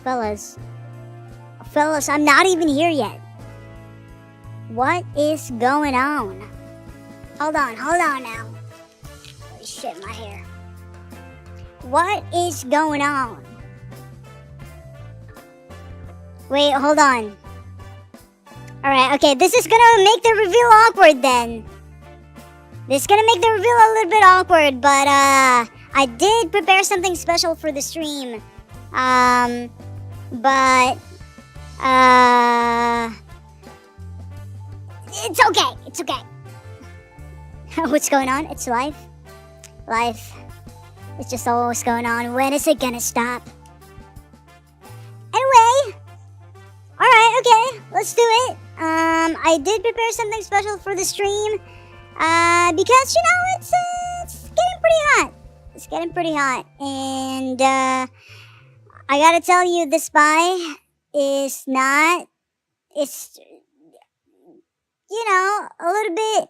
Fellas. Fellas, I'm not even here yet. What is going on? Hold on now. Holy shit, my hair. What is going on? Wait, hold on. Alright, okay, this is gonna make the reveal awkward then. This is gonna make the reveal a little bit awkward, but I did prepare something special for the stream. But it's okay. It's okay. What's going on? It's life. Life. It's just always going on. When is it gonna stop? Anyway. Alright, okay. Let's do it. I did prepare something special for the stream. Because, you know, it's getting pretty hot. It's getting pretty hot. And, I gotta tell you, the spy is not, it's, you know, a little bit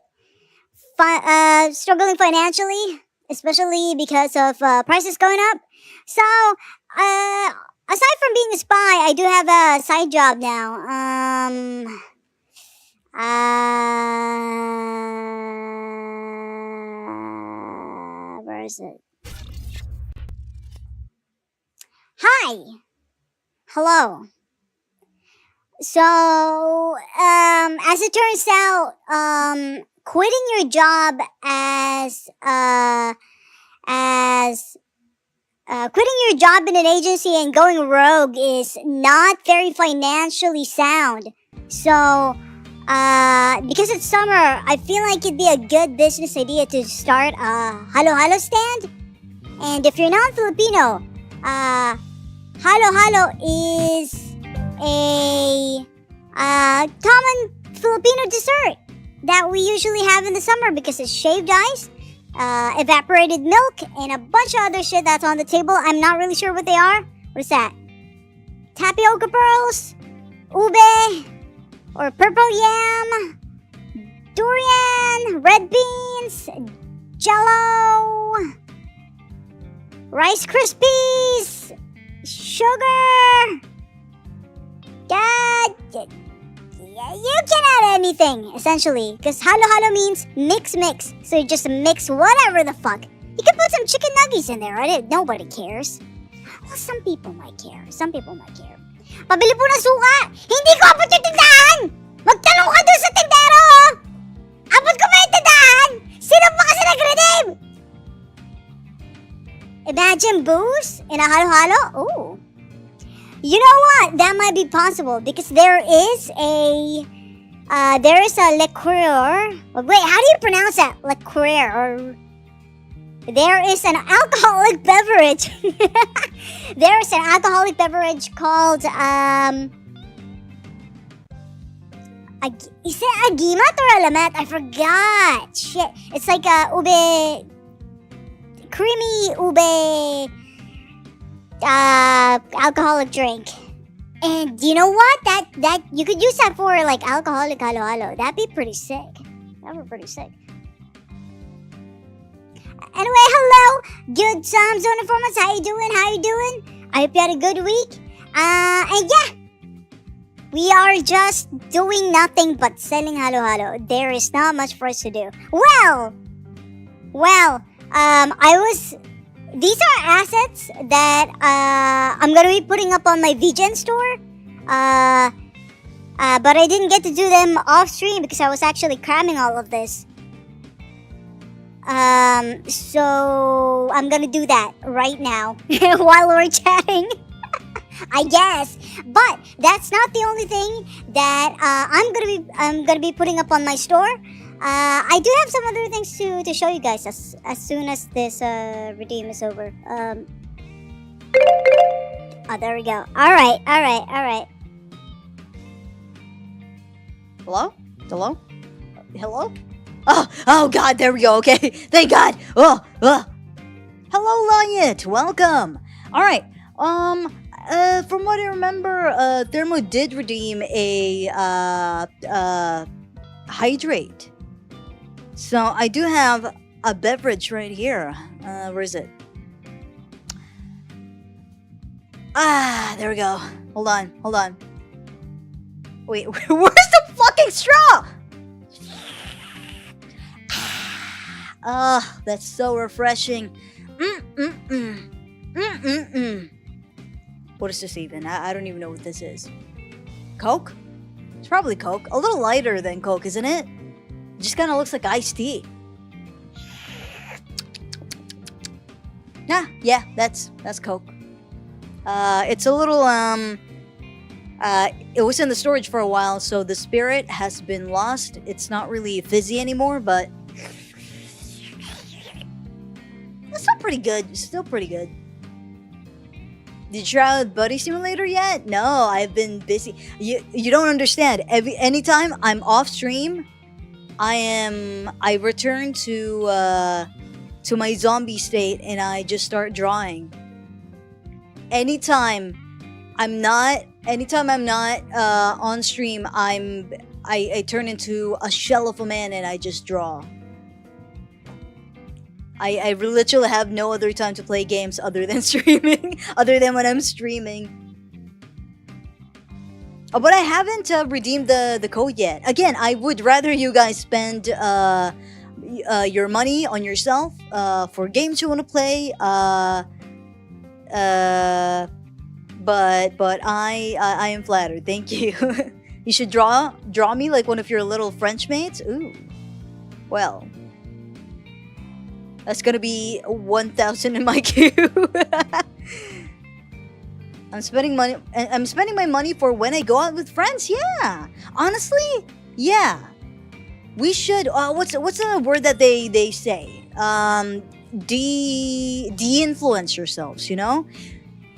struggling financially, especially because of prices going up. So, aside from being a spy, I do have a side job now. Where is it? Hi. Hello. So, as it turns out, quitting your job as quitting your job in an agency and going rogue is not very financially sound. So, because it's summer, I feel like it'd be a good business idea to start a halo-halo stand. And if you're not Filipino, halo-halo is a common Filipino dessert that we usually have in the summer because it's shaved ice, evaporated milk, and a bunch of other shit that's on the table. I'm not really sure what they are. What is that? Tapioca pearls? Ube? Or purple yam? Durian? Red beans? Jello? Rice Krispies? Sugar? God, you can add anything, essentially. Because halo-halo means mix. So you just mix whatever the fuck. You can put some chicken nuggets in there, right? Nobody cares. Well, some people might care. Pabili po ng suka! Hindi ko abot yung tindahan! Magtanong ka doon sa tindero! Abot ko ba yung tindahan? Sino pa kasi nag-redeem? Imagine booze in a halo-halo? Ooh. You know what? That might be possible because there is a liqueur. Wait, how do you pronounce that? Liqueur. Or there is an alcoholic beverage. There is an alcoholic beverage called is it agimat or alamat? I forgot. Shit. It's like a creamy ube alcoholic drink. And you know what? That you could use that for like alcoholic halo-halo. That'd be pretty sick. Anyway, hello. Good Zone Informants. How you doing? I hope you had a good week. And yeah. We are just doing nothing but selling halo-halo. There is not much for us to do. Well, these are assets that I'm gonna be putting up on my VGen store. But I didn't get to do them off stream because I was actually cramming all of this. So I'm gonna do that right now while we're chatting. I guess, but that's not the only thing that I'm gonna be putting up on my store. I do have some other things to show you guys as soon as this redeem is over. Oh, there we go. All right. Hello? Oh God, there we go. Okay, thank God. Hello, Lion. Welcome. All right. From what I remember, Thermo did redeem a hydrate. So I do have a beverage right here. Where is it? Ah, there we go. Hold on, hold on. Wait, where's the fucking straw? Ah, that's so refreshing. What is this even? I don't even know what this is. Coke? It's probably Coke. A little lighter than Coke, isn't it? It just kind of looks like iced tea. Nah, yeah, that's Coke. It's a little, it was in the storage for a while, so the spirit has been lost. It's not really fizzy anymore, but it's still pretty good. It's still pretty good. Did you try out Buddy Simulator yet? No, I've been busy. You don't understand. Anytime I'm off stream, I return to my zombie state and I just start drawing. Anytime I'm not on stream, I turn into a shell of a man and I just draw. I literally have no other time to play games other than streaming, other than when I'm streaming. Oh, but I haven't redeemed the code yet. Again, I would rather you guys spend your money on yourself for games you want to play. But I am flattered. Thank you. You should draw me like one of your little French mates. Ooh, well. That's gonna be 1,000 in my queue. I'm spending my money for when I go out with friends. Yeah, honestly, yeah. We should. What's the word that they say? De-influence yourselves. You know,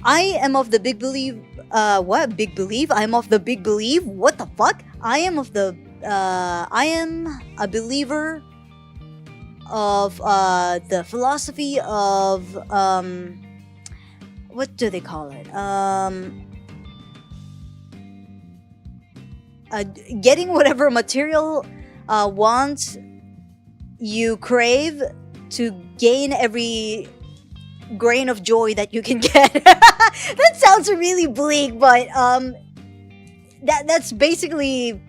I am of the big belief. What big belief? I'm of the big belief. What the fuck? I am a believer of the philosophy of what do they call it? Getting whatever material wants you crave to gain every grain of joy that you can get. That sounds really bleak, but that's basically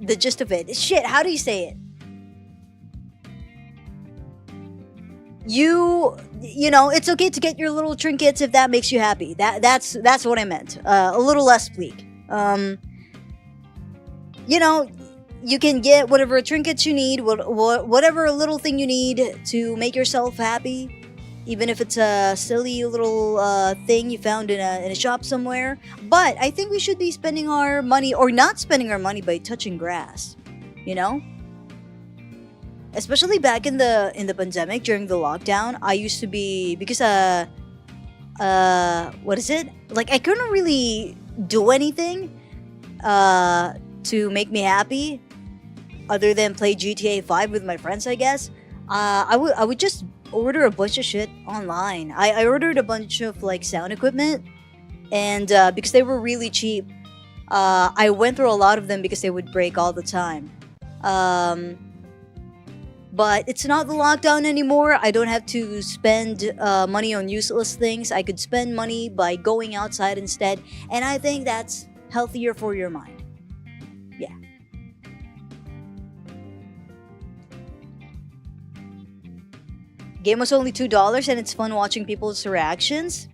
the gist of it. Shit, how do you say it? You know, it's okay to get your little trinkets if that makes you happy. That's what I meant. A little less bleak. You know, you can get whatever trinkets you need, whatever little thing you need to make yourself happy, even if it's a silly little thing you found in a shop somewhere. But I think we should be spending our money, or not spending our money, by touching grass. You know. Especially back in the pandemic during the lockdown, I used to be, because what is it? Like, I couldn't really do anything to make me happy other than play GTA 5 with my friends, I guess. I would just order a bunch of shit online. I ordered a bunch of like sound equipment, and because they were really cheap, I went through a lot of them because they would break all the time. But it's not the lockdown anymore. I don't have to spend money on useless things. I could spend money by going outside instead. And I think that's healthier for your mind. Yeah. Game was only $2 and it's fun watching people's reactions.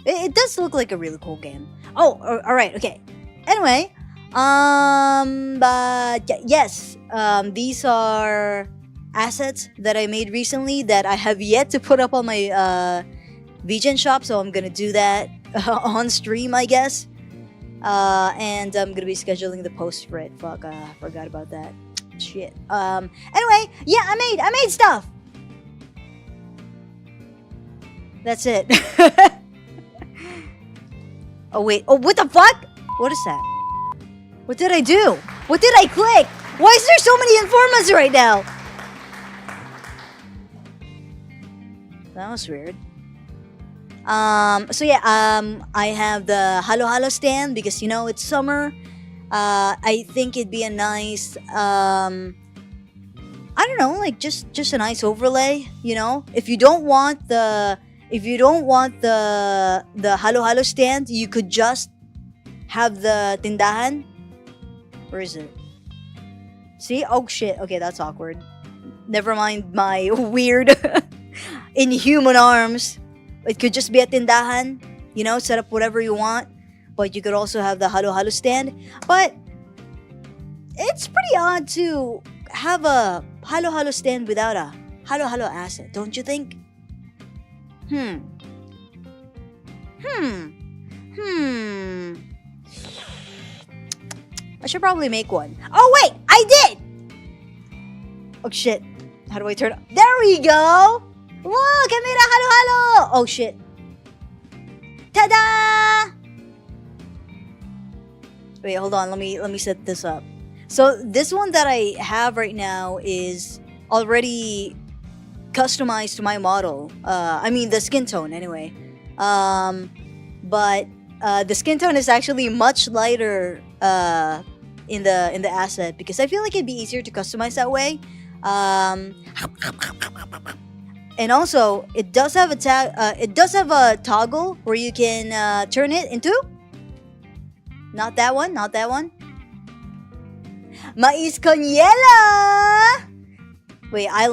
It does look like a really cool game. Oh, alright, okay. Anyway, but yes, these are assets that I made recently that I have yet to put up on my VGen shop, so I'm gonna do that on stream, I guess. And I'm gonna be scheduling the post for it. Fuck, I forgot about that. Shit. Anyway, yeah, I made stuff. That's it. Oh wait. Oh, what the fuck? What is that? What did I do? What did I click? Why is there so many informants right now? That was weird. So yeah, I have the Halo Halo stand because, you know, it's summer. I think it'd be a nice, I don't know, like just a nice overlay, you know? If you don't want the if you don't want the halo-halo stand, you could just have the tindahan. Where is it? See? Oh shit. Okay, that's awkward. Never mind my weird inhuman arms. It could just be a tindahan. You know, set up whatever you want. But you could also have the halo-halo stand. But it's pretty odd to have a halo-halo stand without a halo-halo asset, don't you think? I should probably make one. Oh wait, I did! Oh shit. How do I turn? There we go! Look, I made a halo-halo! Oh shit. Ta-da! Wait, hold on. Let me set this up. So this one that I have right now is already customized to my model. I mean the skin tone anyway. But the skin tone is actually much lighter in the asset because I feel like it'd be easier to customize that way. And also it does have a toggle where you can turn it into. Not that one. Mais con hielo! Wait, I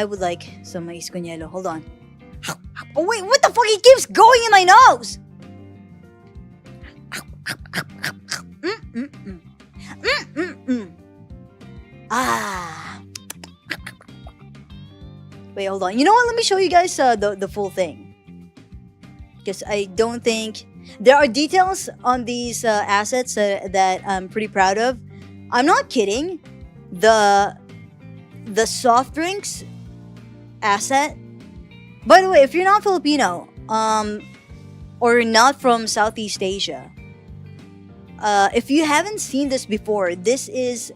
would like some mais con hielo. Hold on. Oh wait, what the fuck? It keeps going in my nose! Ah. Wait, hold on. You know what? Let me show you guys the full thing. Because I don't think... There are details on these assets that I'm pretty proud of. I'm not kidding. The soft drinks asset. By the way, if you're not Filipino, or not from Southeast Asia, if you haven't seen this before, this is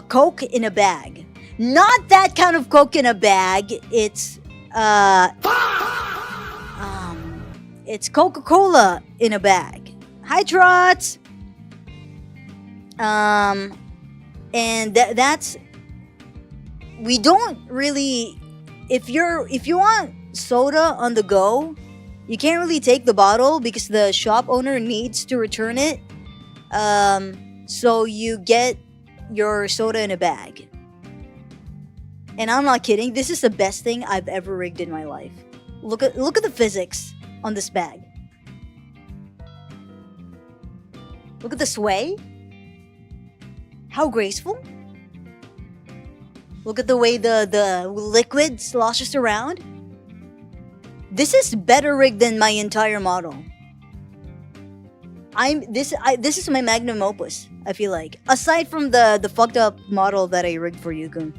Coke in a bag. Not that kind of Coke in a bag. It's Coca-Cola in a bag. Hi, Trots. And that's... We don't really... If you want soda on the go, you can't really take the bottle because the shop owner needs to return it. So you get your soda in a bag. And I'm not kidding. This is the best thing I've ever rigged in my life. Look at the physics on this bag. Look at the sway. How graceful. Look at the way the liquid sloshes around. This is better rigged than my entire model. This is my magnum opus, I feel like. Aside from the fucked up model that I rigged for Yukun.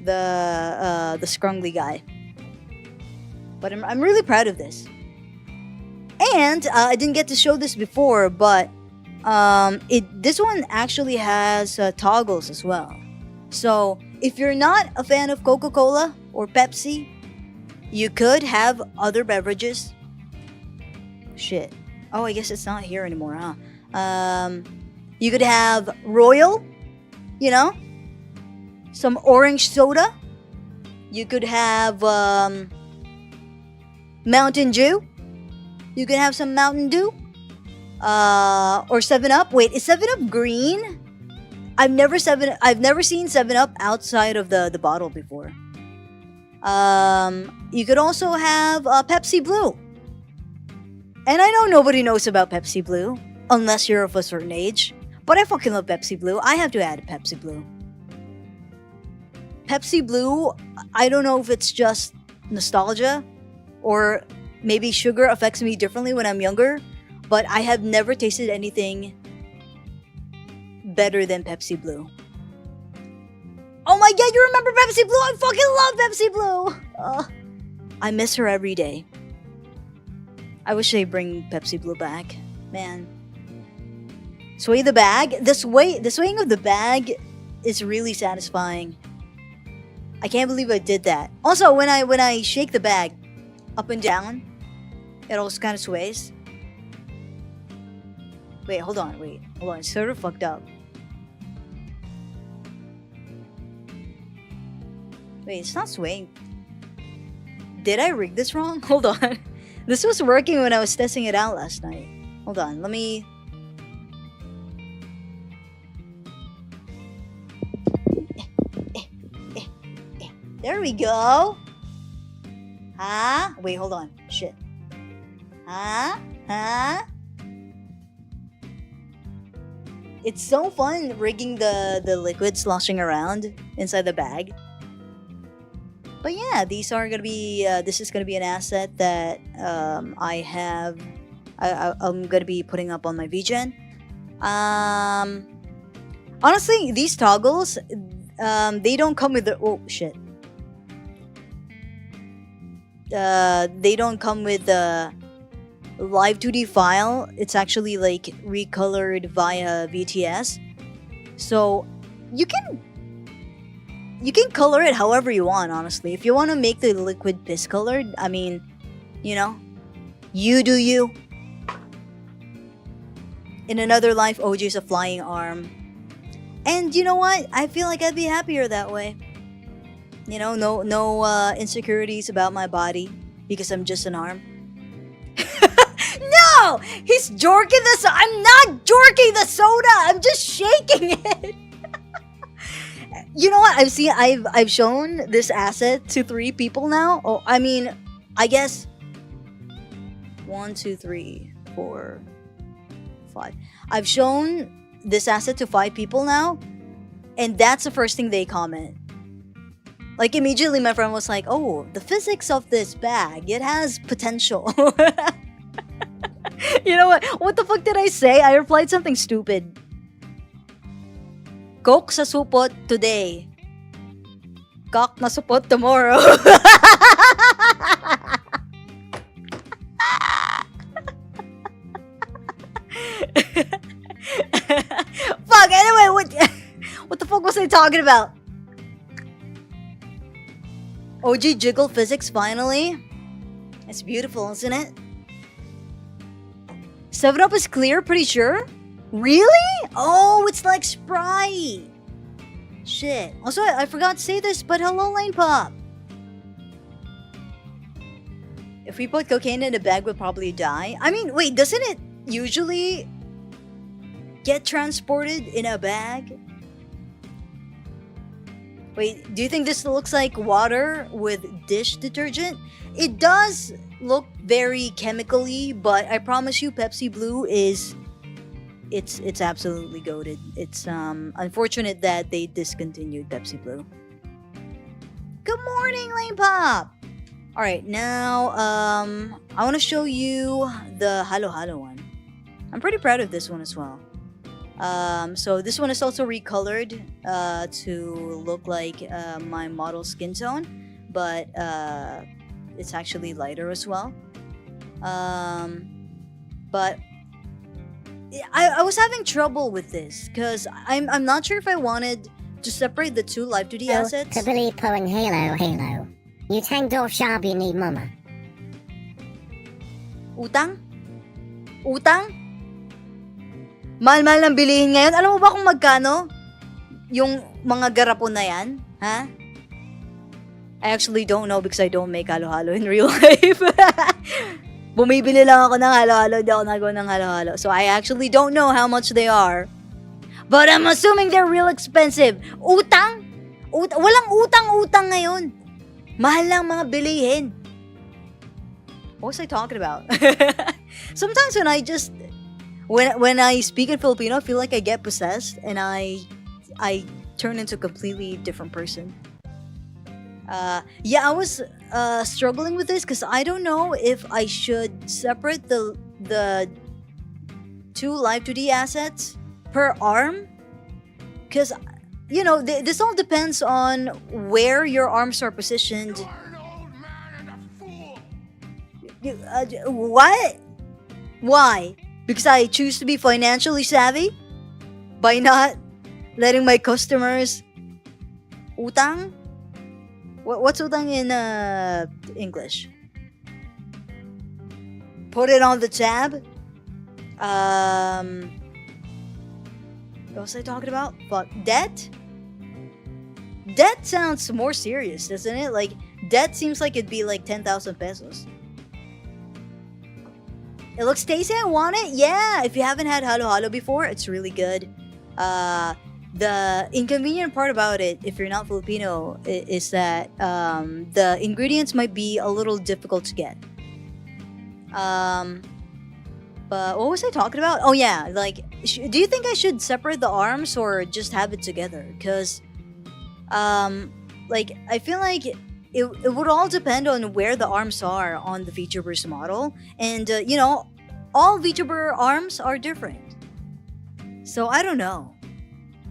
The scrungly guy. But I'm really proud of this. And I didn't get to show this before, but this one actually has toggles as well. So if you're not a fan of Coca-Cola or Pepsi, you could have other beverages. Shit. Oh, I guess it's not here anymore, huh? You could have Royal, you know? Some orange soda. You could have Mountain Dew. You could have some Mountain Dew. Or 7-Up. Wait, is 7-Up green? I've never seen 7-Up outside of the bottle before. You could also have Pepsi Blue. And I know nobody knows about Pepsi Blue, unless you're of a certain age. But I fucking love Pepsi Blue. I have to add Pepsi Blue. Pepsi Blue, I don't know if it's just nostalgia, or maybe sugar affects me differently when I'm younger, but I have never tasted anything better than Pepsi Blue. Oh my god, you remember Pepsi Blue? I fucking love Pepsi Blue! I miss her every day. I wish they bring Pepsi Blue back. Man. Sway the bag? The swaying of the bag is really satisfying. I can't believe I did that. Also, when I shake the bag up and down, it also kind of sways. Wait, hold on. It's sort of fucked up. Wait, it's not swaying. did I rig this wrong? Hold on. This was working when I was testing it out last night. Hold on, let me... There we go. Huh? Wait, hold on. Shit. Huh? Huh? It's so fun rigging the liquid sloshing around inside the bag. But yeah, these are gonna be. This is gonna be an asset that I have. I'm gonna be putting up on my VGen. Honestly, these toggles, they don't come with the. Oh shit. They don't come with the live 2D file. It's actually like recolored via VTS, so you can color it however you want. Honestly, if you want to make the liquid piss colored, I mean, you know, you do you. In another life, OJ's a flying arm, and you know what? I feel like I'd be happier that way. You know, no insecurities about my body because I'm just an arm. No! He's jorking the soda. I'm not jorking the soda. I'm just shaking it. You know what? I've shown this asset to 3 people now. Oh, I mean, I guess 1, 2, 3, 4, 5. I've shown this asset to 5 people now, and that's the first thing they comment. Like, immediately my friend was like, oh, the physics of this bag, it has potential. You know what? What the fuck did I say? I replied something stupid. Coke sa supot today. Cock na supot tomorrow. Fuck, anyway, what the fuck was I talking about? OG jiggle physics finally. It's beautiful, isn't it? 7-Up is clear, pretty sure? Really? Oh, it's like Sprite. Shit. Also, I forgot to say this, but hello, Lane Pop. If we put cocaine in a bag, we'll probably die. I mean, wait, doesn't it usually get transported in a bag? Wait, do you think this looks like water with dish detergent? It does look very chemically, but I promise you Pepsi Blue is... It's absolutely goated. It's unfortunate that they discontinued Pepsi Blue. Good morning, Lane Pop! Alright, now I want to show you the Halo Halo one. I'm pretty proud of this one as well. So this one is also recolored to look like my model skin tone, but it's actually lighter as well. But I was having trouble with this because I'm not sure if I wanted to separate the 2 live 2D assets. Kabili pulling Halo Halo. You tang door shabi ni mama. Utang? Utang? Mahal-mahal ng bilihin ngayon. Alam mo ba kung magkano yung mga garapon na yan? Ha? I actually don't know because I don't make halo-halo in real life. Bumibili lang ako ng halo-halo, hindi ako nagawa ng halo-halo. So I actually don't know how much they are. But I'm assuming they're real expensive. Utang? Walang utang-utang ngayon. Mahal lang mga bilihin. What was I talking about? Sometimes when I just... When I speak in Filipino, I feel like I get possessed and I turn into a completely different person. Yeah, I was struggling with this because I don't know if I should separate the 2 live 2D assets per arm, because you know this all depends on where your arms are positioned. What? Why? Because I choose to be financially savvy by not letting my customers utang. What's utang in English? Put it on the tab. What was I talking about? Fuck. Debt? Debt sounds more serious, doesn't it? Like, Debt seems like it'd be like 10,000 pesos. It looks tasty. I want it. Yeah, if you haven't had halo halo before, it's really good. The inconvenient part about it, if you're not Filipino, is that the ingredients might be a little difficult to get. But what was I talking about? Oh yeah, like, do you think I should separate the arms or just have it together? Because, like, I feel like it would all depend on where the arms are on the VTuber's model. And, you know, all VTuber arms are different. So I don't know.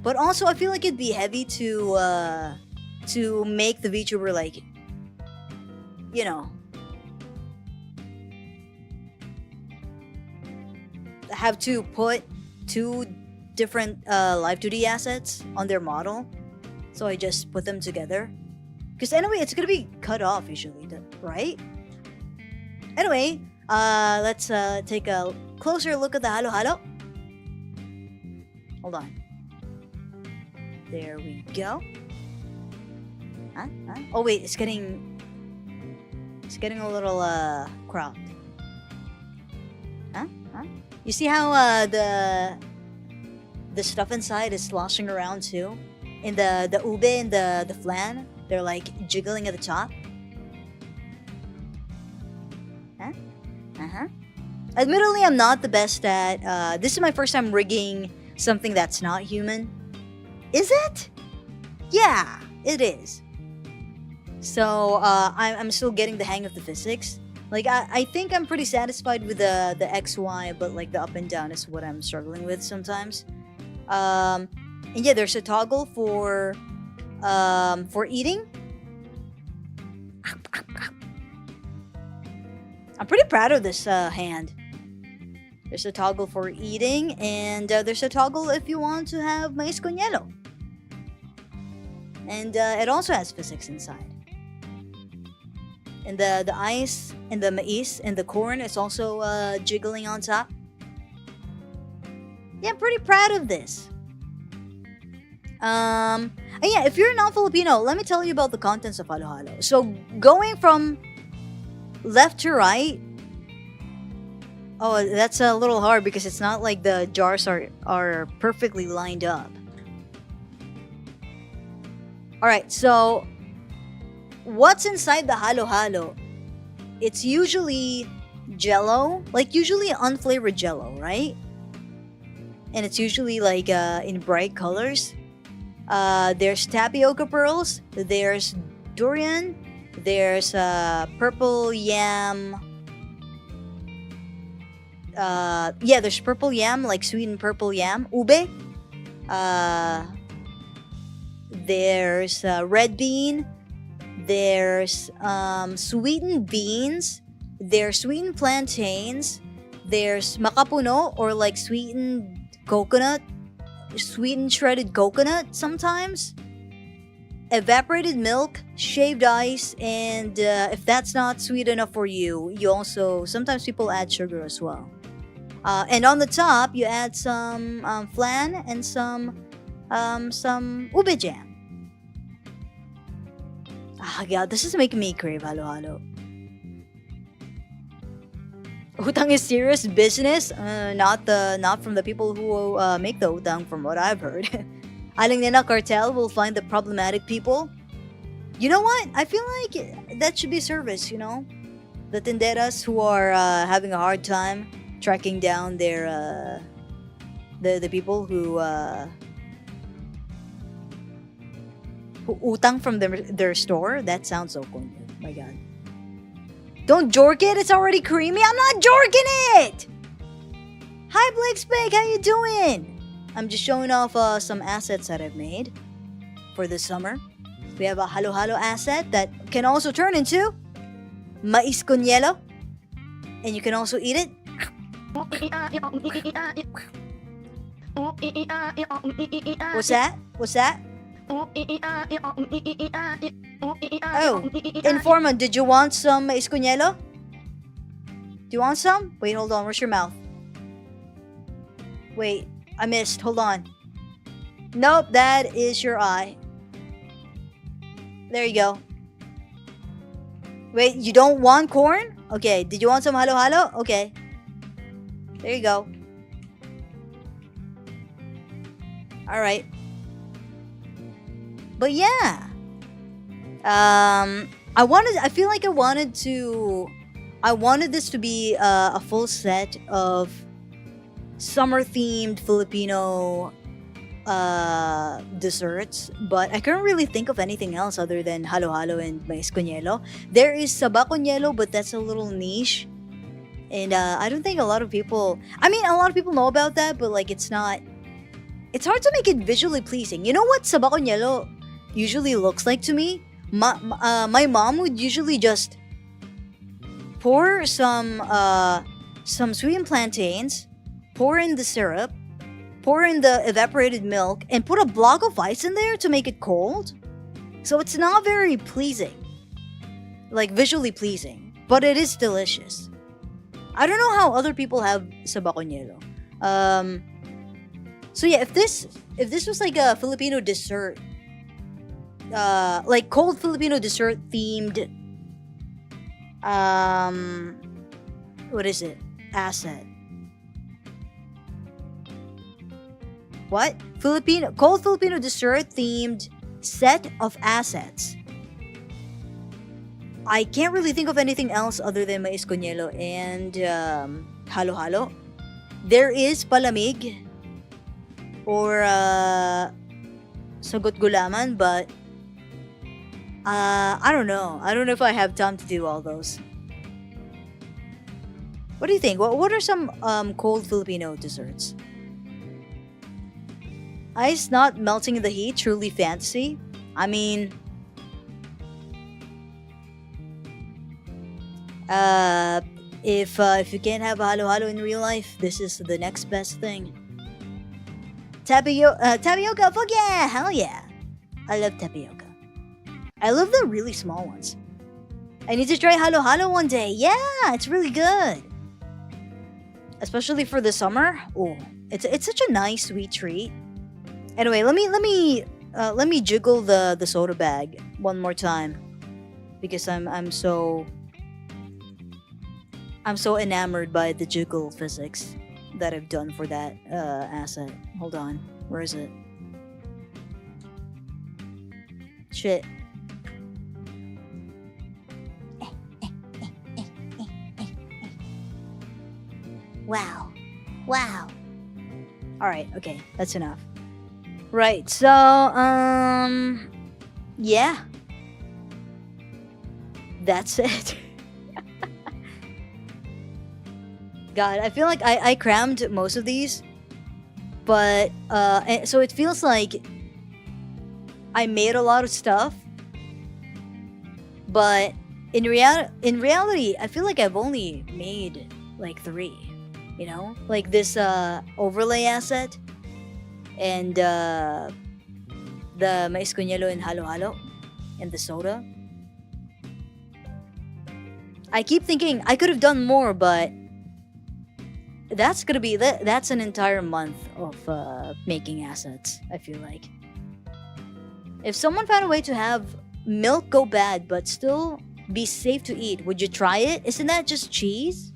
But also, I feel like it'd be heavy to make the VTuber, like, you know, have to put two different live 2D assets on their model. So I just put them together. Because anyway, it's gonna be cut off usually, right? Anyway, let's take a closer look at the halo halo. Hold on. There we go. Huh? Oh wait, it's getting a little cropped. Huh? You see how the stuff inside is sloshing around too? In the ube and the flan, they're like jiggling at the top. Admittedly, I'm not the best at this is my first time rigging something that's not human. Is it? Yeah, it is. So I'm still getting the hang of the physics. Like, I think I'm pretty satisfied with the XY, but like the up and down is what I'm struggling with sometimes. And yeah, there's a toggle for eating. I'm pretty proud of this hand. There's a toggle for eating, and there's a toggle if you want to have mais con hielo. And it also has physics inside. And the ice and the mais and the corn is also jiggling on top. Yeah, I'm pretty proud of this. And yeah, if you're not Filipino, let me tell you about the contents of halo halo. So going from left to right. Oh, that's a little hard because it's not like the jars are perfectly lined up. Alright, so what's inside the halo halo? It's usually jello, like usually unflavored jello, right? And it's usually like in bright colors. There's tapioca pearls, there's durian, there's purple yam. Yeah, there's purple yam, like sweetened purple yam, ube. There's red bean. There's sweetened beans. There's sweetened plantains. There's makapuno, or like sweetened coconut, sweetened shredded coconut sometimes. Evaporated milk, shaved ice, and if that's not sweet enough for you, you also sometimes people add sugar as well. And on the top, you add some flan and some ube jam. Ah, God, this is making me crave halo halo. Utang is serious business, not from the people who make the utang, from what I've heard. Aling Nina Cartel will find the problematic people. You know what? I feel like that should be service, you know? The tenderas who are having a hard time tracking down their the people who utang from their store. That sounds so cool. My God. Don't jork it, it's already creamy. I'm not jorking it! Hi Blake Spake, how you doing? I'm just showing off some assets that I've made for this summer. We have a halo halo asset that can also turn into mais con hielo. And you can also eat it. What's that? What's that? Oh, Informa, did you want some mais con hielo? Do you want some? Wait, hold on. Where's your mouth? Wait, I missed. Hold on. Nope, that is your eye. There you go. Wait, you don't want corn? Okay, did you want some halo-halo? Okay. There you go. Alright. But yeah. I feel like I wanted this to be a full set of summer-themed Filipino desserts, but I couldn't really think of anything else other than halo-halo and mais con hielo. There is saba con hielo, but that's a little niche. And I don't think a lot of people know about that, but like it's hard to make it visually pleasing. You know what saba con hielo usually looks like to me? My mom would usually just pour some sweetened plantains, pour in the syrup, pour in the evaporated milk, and put a block of ice in there to make it cold. So it's not very pleasing, like visually pleasing, but it is delicious. I don't know how other people have saba con hielo. So yeah, if this was like a Filipino dessert, like cold Filipino dessert themed, what is it? Asset. What? Cold Filipino dessert themed set of assets. I can't really think of anything else other than mais con hielo and halo-halo. There is palamig or sagot gulaman, but I don't know. I don't know if I have time to do all those. What do you think? What are some cold Filipino desserts? Ice not melting in the heat, truly fantasy. I mean, if you can't have halo-halo in real life, this is the next best thing. Tapioca, fuck yeah, hell yeah. I love tapioca. I love the really small ones. I need to try halo-halo one day. Yeah, it's really good. Especially for the summer. Oh, it's such a nice sweet treat. Anyway, let me jiggle the soda bag one more time because I'm so enamored by the jiggle physics that I've done for that asset. Hold on, where is it? Shit. Wow. Alright, okay, that's enough. Right, so, yeah. That's it. God, I feel like I crammed most of these. But, so it feels like I made a lot of stuff. But, in reality, I feel like I've only made, like, 3. You know? Like this, overlay asset. And the mais con hielo and halo-halo and the soda. I keep thinking I could have done more, but that's an entire month of making assets, I feel like. If someone found a way to have milk go bad but still be safe to eat, would you try it? Isn't that just cheese?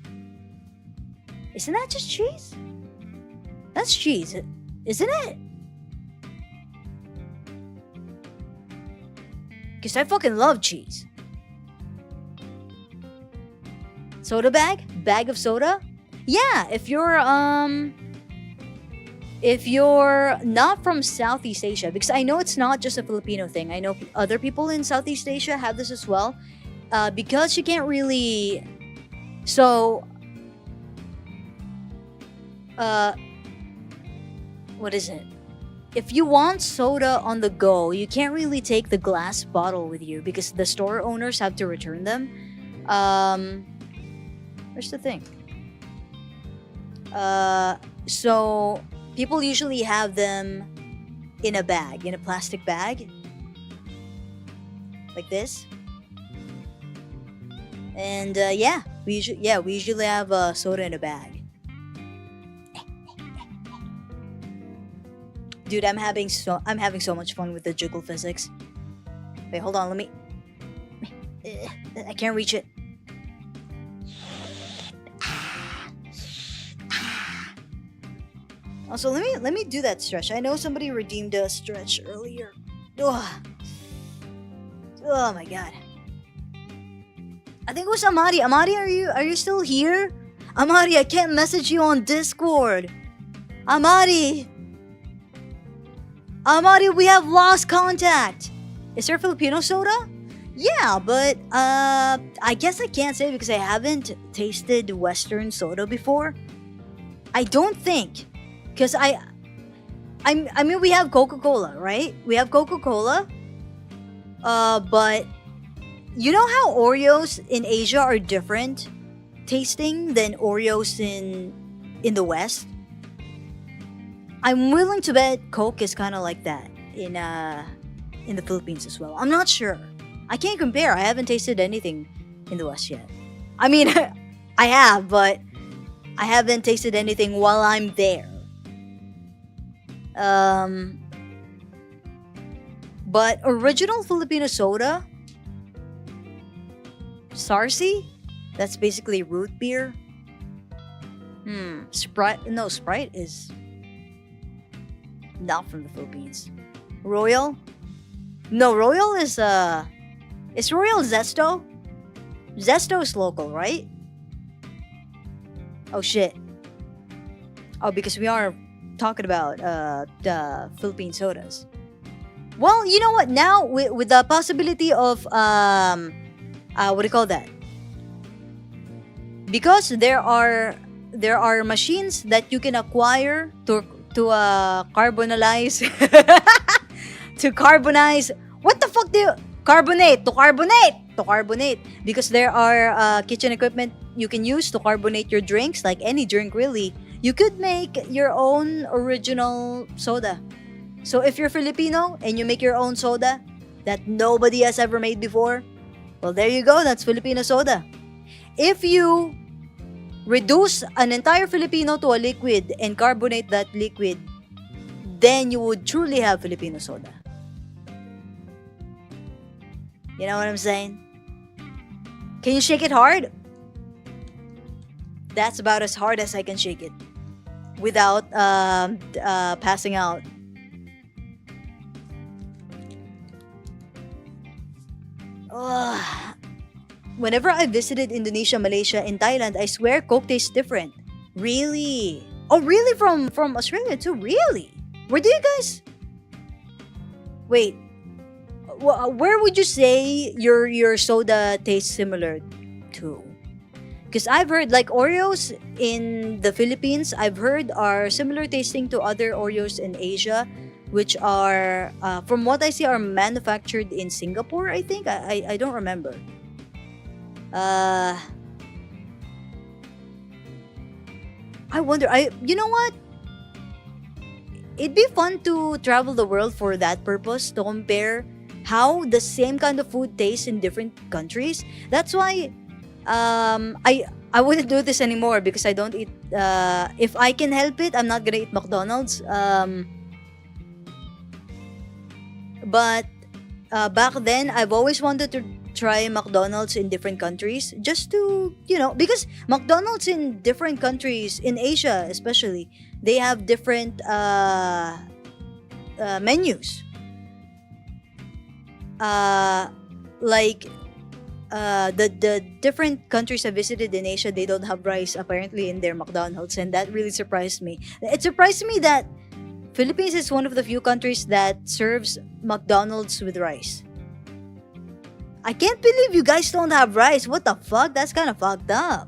That's cheese. Isn't it? Because I fucking love cheese. Soda bag of soda. Yeah, if you're not from Southeast Asia, because I know it's not just a Filipino thing. I know other people in Southeast Asia have this as well. Because you can't really, so. What is it? If you want soda on the go, you can't really take the glass bottle with you because the store owners have to return them. Where's the thing? So people usually have them in a bag, in a plastic bag, like this. And we usually have soda in a bag. Dude, I'm having so much fun with the jiggle physics. Wait, hold on, let me. I can't reach it. Also, let me do that stretch. I know somebody redeemed a stretch earlier. Ugh. Oh my god. I think it was Amari. Amari, are you still here? Amari, I can't message you on Discord. Amari. Amari, we have lost contact. Is there Filipino soda? Yeah, but I guess I can't say because I haven't tasted Western soda before. I don't think. Because I mean, we have Coca-Cola, right? We have Coca-Cola. But you know how Oreos in Asia are different tasting than Oreos in the West? I'm willing to bet Coke is kind of like that in the Philippines as well. I'm not sure. I can't compare. I haven't tasted anything in the West yet. I mean, I have, but I haven't tasted anything while I'm there. But original Filipino soda, Sarsi, that's basically root beer. Sprite, no, Sprite is not from the Philippines. Royal? No, Royal is Royal Zesto? Zesto is local, right? Oh shit. Oh, because we are talking about the Philippine sodas. Well, you know what? Now with the possibility of what do you call that? Because there are machines that you can acquire to carbonalize to carbonize. What the fuck do you carbonate to carbonate? Because there are kitchen equipment you can use to carbonate your drinks, like any drink really. You could make your own original soda. So if you're Filipino and you make your own soda that nobody has ever made before, well, there you go. That's Filipino soda. If you reduce an entire Filipino to a liquid and carbonate that liquid, then you would truly have Filipino soda. You know what I'm saying? Can you shake it hard? That's about as hard as I can shake it without passing out. Whenever I visited Indonesia, Malaysia, and Thailand, I swear Coke tastes different. Really? Oh, really? From Australia too? Really? Where do you guys? Wait. Where would you say your soda tastes similar to? Because I've heard like Oreos in the Philippines, I've heard are similar tasting to other Oreos in Asia, which are, from what I see, are manufactured in Singapore, I think. I don't remember. I wonder, you know what? It'd be fun to travel the world for that purpose, to compare how the same kind of food tastes in different countries. That's why I wouldn't do this anymore because I don't eat, if I can help it, I'm not gonna eat McDonald's. But back then, I've always wanted to try McDonald's in different countries just to, because McDonald's in different countries, in Asia especially, they have different menus. The different countries I visited in Asia, they don't have rice apparently in their McDonald's, and that really surprised me. It surprised me that Philippines is one of the few countries that serves McDonald's with rice. I can't believe you guys don't have rice. What the fuck? That's kind of fucked up.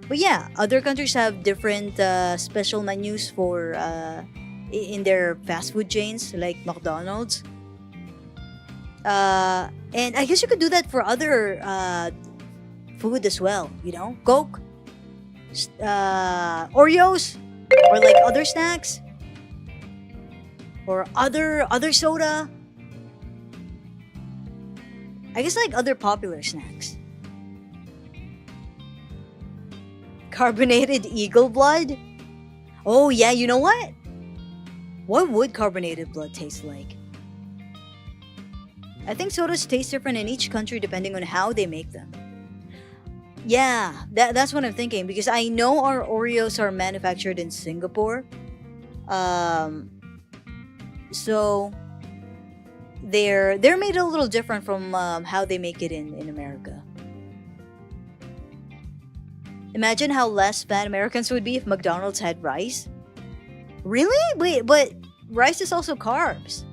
But yeah, other countries have different special menus for in their fast food chains like McDonald's. And I guess you could do that for other food as well. Coke, Oreos, or like other snacks, or other soda. I guess like other popular snacks. Carbonated eagle blood? Oh yeah, you know what? What would carbonated blood taste like? I think sodas taste different in each country depending on how they make them. Yeah, that's what I'm thinking because I know our Oreos are manufactured in Singapore. Um, so they're made a little different from how they make it in America. Imagine how less fat Americans would be if McDonald's had rice. Really? Wait, but rice is also carbs.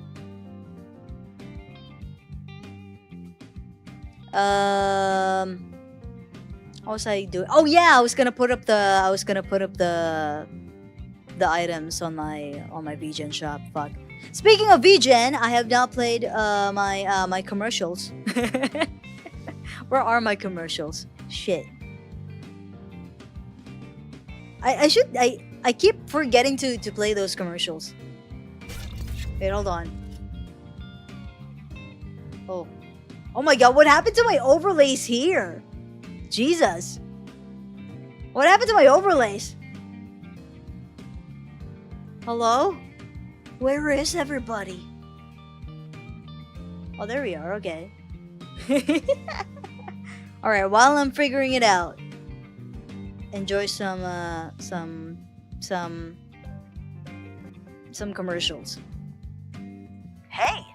What was I doing? Oh yeah, I was gonna put up the items on my VGen shop. Fuck. Speaking of VGen, I have now played my commercials. Where are my commercials? Shit. I keep forgetting to play those commercials. Wait, hold on. Oh my god, what happened to my overlays here? Jesus. What happened to my overlays? Hello? Where is everybody? Oh, there we are. Okay. Alright, while I'm figuring it out, enjoy some commercials. Hey,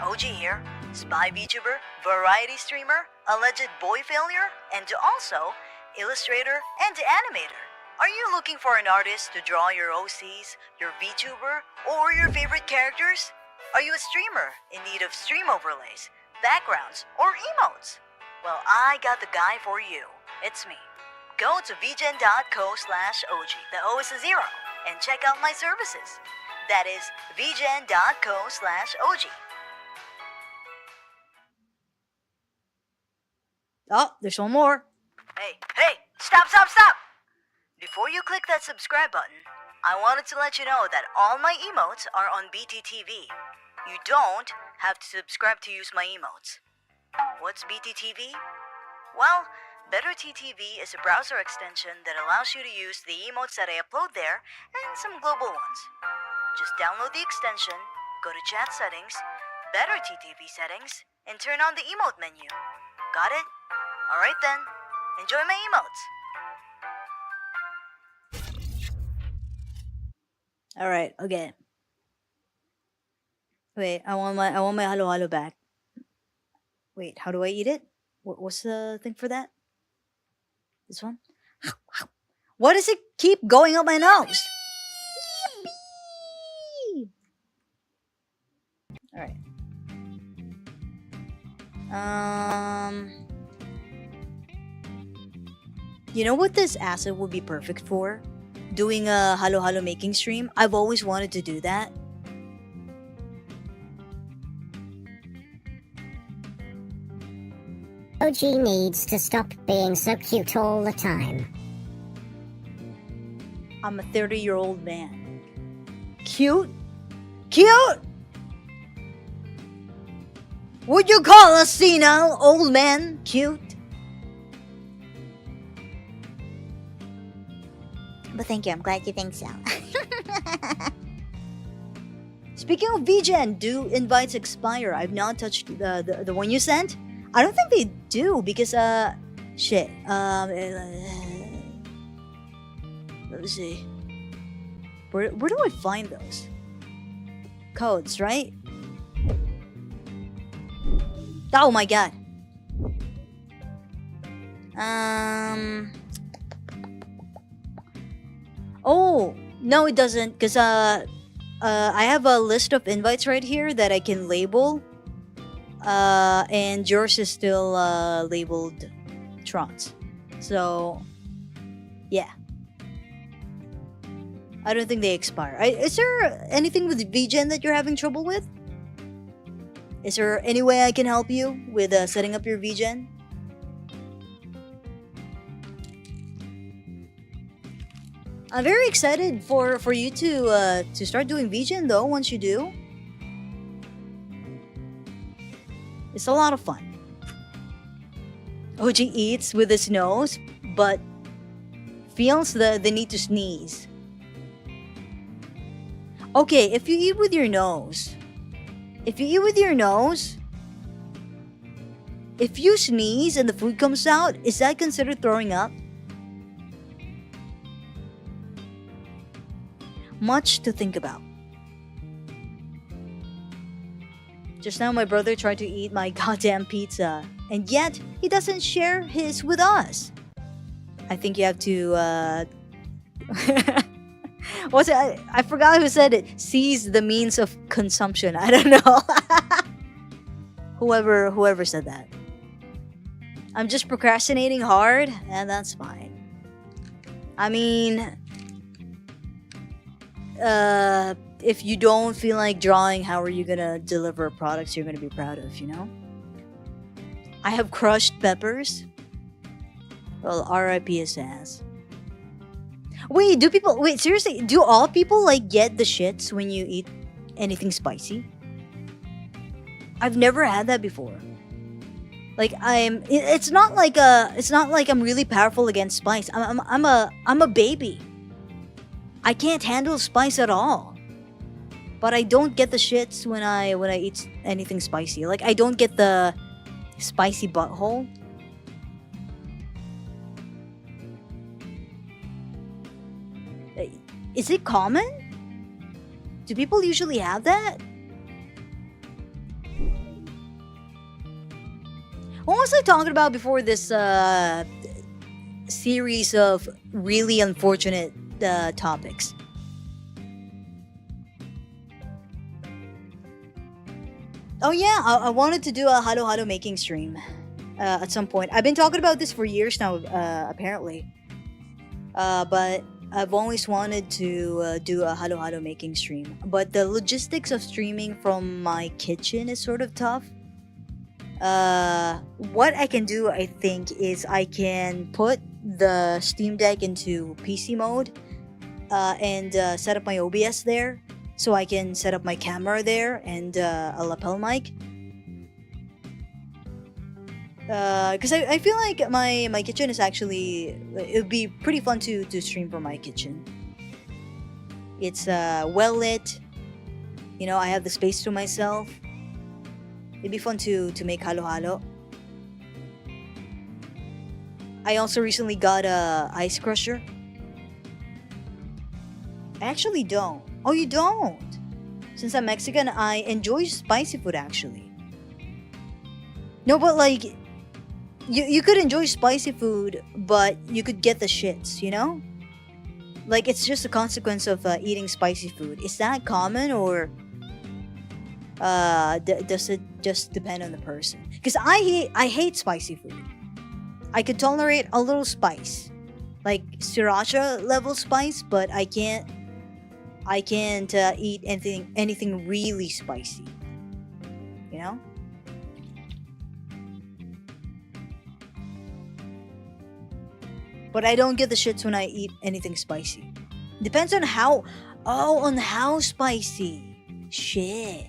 OG here, spy VTuber, variety streamer, alleged boy failure, and also illustrator and animator. Are you looking for an artist to draw your OCs, your VTuber, or your favorite characters? Are you a streamer in need of stream overlays, backgrounds, or emotes? Well, I got the guy for you. It's me. Go to vgen.co/OG, the O is a 0, and check out my services. That is vgen.co/OG. Oh, there's one more. Hey, stop! Before you click that subscribe button, I wanted to let you know that all my emotes are on BTTV. You don't have to subscribe to use my emotes. What's BTTV? Well, BetterTTV is a browser extension that allows you to use the emotes that I upload there and some global ones. Just download the extension, go to chat settings, BetterTTV settings, and turn on the emote menu. Got it? Alright then, enjoy my emotes! Alright, okay. Wait, I want my halo halo back. Wait, how do I eat it? What's the thing for that? This one? Why does it keep going up my nose? Alright. You know what this asset would be perfect for? Doing a halo halo making stream. I've always wanted to do that. OG needs to stop being so cute all the time. I'm a 30-year-old man. Cute? Cute? Would you call a senile old man cute? But thank you, I'm glad you think so. Speaking of VGen, do invites expire? I've not touched the one you sent. I don't think they do because shit. Let me see. Where do I find those? Codes, right? Oh my god. Oh, no it doesn't because I have a list of invites right here that I can label. And yours is still labeled Trons. So, yeah. I don't think they expire. Is there anything with VGen that you're having trouble with? Is there any way I can help you with setting up your VGen? I'm very excited for you to start doing VGen though once you do. It's a lot of fun. OG eats with his nose, but feels the need to sneeze. Okay, if you eat with your nose, If you sneeze and the food comes out, is that considered throwing up? Much to think about. Just now my brother tried to eat my goddamn pizza, and yet he doesn't share his with us. I think you have to, what's it? I forgot who said it. Seize the means of consumption. I don't know. Whoever said that. I'm just procrastinating hard, and that's fine. I mean, if you don't feel like drawing, how are you gonna deliver products you're gonna be proud of, you know? I have crushed peppers. Well, RIP his ass. Wait, seriously, do all people like get the shits when you eat anything spicy? I've never had that before. Like it's not like I'm really powerful against spice. I'm a baby. I can't handle spice at all. But I don't get the shits when I eat anything spicy. Like I don't get the spicy butthole. Is it common? Do people usually have that? What was I talking about before this series of really unfortunate topics? Oh yeah, I wanted to do a halo halo making stream at some point. I've been talking about this for years now, apparently. But I've always wanted to do a halo halo making stream. But the logistics of streaming from my kitchen is sort of tough. What I can do, I think, is I can put the Steam Deck into PC mode and set up my OBS there. So I can set up my camera there and a lapel mic. Because I feel like my kitchen is actually... It would be pretty fun to stream from my kitchen. It's well lit. You know, I have the space to myself. It'd be fun to make halo halo. I also recently got a ice crusher. I actually don't. Oh, you don't? Since I'm Mexican, I enjoy spicy food actually. No, but like, you could enjoy spicy food, but you could get the shits, you know? Like, it's just a consequence of eating spicy food. Is that common, or does it just depend on the person? Because I hate spicy food. I could tolerate a little spice, like sriracha level spice, but I can't eat anything really spicy. You know? But I don't get the shits when I eat anything spicy. Depends on how spicy. Shit.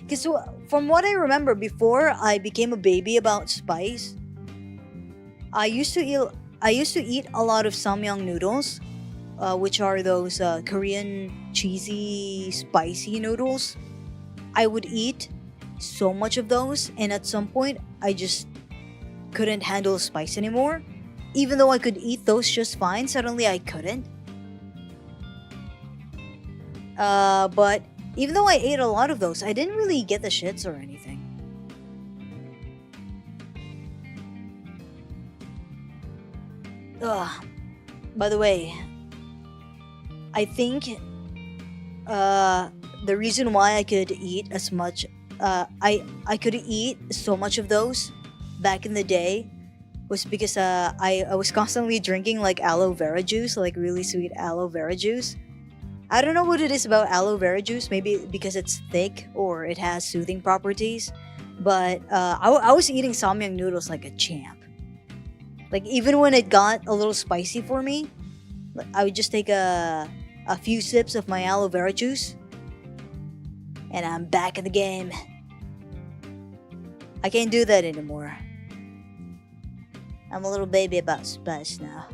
Because from what I remember before I became a baby about spice, I used to eat a lot of samyang noodles, which are those Korean cheesy spicy noodles. I would eat so much of those, and at some point I just couldn't handle spice anymore. Even though I could eat those just fine, suddenly I couldn't. But even though I ate a lot of those, I didn't really get the shits or anything. Ugh. By the way, I think the reason why I could eat as much, I could eat so much of those back in the day was because I was constantly drinking like aloe vera juice, like really sweet aloe vera juice. I don't know what it is about aloe vera juice, maybe because it's thick or it has soothing properties, but I was eating samyang noodles like a champ. Like even when it got a little spicy for me, I would just take a few sips of my aloe vera juice and I'm back in the game. I can't do that anymore. I'm a little baby about spice now.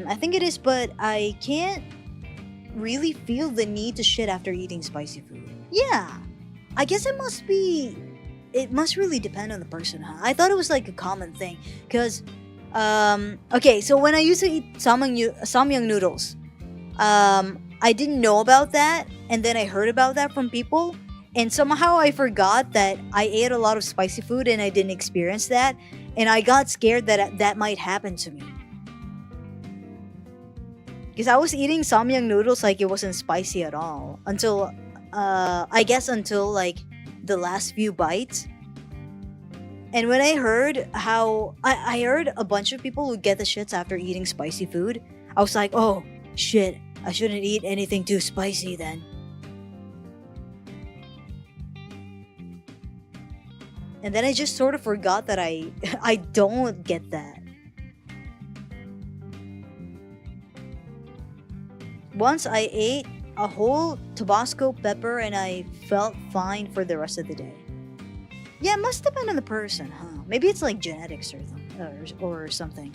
I think it is, but I can't really feel the need to shit after eating spicy food. Yeah, I guess it must be. It must really depend on the person, huh? I thought it was like a common thing, cause, okay, so when I used to eat samyang noodles, I didn't know about that, and then I heard about that from people, and somehow I forgot that I ate a lot of spicy food and I didn't experience that, and I got scared that that might happen to me. Because I was eating samyang noodles like it wasn't spicy at all until, I guess until like the last few bites. And when I heard how I heard a bunch of people who get the shits after eating spicy food, I was like, oh shit, I shouldn't eat anything too spicy then. And then I just sort of forgot that I I don't get that. Once I ate a whole Tabasco pepper and I felt fine for the rest of the day. Yeah, it must depend on the person, huh? Maybe it's like genetics or something.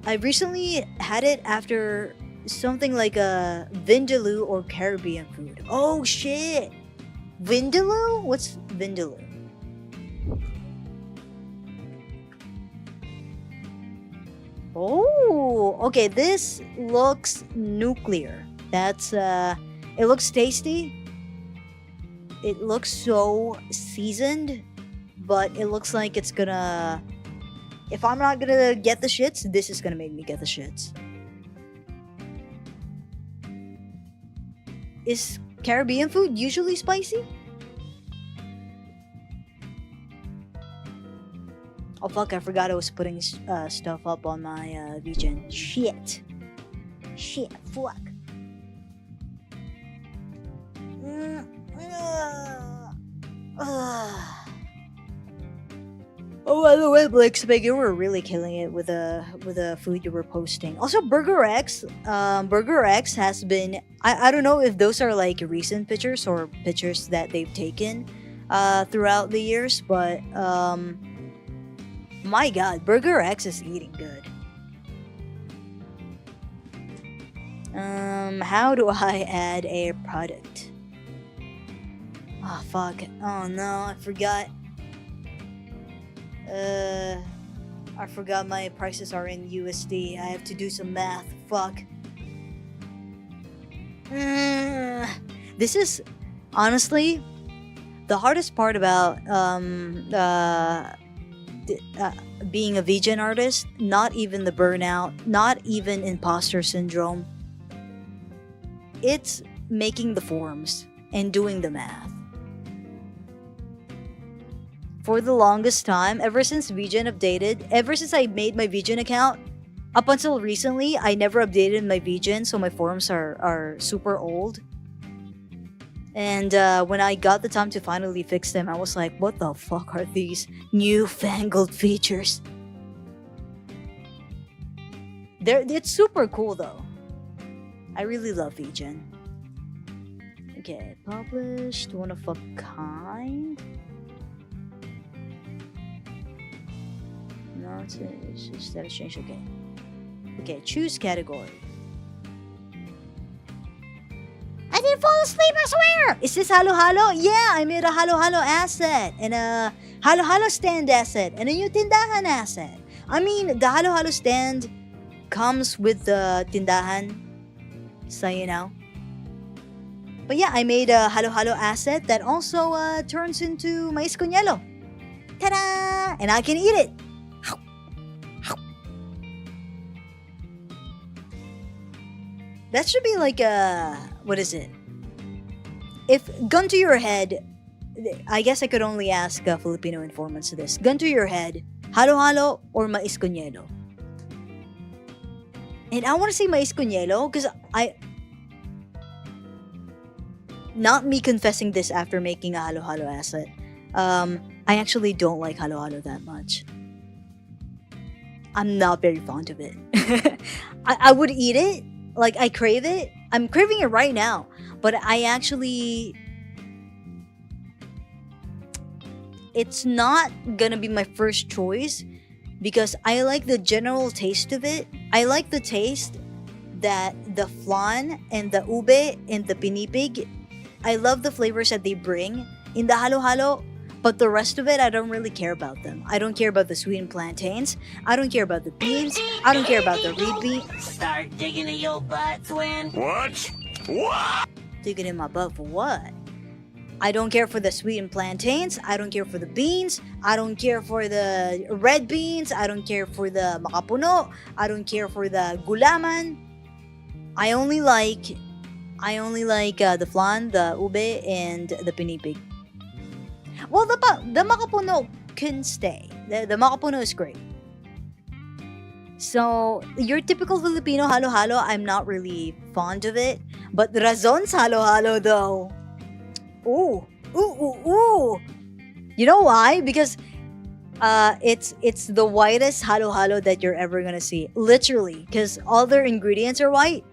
I recently had it after something like a vindaloo or Caribbean food. Oh shit! Vindaloo? What's vindaloo? Oh, okay. This looks nuclear. That's it looks tasty. It looks so seasoned, but it looks like it's gonna. If I'm not gonna get the shits, this is gonna make me get the shits. Is Caribbean food usually spicy? Oh fuck, I forgot I was putting stuff up on my VGen. Shit. Fuck. Oh, by the way, Blake Spig, you were really killing it with the food you were posting. Also, Burger X has been. I don't know if those are like recent pictures or pictures that they've taken throughout the years, but my God, Burger X is eating good. How do I add a product? Oh fuck. Oh no, I forgot. I forgot my prices are in USD. I have to do some math. Fuck. This is honestly the hardest part about being a vegan artist. Not even the burnout, not even imposter syndrome. It's making the forms and doing the math. For the longest time, ever since I made my VGen account, up until recently, I never updated my VGen, so my forms are super old. And when I got the time to finally fix them, I was like, what the fuck are these newfangled features? It's super cool though. I really love VGen. Okay, published, one of a kind. No, it's just that it's changed. Okay. Okay, choose category. I didn't fall asleep, I swear! Is this Halo Halo? Yeah, I made a Halo Halo asset, and a Halo Halo stand asset, and a new Tindahan asset. I mean, the Halo Halo stand comes with the Tindahan, so you know. But yeah, I made a Halo Halo asset that also turns into mais con hielo. Ta-da! And I can eat it! That should be like a... What is it? If, gun to your head, I guess I could only ask Filipino informants this. Gun to your head, halo-halo or mais con hielo? And I want to say mais con hielo because not me confessing this after making a halo-halo asset. I actually don't like halo-halo that much. I'm not very fond of it. I would eat it. Like, I crave it. I'm craving it right now. But I actually... It's not gonna be my first choice because I like the general taste of it. I like the taste that the flan and the ube and the pinipig, I love the flavors that they bring in the halo-halo, but the rest of it, I don't really care about them. I don't care about the sweetened plantains. I don't care about the beans. I don't care about the red bean. Start digging in your butt, twin. What? Digging in my butt for what? I don't care for the sweetened plantains. I don't care for the beans. I don't care for the red beans. I don't care for the makapuno. I don't care for the gulaman. I only like the flan, the ube, and the pinipig. Well, the makapuno can stay. The makapuno is great. So, your typical Filipino halo-halo, I'm not really fond of it. But Razon's halo-halo though. Ooh. You know why? Because it's the whitest halo-halo that you're ever gonna see. Literally. Because all their ingredients are white.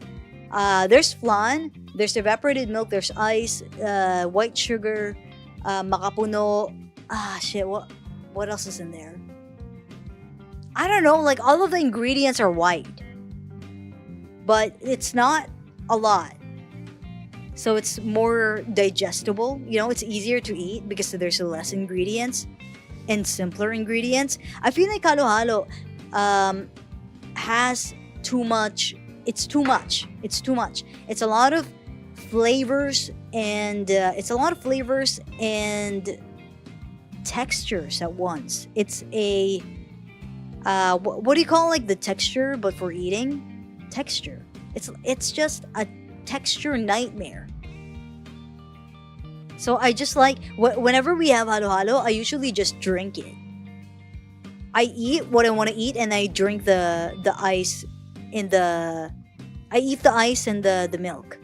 There's flan, there's evaporated milk, there's ice, white sugar, makapuno. Shit, what else is in there? I don't know, like all of the ingredients are white. But it's not a lot. So it's more digestible, it's easier to eat because there's less ingredients and simpler ingredients. I feel like halo-halo has too much. It's too much. It's a lot of flavors and textures at once. It's a what do you call like the texture but for eating? Texture. It's just a texture nightmare. So I just like whenever we have halo-halo, I usually just drink it. I eat what I want to eat and I drink the ice I eat the ice and the milk.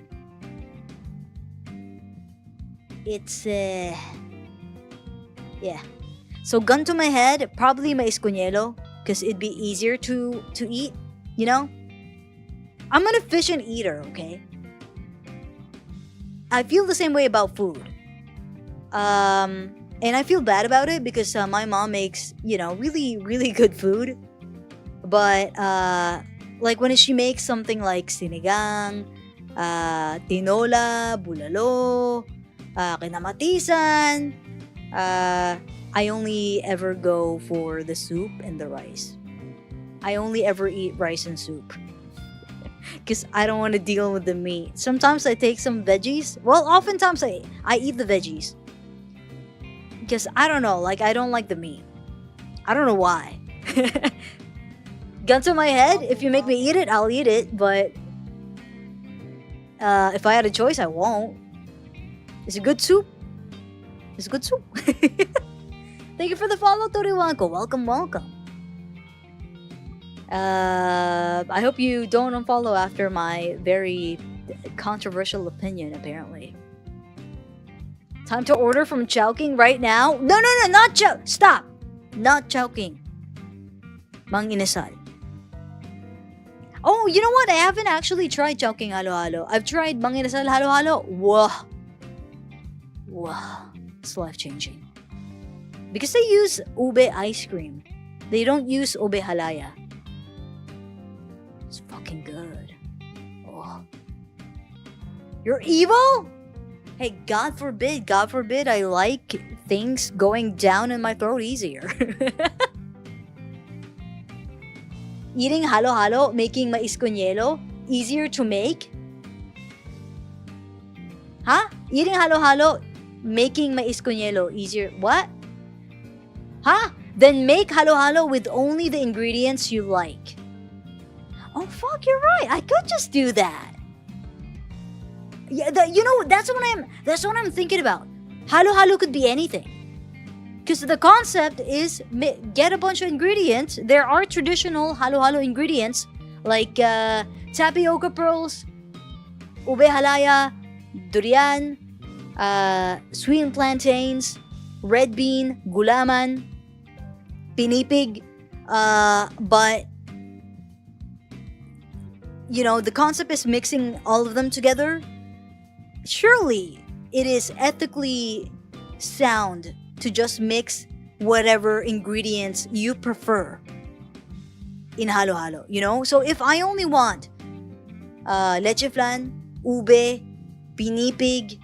It's yeah. So gun to my head, probably mais coñelo, because it'd be easier to eat, I'm an efficient eater, okay? I feel the same way about food. And I feel bad about it because my mom makes, really, really good food. But like when she makes something like sinigang, tinola, bulalo, kinamatisan, I only ever go for the soup and the rice. I only ever eat rice and soup. Because I don't want to deal with the meat. Sometimes I take some veggies. Well, oftentimes I eat the veggies. Because I don't know, like I don't like the meat. I don't know why. Gun to my head, if you make me eat it, I'll eat it. But if I had a choice, I won't. It's a good soup. It's a good soup. Thank you for the follow, Toriwanko. Welcome. I hope you don't unfollow after my very controversial opinion, apparently. Time to order from Chowking right now? No, not Chow. Stop. Not Chowking. Mang Inasal. Oh, you know what? I haven't actually tried Chowking halo-halo. I've tried Mang Inasal halo-halo. Whoa. It's life-changing. Because they use ube ice cream. They don't use ube halaya. It's fucking good. Oh. You're evil? Hey, God forbid I like things going down in my throat easier. Eating halo-halo, making mais coñelo, easier to make? Huh? Eating halo-halo, making mais coñelo easier. What? Huh? Then make halo-halo with only the ingredients you like. Oh fuck, you're right. I could just do that. Yeah, that's what I'm thinking about. Halo-halo could be anything. Because the concept is get a bunch of ingredients. There are traditional halo-halo ingredients like tapioca pearls, ube halaya, durian, sweetened plantains, red bean, gulaman, pinipig, but the concept is mixing all of them together. Surely it is ethically sound to just mix whatever ingredients you prefer in halo-halo, you know? So if I only want leche flan, ube, pinipig,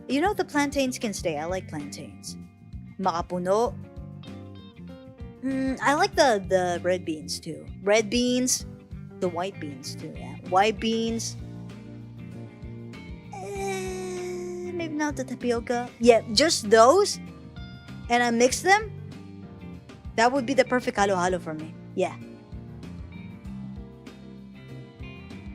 you know, the plantains can stay. I like plantains. Makapuno. I like the red beans too. Red beans, the white beans too, yeah. White beans. Maybe not the tapioca. Yeah, just those. And I mix them. That would be the perfect halo-halo for me. Yeah.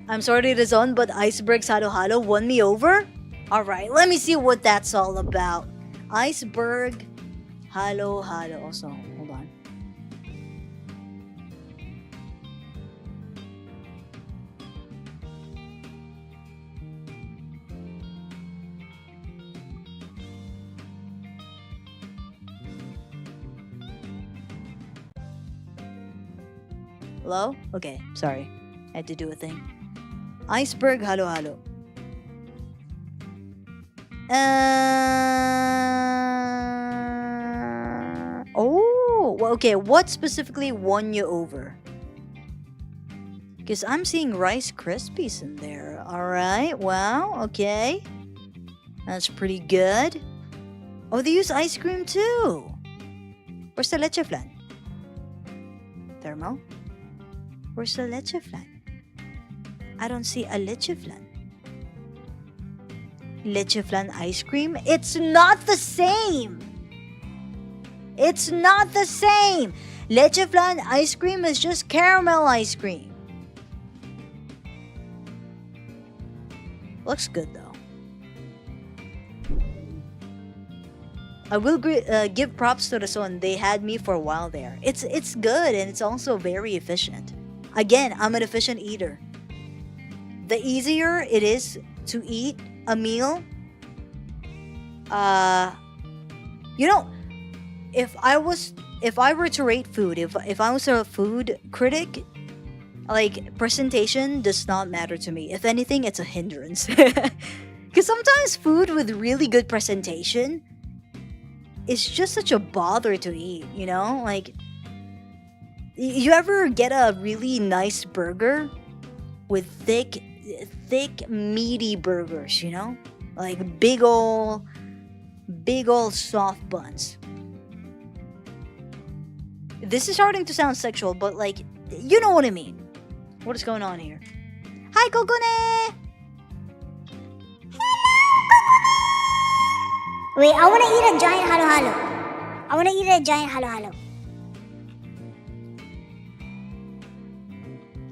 I'm sorry it is on, but Iceberg's halo-halo won me over. Alright, let me see what that's all about. Iceberg halo-halo. Also, hold on. Hello? Okay, sorry. I had to do a thing. Iceberg halo-halo. Oh, well, okay. What specifically won you over? Because I'm seeing Rice Krispies in there. Alright, wow, okay. That's pretty good. Oh, they use ice cream too. Where's the leche flan? Thermo? Where's the leche flan? I don't see a leche flan. Leche flan ice cream? It's not the same! It's not the same! Leche flan ice cream is just caramel ice cream. Looks good though. I will give props to the Son. They had me for a while there. It's good and it's also very efficient. Again, I'm an efficient eater. The easier it is to eat a meal, you know, if I were to rate food, if I was a food critic, like, presentation does not matter to me. If anything, it's a hindrance. Because sometimes food with really good presentation is just such a bother to eat, you know? Like, you ever get a really nice burger with thick, meaty burgers, you know? Like big old soft buns. This is starting to sound sexual, but like, you know what I mean. What is going on here? Hi, Kokone! Wait, I want to eat a giant halo-halo. I want to eat a giant halo-halo.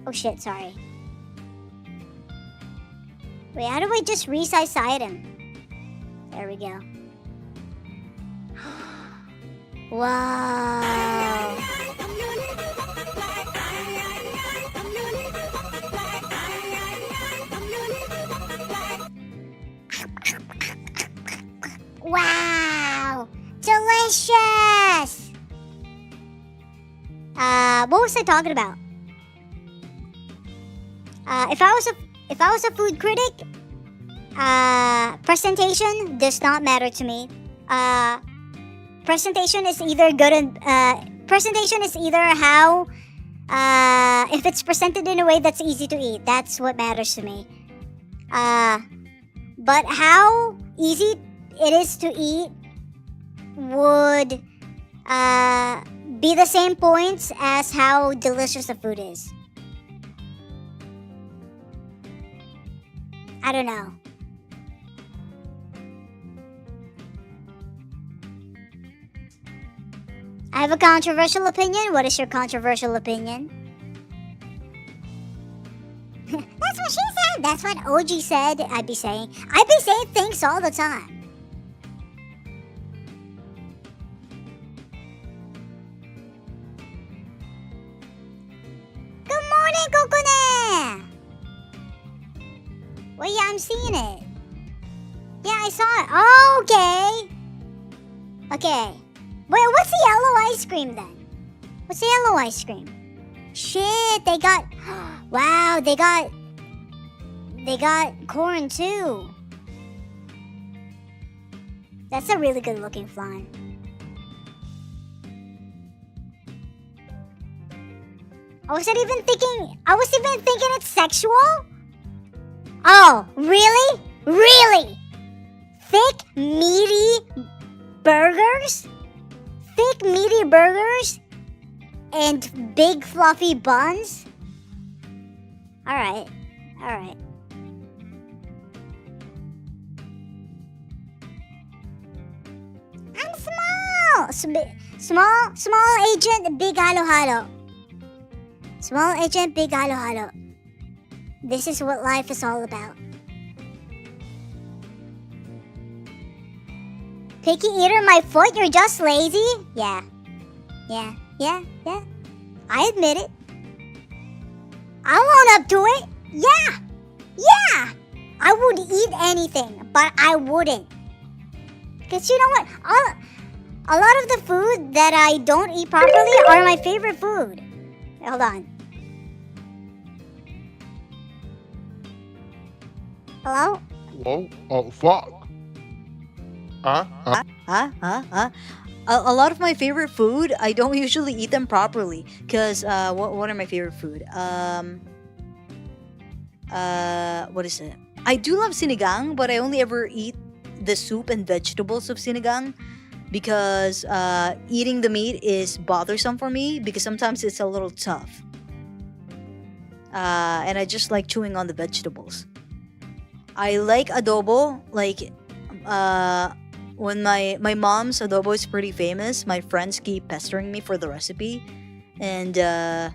Oh shit, sorry. Wait, how do I just resize the item? There we go. Wow. Wow! Delicious! What was I talking about? If I was a food critic, presentation does not matter to me. Presentation is either good and presentation is either how if it's presented in a way that's easy to eat. That's what matters to me. But how easy it is to eat would be the same points as how delicious the food is. I don't know. I have a controversial opinion. What is your controversial opinion? That's what she said. That's what OG said. I'd be saying things all the time. Good morning, Kokone! Well, yeah, I'm seeing it. Yeah, I saw it. Oh, okay. Okay. Wait, what's the yellow ice cream then? What's the yellow ice cream? Shit, they got... Wow, they got corn too. That's a really good looking flan. I wasn't even thinking it's sexual. Oh, really? Really? Thick, meaty burgers? Thick, meaty burgers? And big, fluffy buns? Alright. Alright. I'm small! Small agent, big halo-halo. Small agent, big halo-halo. This is what life is all about. Picky eater, my foot, you're just lazy? Yeah. I admit it. I own up to it. Yeah. I would eat anything, but I wouldn't. Because you know what? A lot of the food that I don't eat properly are my favorite food. Hold on. Hello? Whoa, oh, fuck. A lot of my favorite food, I don't usually eat them properly. Because, what are my favorite food? What is it? I do love sinigang, but I only ever eat the soup and vegetables of sinigang. Because eating the meat is bothersome for me. Because sometimes it's a little tough. And I just like chewing on the vegetables. I like adobo. Like, when my mom's adobo is pretty famous, my friends keep pestering me for the recipe. And the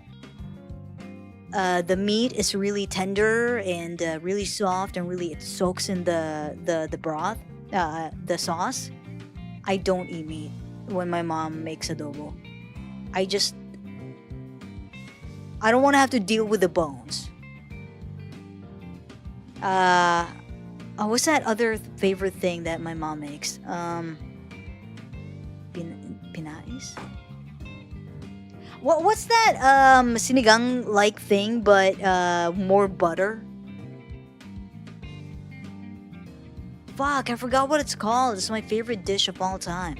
meat is really tender and really soft, and really it soaks in the broth, the sauce. I don't eat meat when my mom makes adobo. I don't want to have to deal with the bones. What's that other favorite thing that my mom makes? Pinais? What's that sinigang like thing but more butter? Fuck, I forgot what it's called. It's my favorite dish of all time.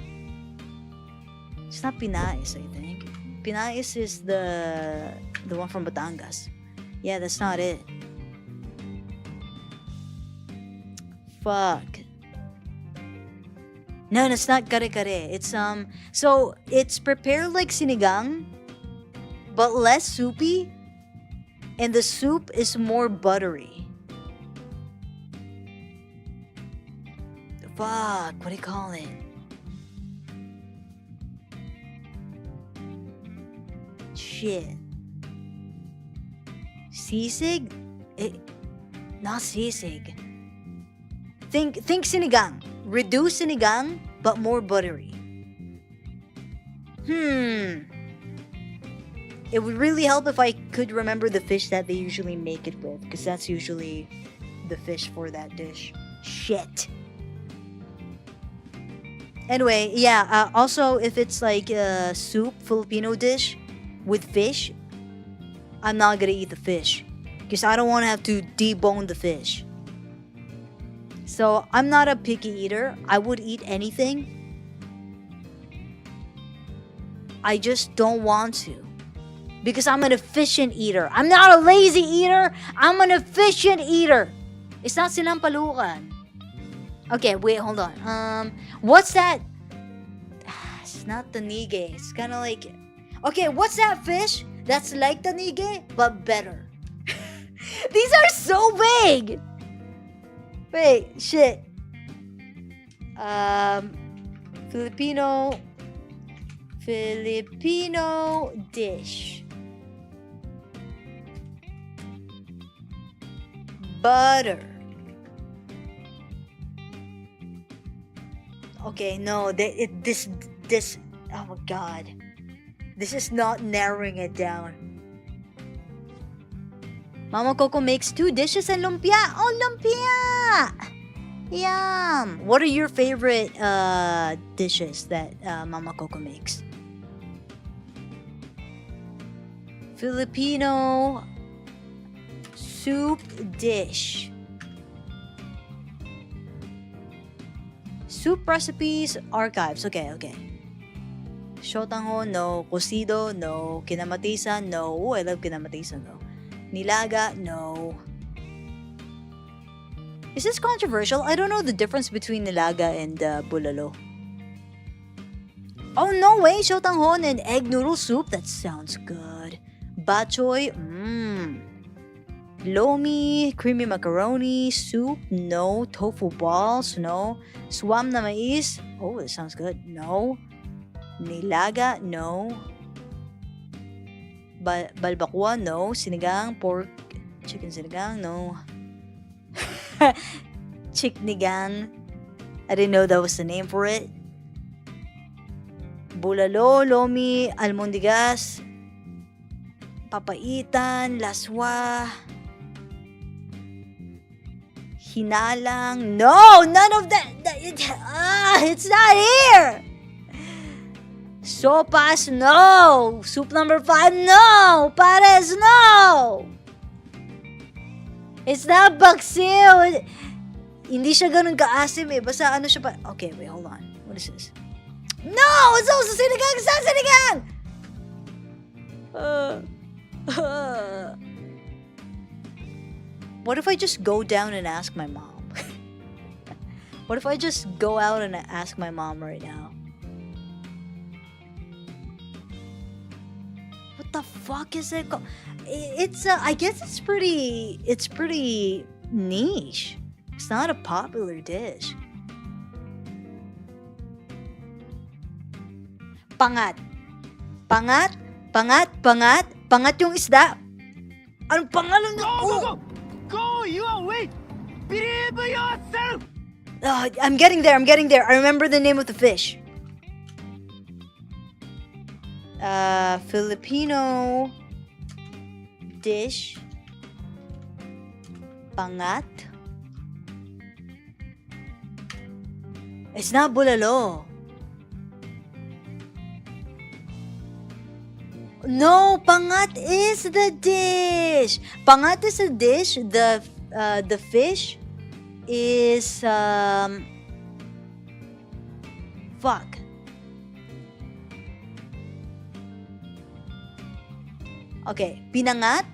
It's not pinais, I think. Pinais is the one from Batangas. Yeah, that's not it. Fuck. No, it's not kare-kare. It's so it's prepared like sinigang, but less soupy, and the soup is more buttery. Fuck, what do you call it? Shit. Sisig? Not sisig. Think sinigang. Reduce sinigang, but more buttery. It would really help if I could remember the fish that they usually make it with, because that's usually the fish for that dish. Shit. Anyway, yeah, also if it's like a soup, Filipino dish with fish, I'm not gonna eat the fish, because I don't want to have to debone the fish. So I'm not a picky eater. I would eat anything. I just don't want to, because I'm an efficient eater. I'm not a lazy eater. I'm an efficient eater. It's not sinampalukan. Okay, wait, hold on. What's that? It's not the nige. It's kind of like... Okay, what's that fish that's like the nige, but better? These are so big! Wait, shit. Filipino dish. Butter. Okay, no, this. Oh my god, this is not narrowing it down. Mama Coco makes 2 dishes and lumpia. Oh, lumpia! Yum! What are your favorite dishes that Mama Coco makes? Filipino soup dish. Soup recipes archives. Okay. Shotanghon, no. Cocido, no. Kinamatisan, no. Oh, I love kinamatisan, though. Nilaga, no. Is this controversial? I don't know the difference between nilaga and bulalo. Oh, no way! Shotanghon and egg noodle soup? That sounds good. Bachoy, Lomi, creamy macaroni, soup, no. Tofu balls, no. Swam na mais, oh, that sounds good, no. Nilaga, no. Balbakwa, no. Sinigang, pork, chicken sinigang, no. Chiknigang, I didn't know that was the name for it. Bulalo, lomi, almondigas, papaitan, laswa, hinalang. No, none of that. It's not here. Sopas, no. Soup number 5, no. Pares, no. It's not baksil. Hindi siya ganun kaasim eh. Basta ano siya pa. Okay, wait, hold on. What is this? No! It's also sinigang! It's not sinigang! What if I just go down and ask my mom? What if I just go out and ask my mom right now? What the fuck is it called? It's I guess it's pretty niche. It's not a popular dish. Pangat. Pangat? Pangat? Pangat? Pangat yung isda? Anong pangalan niya? Go! You are weak! Believe yourself! I'm getting there. I remember the name of the fish. Filipino dish. Pangat. It's not bulalo. No, pangat is the dish. Pangat is a dish. The fish is fuck. Okay, pinangat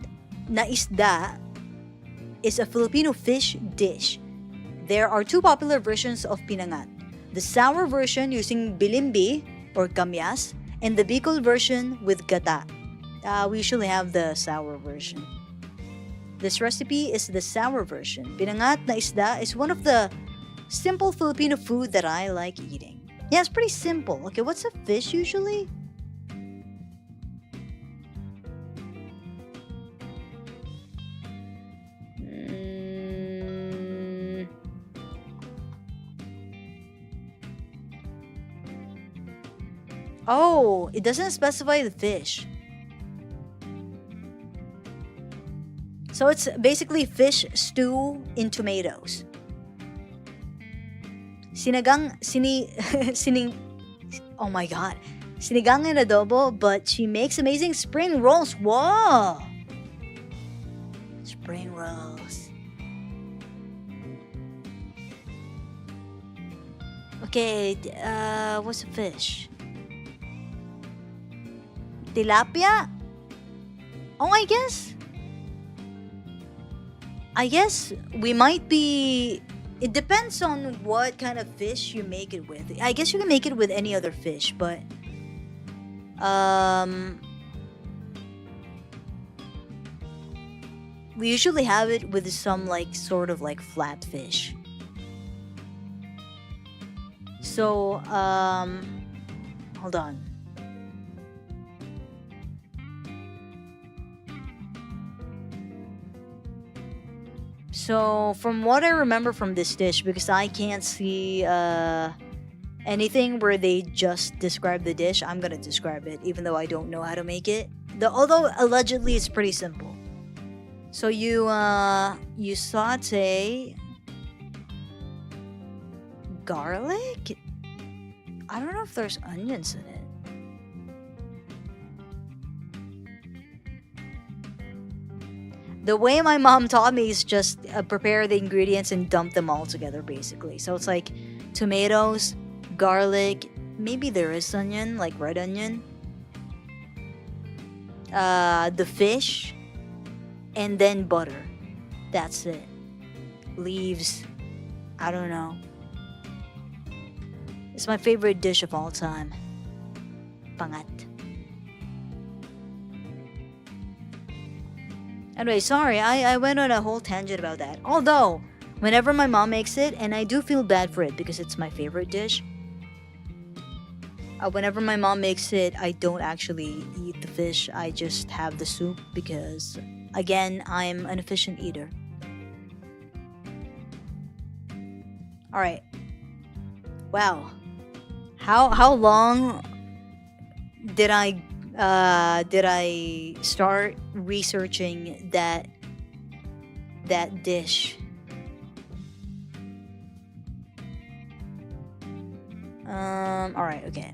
na isda is a Filipino fish dish. There are two popular versions of pinangat. The sour version using bilimbi or kamyas, and the Bicol version with gata. We usually have the sour version. This recipe is the sour version. Pinangat na isda is one of the simple Filipino food that I like eating. Yeah, it's pretty simple. Okay, what's a fish usually? Oh, it doesn't specify the fish. So it's basically fish stew in tomatoes. Oh my god. Sinigang and adobo, but she makes amazing spring rolls. Whoa! Spring rolls. Okay, what's a fish? Tilapia? Oh, I guess we might be... It depends on what kind of fish you make it with. I guess you can make it with any other fish, but... we usually have it with some sort of flat fish. So, hold on. So, from what I remember from this dish, because I can't see anything where they just describe the dish, I'm gonna describe it, even though I don't know how to make it. Although allegedly it's pretty simple. So you saute garlic. I don't know if there's onions in it. The way my mom taught me is just prepare the ingredients and dump them all together, basically. So it's like tomatoes, garlic, Maybe there is onion, like red onion. The fish, and then butter. That's it. Leaves. I don't know. It's my favorite dish of all time. Pangat. Anyway, sorry, I went on a whole tangent about that. Although, whenever my mom makes it, and I do feel bad for it because it's my favorite dish. Whenever my mom makes it, I don't actually eat the fish. I just have the soup because, again, I'm an efficient eater. Alright. Wow. How long did I start researching that dish? Alright, okay.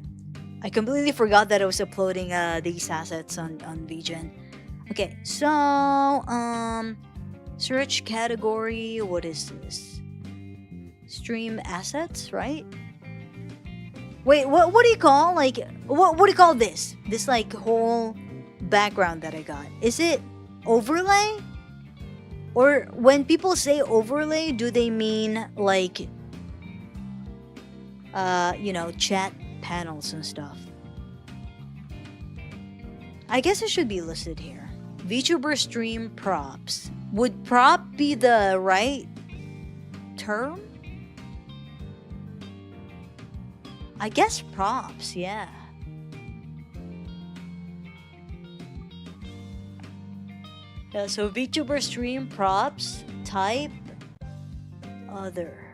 I completely forgot that I was uploading these assets on VGen. Okay, so search category, what is this? Stream assets, right? Wait, what do you call, like, what do you call this? This, like, whole background that I got. Is it overlay? Or when people say overlay, do they mean, like, chat panels and stuff? I guess it should be listed here. VTuber stream props. Would prop be the right term? I guess props, yeah. So VTuber stream props, type, other,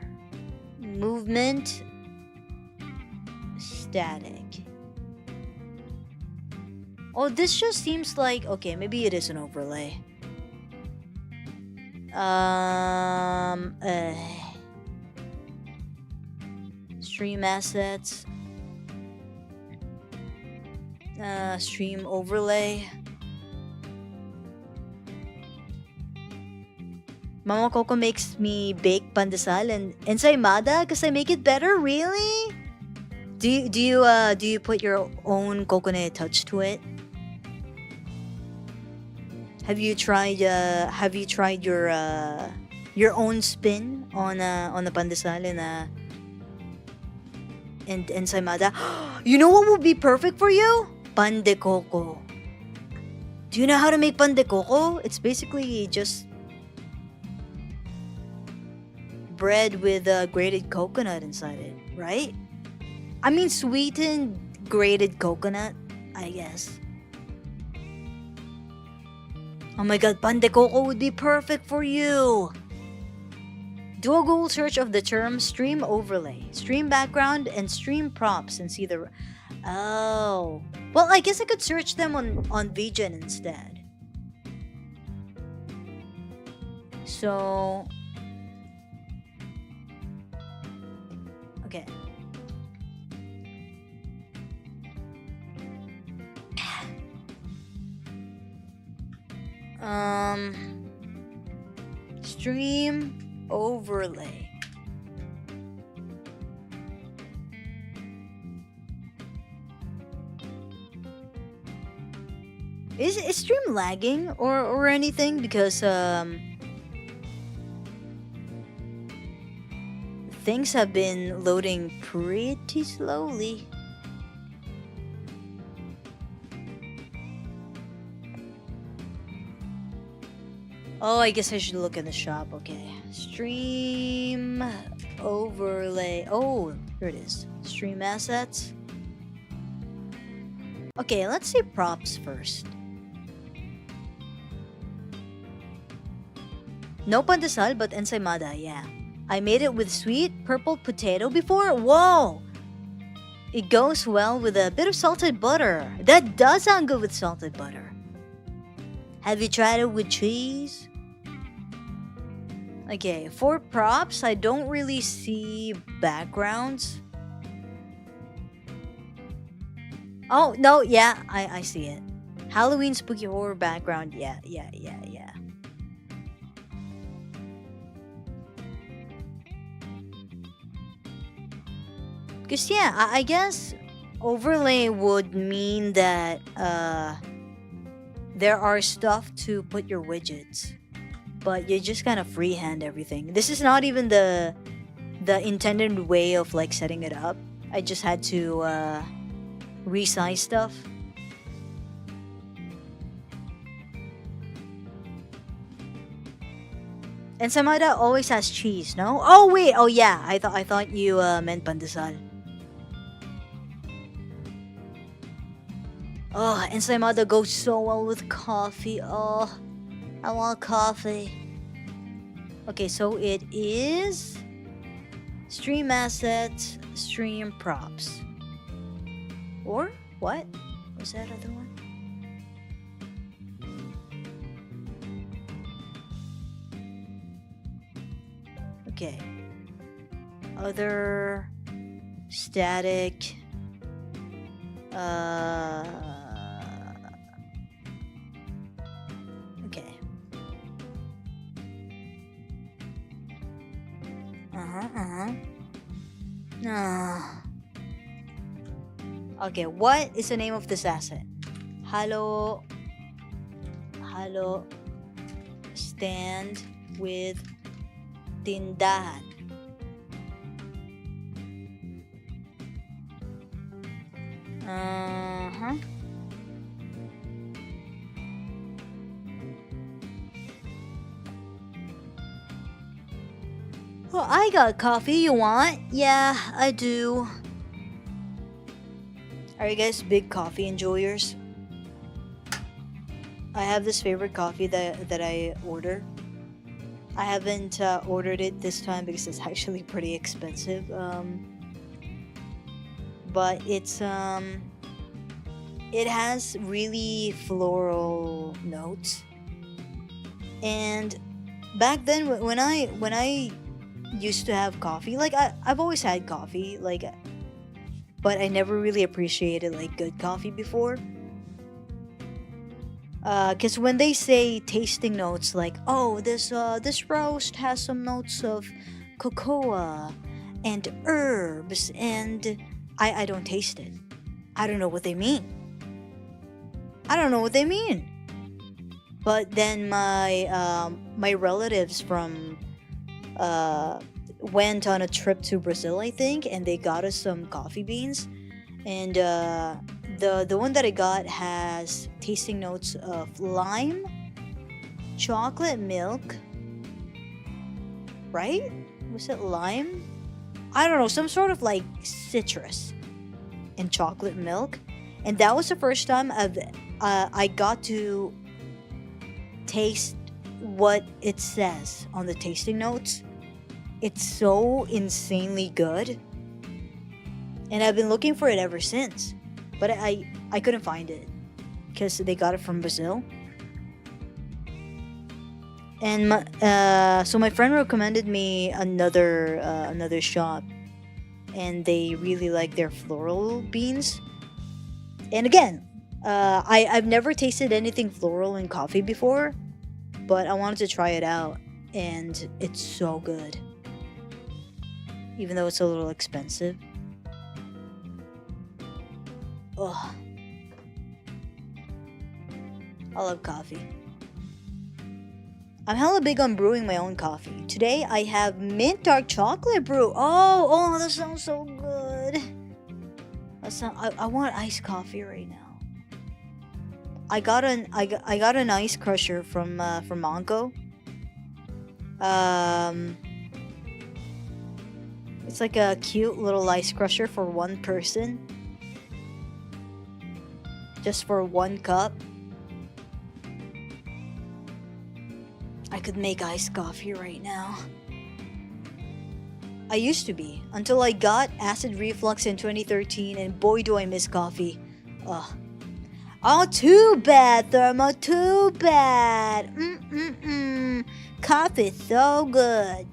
movement, static. Oh, this just seems like, okay, maybe it is an overlay. Stream assets, stream overlay. Mama Coco makes me bake pandesal and ensaymada because I make it better. Really? Do you put your own coconut touch to it? Have you tried your own spin on the pandesal and ensaymada? You know what would be perfect for you? Pan de coco. Do you know how to make pan de coco? It's basically just bread with grated coconut inside it, right? I mean sweetened grated coconut, I guess. Oh my god, pan de coco would be perfect for you. Do a Google search of the term stream overlay, stream background, and stream props and see the... Oh. Well, I guess I could search them on VGen instead. So... Okay. Stream overlay. Is stream lagging or anything? Because things have been loading pretty slowly. Oh, I guess I should look in the shop. Okay. Stream overlay. Oh, here it is. Stream assets. Okay, let's see props first. No pandesal, but ensaymada, yeah. I made it with sweet purple potato before. Whoa! It goes well with a bit of salted butter. That does sound good with salted butter. Have you tried it with cheese? Okay, for props, I don't really see backgrounds. Oh, no, yeah, I see it. Halloween spooky horror background, yeah. Because yeah, I guess overlay would mean that there are stuff to put your widgets, but you just kind of freehand everything. This is not even the intended way of like setting it up. I just had to resize stuff. And Samada always has cheese, no? Oh wait, oh yeah, I thought you meant pandesal. Oh, and Samada goes so well with coffee. Oh, I want coffee. Okay, so it is stream assets, stream props. Or what? Was that other one? Okay. Other static. Okay. Okay, what is the name of this asset? Hello stand with tindahan. Well, I got coffee. You want? Yeah, I do. Are you guys big coffee enjoyers? I have this favorite coffee that I order. I haven't ordered it this time because it's actually pretty expensive. But it's it has really floral notes. And back then when I used to have coffee, like I've always had coffee, like, but I never really appreciated like good coffee before. Because when they say tasting notes, like, oh, this roast has some notes of cocoa and herbs, and I don't taste it. I don't know what they mean. But then my relatives from went on a trip to Brazil, I think, and they got us some coffee beans, and the one that I got has tasting notes of lime, chocolate milk, right? Was it lime? I don't know, some sort of like citrus and chocolate milk, and that was the first time I got to taste what it says on the tasting notes. It's so insanely good, and I've been looking for it ever since, but I couldn't find it because they got it from Brazil. And so my friend recommended me another shop, and they really like their floral beans. And again, I've never tasted anything floral in coffee before, but I wanted to try it out, and it's so good. Even though it's a little expensive. Ugh. I love coffee. I'm hella big on brewing my own coffee. Today I have mint dark chocolate brew. Oh, that sounds so good. I want iced coffee right now. I got an ice crusher from Monco. It's like a cute little ice crusher for one person. Just for one cup. I could make iced coffee right now. I used to be, until I got acid reflux in 2013, and boy do I miss coffee. Ugh. Oh, too bad, Thermo, too bad. Coffee's so good.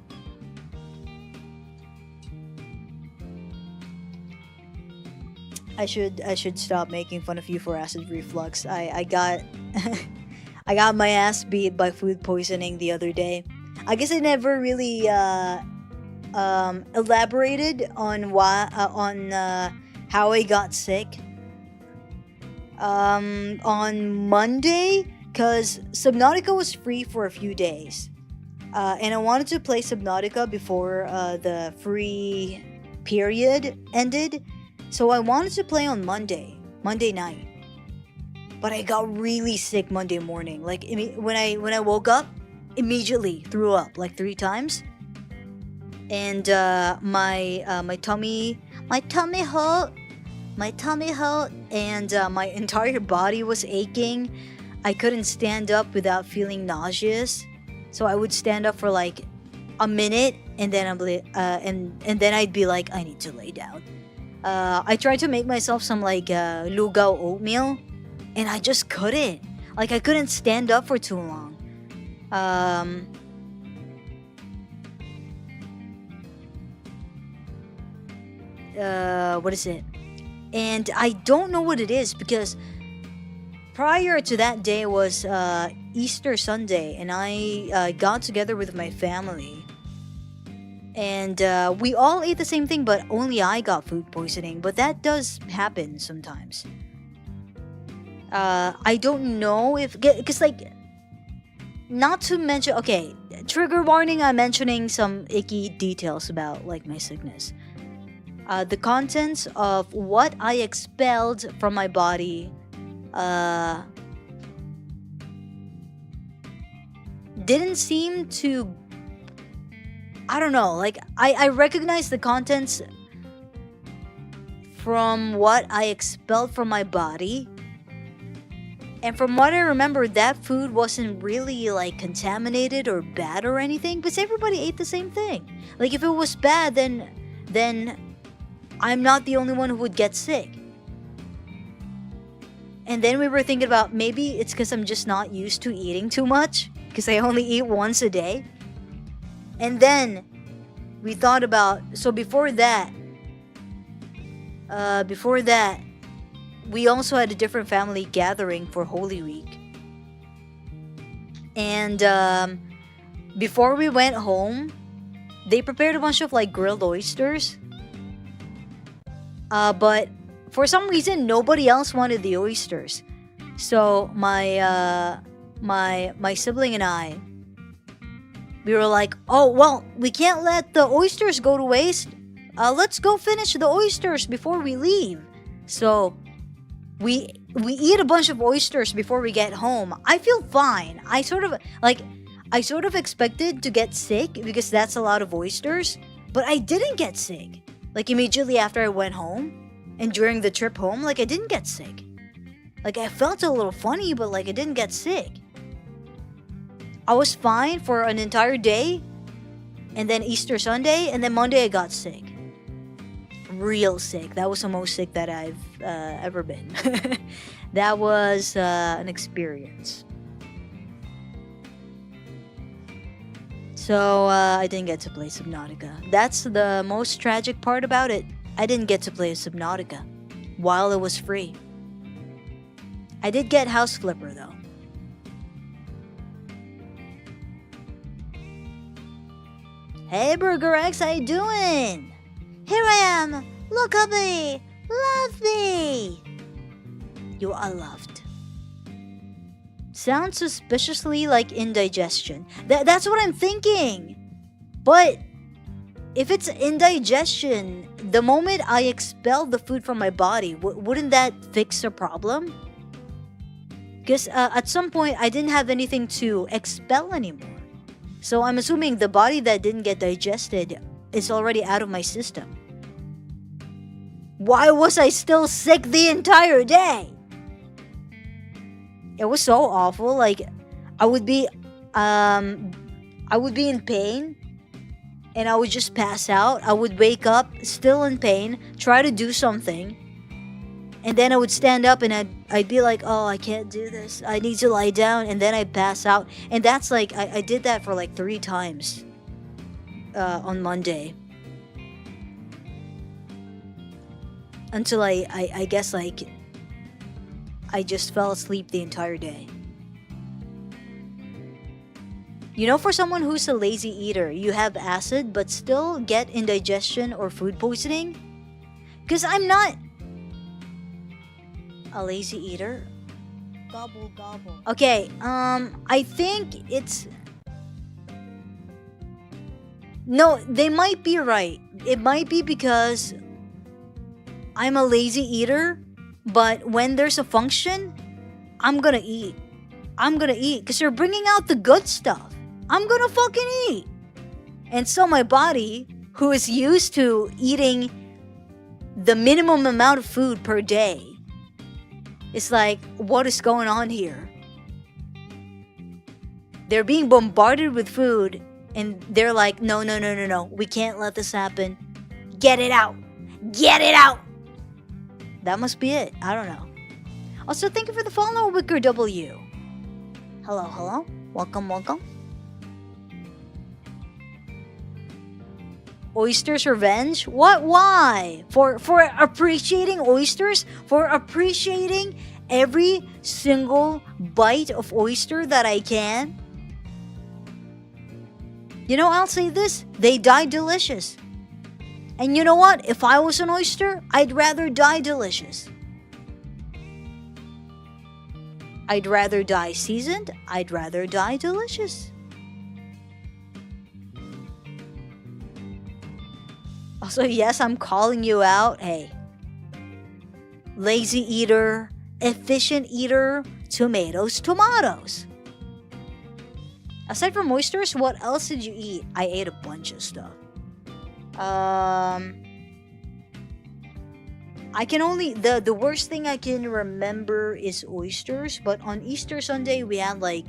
I should stop making fun of you for acid reflux. I got I got my ass beat by food poisoning the other day. I guess I never really elaborated on how I got sick. On Monday, because Subnautica was free for a few days. And I wanted to play Subnautica before the free period ended. So I wanted to play on Monday night. But I got really sick Monday morning. Like when I woke up, immediately threw up like 3 times. And my tummy hurt, and my entire body was aching. I couldn't stand up without feeling nauseous. So I would stand up for like a minute, and then and then I'd be like, I need to lay down. I tried to make myself some like lugao oatmeal, and I just couldn't. Like I couldn't stand up for too long. What is it? And I don't know what it is, because prior to that day was Easter Sunday, and I got together with my family, and we all ate the same thing, but only I got food poisoning. But that does happen sometimes. I don't know if, because like, not to mention, okay, trigger warning, I'm mentioning some icky details about like my sickness. The contents of what I expelled from my body didn't seem to, I don't know, like I recognize the contents from what I expelled from my body, and from what I remember, that food wasn't really like contaminated or bad or anything, because everybody ate the same thing. Like if it was bad, then I'm not the only one who would get sick. And then we were thinking about, maybe it's because I'm just not used to eating too much, because I only eat once a day. And then we thought about, so before that, we also had a different family gathering for Holy Week. And before we went home, they prepared a bunch of like grilled oysters. But for some reason, nobody else wanted the oysters. So my sibling and I, we were like, oh, well, we can't let the oysters go to waste. Let's go finish the oysters before we leave. So we eat a bunch of oysters before we get home. I feel fine. I sort of expected to get sick because that's a lot of oysters, but I didn't get sick. Like immediately after I went home and during the trip home, like I didn't get sick. Like I felt a little funny, but like I didn't get sick. I was fine for an entire day, and then Easter Sunday, and then Monday I got sick. Real sick. That was the most sick that I've ever been. That was an experience. So I didn't get to play Subnautica. That's the most tragic part about it. I didn't get to play Subnautica while it was free. I did get House Flipper though. Hey Burger X, how you doing? Here I am. Look at me. Love me. You are loved. Sounds suspiciously like indigestion. That's what I'm thinking. But if it's indigestion, the moment I expel the food from my body, wouldn't that fix the problem? Because at some point, I didn't have anything to expel anymore. So I'm assuming the body that didn't get digested is already out of my system. Why was I still sick the entire day? It was so awful. Like I would be in pain and I would just pass out. I would wake up still in pain, try to do something, and then I would stand up and I'd be like, oh, I can't do this. I need to lie down, and then I'd pass out. And that's like, I did that for like 3 times on Monday. Until I guess like I just fell asleep the entire day. You know, for someone who's a lazy eater, you have acid but still get indigestion or food poisoning? Because I'm not a lazy eater. Gobble gobble. Okay, I think it's... No, they might be right. It might be because I'm a lazy eater, but when there's a function, I'm gonna eat. I'm gonna eat because they're bringing out the good stuff. I'm gonna fucking eat. And so my body, who is used to eating the minimum amount of food per day, is like, what is going on here? They're being bombarded with food, and they're like, no, we can't let this happen. Get it out. Get it out. That must be it. I don't know. Also, thank you for the follow, Wicker W. Hello. Welcome. Oysters revenge? What? Why? For appreciating oysters? For appreciating every single bite of oyster that I can? You know, I'll say this. They die delicious. And you know what? If I was an oyster, I'd rather die delicious. I'd rather die seasoned. I'd rather die delicious. Also, yes, I'm calling you out. Hey. Lazy eater, efficient eater, tomatoes. Aside from oysters, what else did you eat? I ate a bunch of stuff. I can only... The worst thing I can remember is oysters. But on Easter Sunday, we had like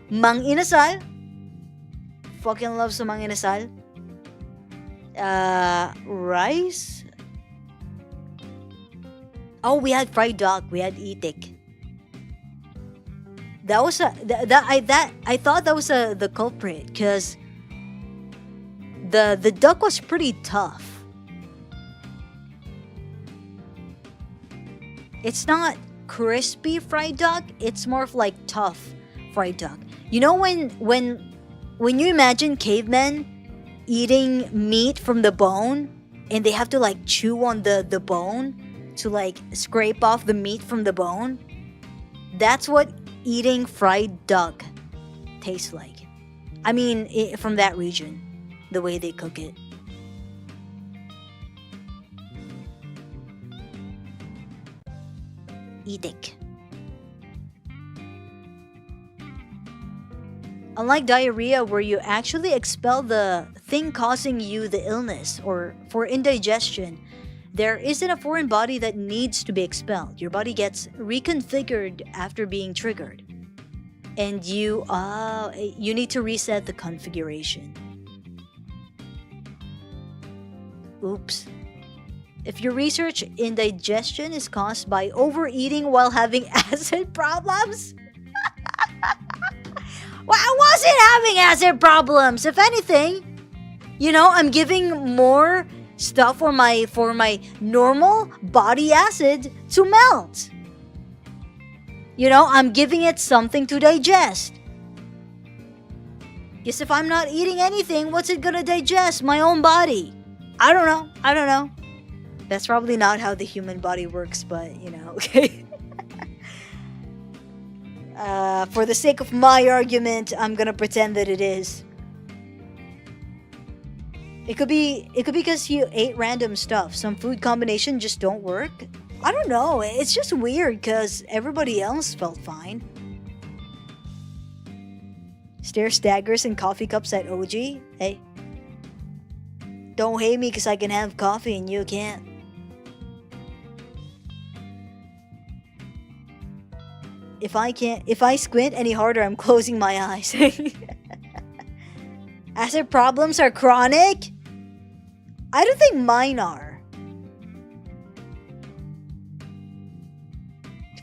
mang inasal. Fucking love sa mang inasal. Rice. Oh, we had fried duck. We had itik. That was I thought that was the culprit because the duck was pretty tough. It's not crispy fried duck. It's more of like tough fried duck. You know when you imagine cavemen eating meat from the bone and they have to like chew on the bone to like scrape off the meat from the bone? That's what eating fried duck tastes like. I mean, from that region, the way they cook it. Itik. Unlike diarrhea, where you actually expel the thing causing you the illness, or for indigestion, there isn't a foreign body that needs to be expelled. Your body gets reconfigured after being triggered. And you need to reset the configuration. Oops. If your research indigestion is caused by overeating while having acid problems... Well, I wasn't having acid problems. If anything, you know, I'm giving more stuff for my normal body acid to melt. You know, I'm giving it something to digest. Yes, if I'm not eating anything, what's it gonna digest? My own body. I don't know. That's probably not how the human body works, but, you know, okay. For the sake of my argument, I'm gonna pretend that it is. It could be because you ate random stuff. Some food combination just don't work. I don't know. It's just weird because everybody else felt fine. Stare staggers and coffee cups at OG. Hey. Don't hate me because I can have coffee and you can't. If I squint any harder, I'm closing my eyes. Acid problems are chronic? I don't think mine are.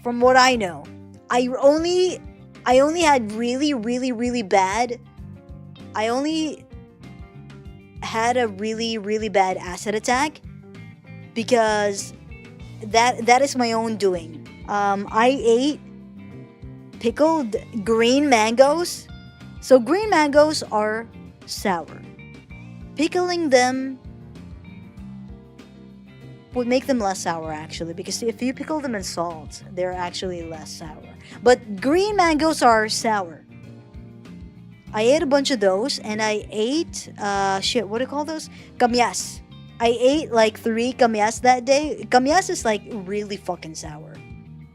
From what I know. I only had really bad. I only had a really bad acid attack because that is my own doing. I ate pickled green mangoes, So green mangoes are sour. Pickling them would make them less sour actually, because if you pickle them in salt, they're actually less sour. But green mangoes are sour. I ate a bunch of those, and I ate what do you call those? Kamyas. I ate like 3 kamyas that day. Kamyas is like really fucking sour.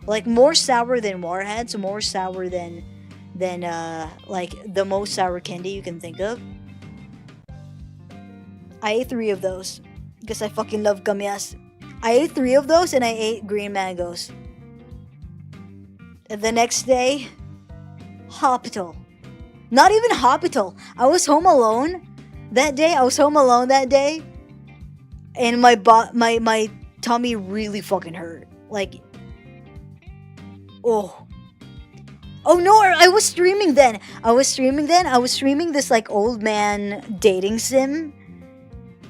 Like more sour than warheads, more sour than like the most sour candy you can think of. I ate 3 of those because I fucking love kamyas. I ate 3 of those and I ate green mangoes. And the next day, hospital. Not even hospital. I was home alone that day. And my tummy really fucking hurt. Like, oh no, I was streaming then. I was streaming this like old man dating sim.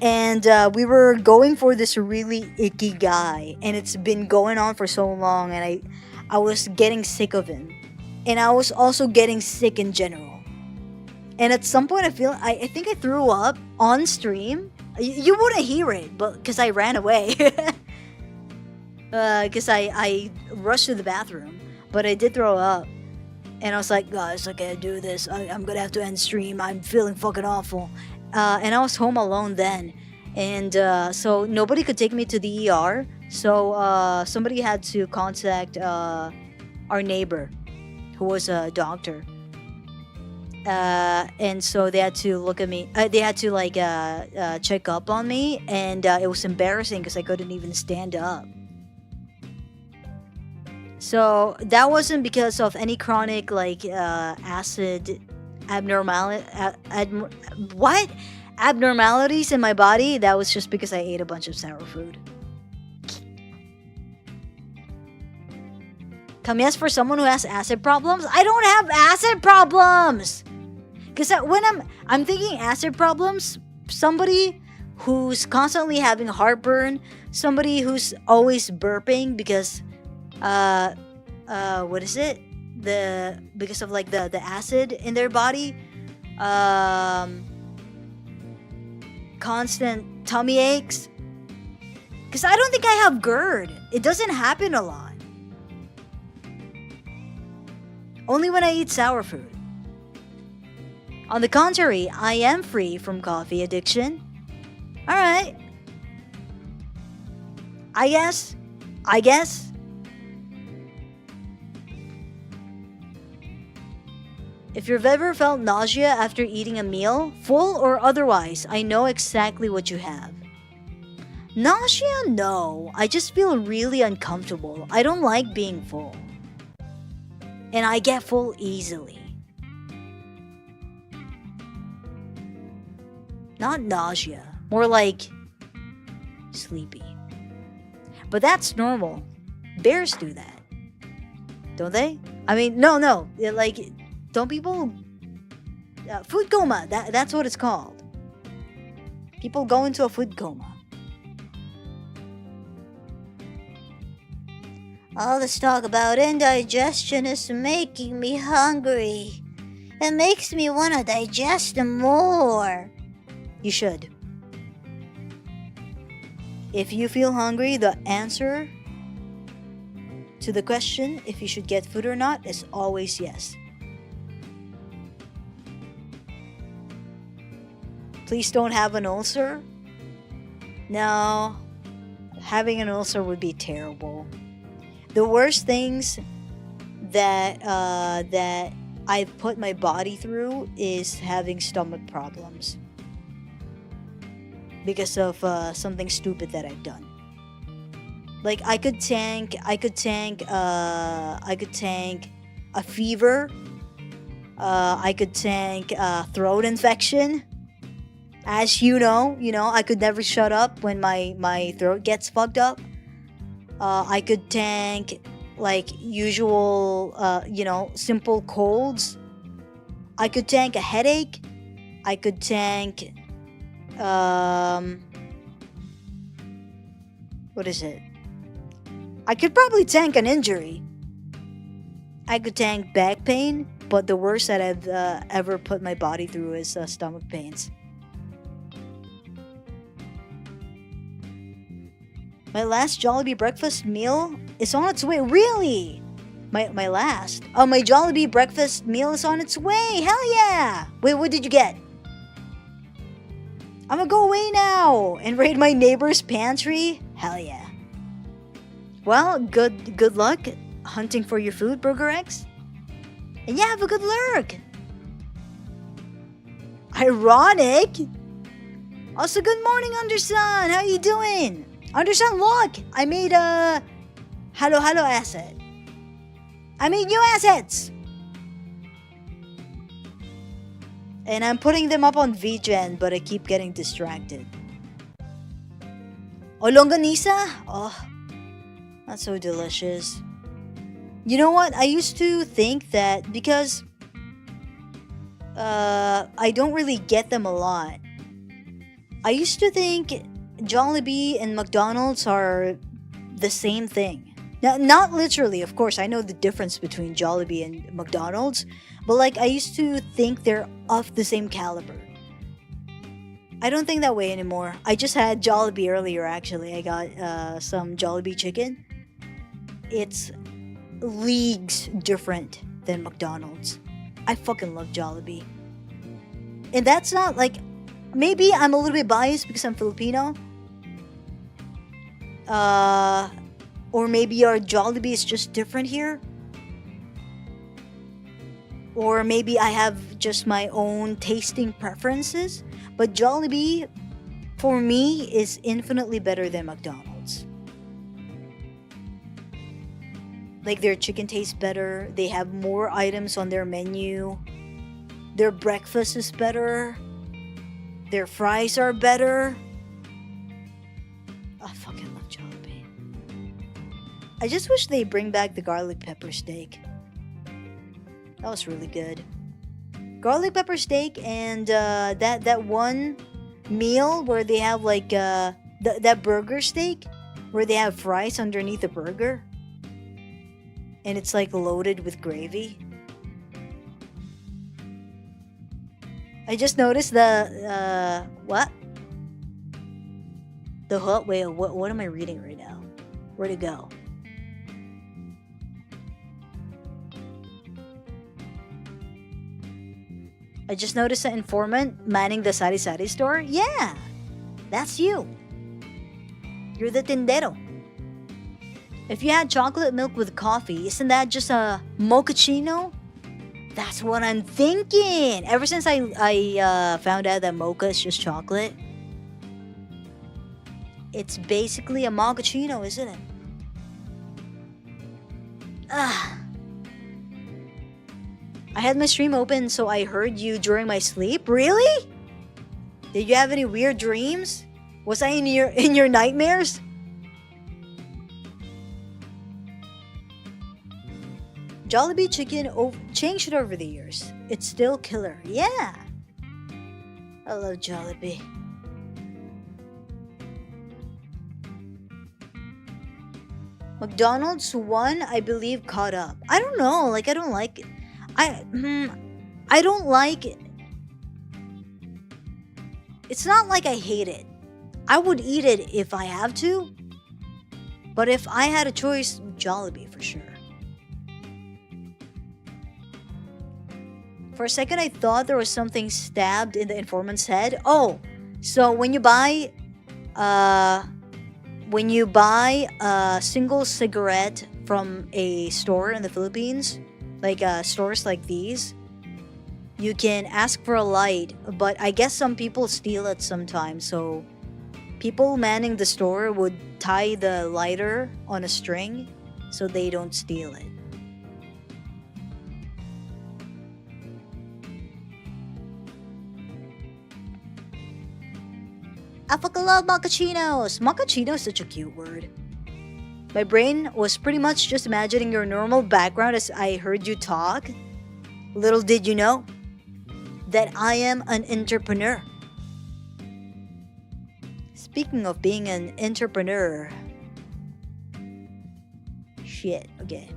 And we were going for this really icky guy. And it's been going on for so long. And I was getting sick of him. And I was also getting sick in general. And at some point I think I threw up on stream. You wouldn't hear it, but because I ran away. Because I rushed to the bathroom. But I did throw up. And I was like, guys, I can't do this. I'm going to have to end stream. I'm feeling fucking awful. And I was home alone then. And so nobody could take me to the ER. So somebody had to contact our neighbor, who was a doctor. And so they had to look at me. They had to like check up on me. And it was embarrassing because I couldn't even stand up. So that wasn't because of any chronic like acid abnormalities in my body. That was just because I ate a bunch of sour food. Kamyas for someone who has acid problems? I don't have acid problems! Because when I'm thinking acid problems, somebody who's constantly having heartburn, somebody who's always burping because what is it? Because of like the acid in their body, constant tummy aches. Because I don't think I have GERD. It doesn't happen a lot. Only when I eat sour food. On the contrary, I am free from coffee addiction. Alright. I guess. If you've ever felt nausea after eating a meal, full or otherwise, I know exactly what you have. Nausea? No. I just feel really uncomfortable. I don't like being full. And I get full easily. Not nausea. More like sleepy. But that's normal. Bears do that. Don't they? I mean, no. Like, don't people... food coma. That's what it's called. People go into a food coma. All this talk about indigestion is making me hungry. It makes me want to digest more. You should. If you feel hungry, the answer to the question if you should get food or not is always yes. Please don't have an ulcer. No, having an ulcer would be terrible. The worst things that I've put my body through is having stomach problems because of something stupid that I've done. Like I could tank a fever. I could tank a throat infection. As you know, I could never shut up when my throat gets fucked up. I could tank like usual, simple colds. I could tank a headache. I could tank, what is it? I could probably tank an injury. I could tank back pain. but the worst that I've ever put my body through is stomach pains. My last Jollibee breakfast meal is on its way. Really? My last? Oh, my Jollibee breakfast meal is on its way. Hell yeah! Wait, what did you get? I'm gonna go away now and raid my neighbor's pantry. Hell yeah. Well, good luck hunting for your food, Burger X. And yeah, have a good lurk. Ironic. Also, good morning, Undersun. How you doing? Undersun, look. I made a hello asset. I made new assets. And I'm putting them up on VGen, but I keep getting distracted. Oh, longanisa? Oh, that's so delicious. You know what? I used to think that because I don't really get them a lot. I used to think Jollibee and McDonald's are the same thing. Now, not literally, of course. I know the difference between Jollibee and McDonald's, but like I used to think they're of the same caliber. I don't think that way anymore. I just had Jollibee earlier, actually. I got some Jollibee chicken. It's leagues different than McDonald's. I fucking love Jollibee. And that's not like... Maybe I'm a little bit biased because I'm Filipino. Or maybe our Jollibee is just different here. Or maybe I have just my own tasting preferences. But Jollibee, for me, is infinitely better than McDonald's. Like, their chicken tastes better. They have more items on their menu. Their breakfast is better. Their fries are better. I fucking love Jollibee. I just wish they bring back the garlic pepper steak. That was really good. Garlic pepper steak and that one meal where they have like that burger steak where they have fries underneath the burger. And it's like loaded with gravy. I just noticed the what? The hut. Wait, what am I reading right now? Where'd it go? I just noticed an informant manning the Sari Sari store. Yeah, that's you. You're the tindero. If you had chocolate milk with coffee, isn't that just a mochaccino? That's what I'm thinking. Ever since I found out that mocha is just chocolate, it's basically a mochaccino, isn't it? Ah. I had my stream open, so I heard you during my sleep. Really? Did you have any weird dreams? Was I in your nightmares? Jollibee chicken changed over the years. It's still killer. Yeah. I love Jollibee. McDonald's one, I believe, caught up. I don't know. Like, I don't like it. I don't like it. It's not like I hate it. I would eat it if I have to. But if I had a choice, Jollibee for sure. For a second, I thought there was something stabbed in the informant's head. Oh, so when you buy a single cigarette from a store in the Philippines, like stores like these, you can ask for a light, but I guess some people steal it sometimes, so people manning the store would tie the lighter on a string so they don't steal it. I fucking love mochachinos! Mochaccino is such a cute word. My brain was pretty much just imagining your normal background as I heard you talk. Little did you know that I am an entrepreneur. Speaking of being an entrepreneur. Shit, okay.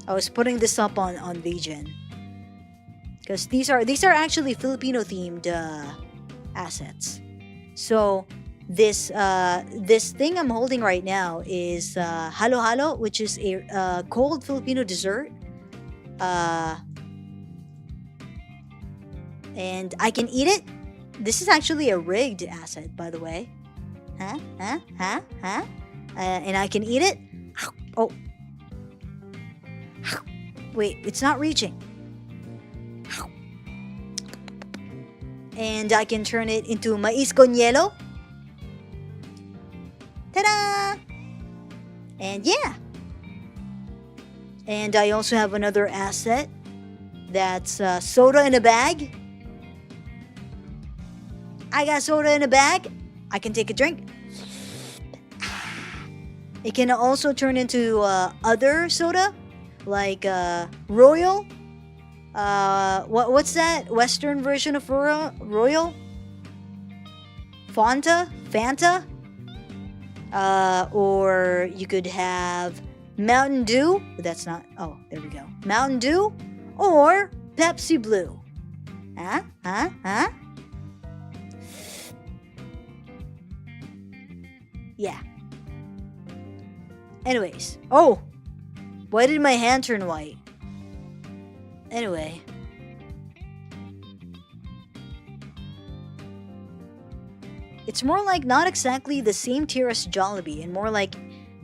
I was putting this up on VGen. because these are actually Filipino themed assets. So this thing I'm holding right now is halo halo, which is a cold Filipino dessert. And I can eat it. This is actually a rigged asset, by the way. And I can eat it. Oh. Wait, it's not reaching. And I can turn it into mais con hielo. Ta-da! And yeah. And I also have another asset. That's soda in a bag. I got soda in a bag. I can take a drink. It can also turn into other soda, like Royal. What's that Western version of Royal? Fanta. Or you could have Mountain Dew. That's not. Oh, there we go. Mountain Dew or Pepsi Blue. Huh? Yeah. Anyways. Oh! Why did my hand turn white? Anyway. It's more like not exactly the same tier as Jollibee, and more like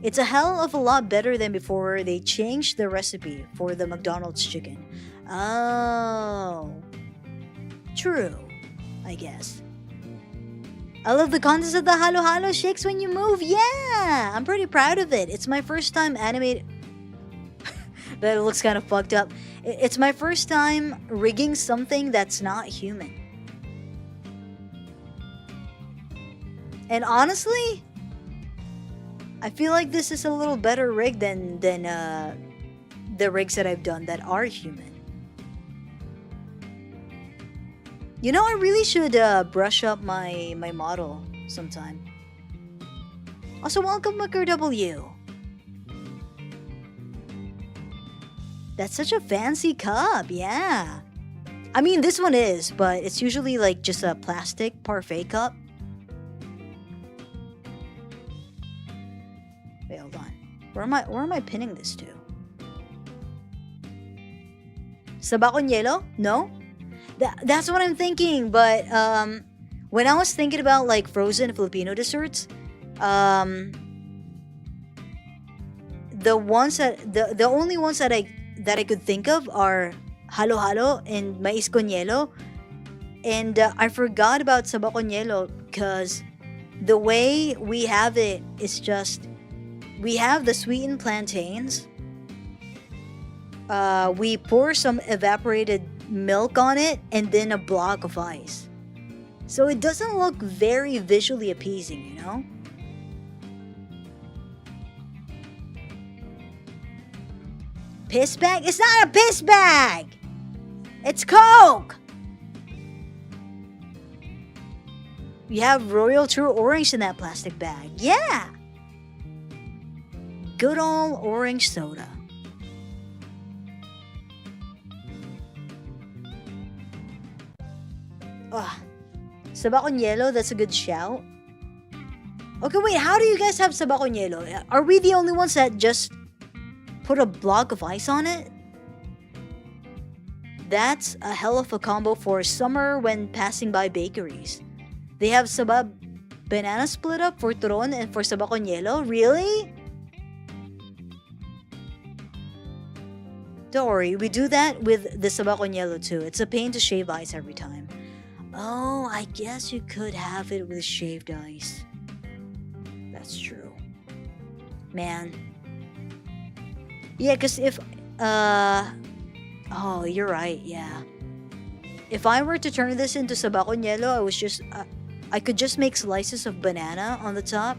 it's a hell of a lot better than before they changed the recipe for the McDonald's chicken. Oh. True, I guess. I love the contest of the halo halo shakes when you move. Yeah, I'm pretty proud of it. It's my first time animated. That looks kind of fucked up. It's my first time rigging something that's not human. And honestly, I feel like this is a little better rig than the rigs that I've done that are human. You know, I really should brush up my model sometime. Also, welcome, Wicker W. That's such a fancy cup, yeah. I mean, this one is, but it's usually like just a plastic parfait cup. Wait, hold on. Where am I pinning this to? Saba con hielo? No? That's what I'm thinking, but when I was thinking about like frozen Filipino desserts, the only ones that I could think of are halo halo and mais con hielo, and I forgot about saba con hielo because the way we have it is just we have the sweetened plantains. We pour some evaporated milk on it and then a block of ice. So it doesn't look very visually appeasing, you know? Piss bag? It's not a piss bag! It's Coke! We have Royal True Orange in that plastic bag. Yeah! Good old orange soda. Saba con hielo, that's a good shout. Okay, wait, how do you guys have saba con hielo? Are we the only ones that just put a block of ice on it? That's a hell of a combo for summer when passing by bakeries. They have saba banana split up for turon and for saba con hielo? Really? Don't worry, we do that with the saba con hielo too. It's a pain to shave ice every time. Oh, I guess you could have it with shaved ice. That's true. Man. Yeah, because if... Oh, you're right, yeah. If I were to turn this into saba con hielo, I could just make slices of banana on the top.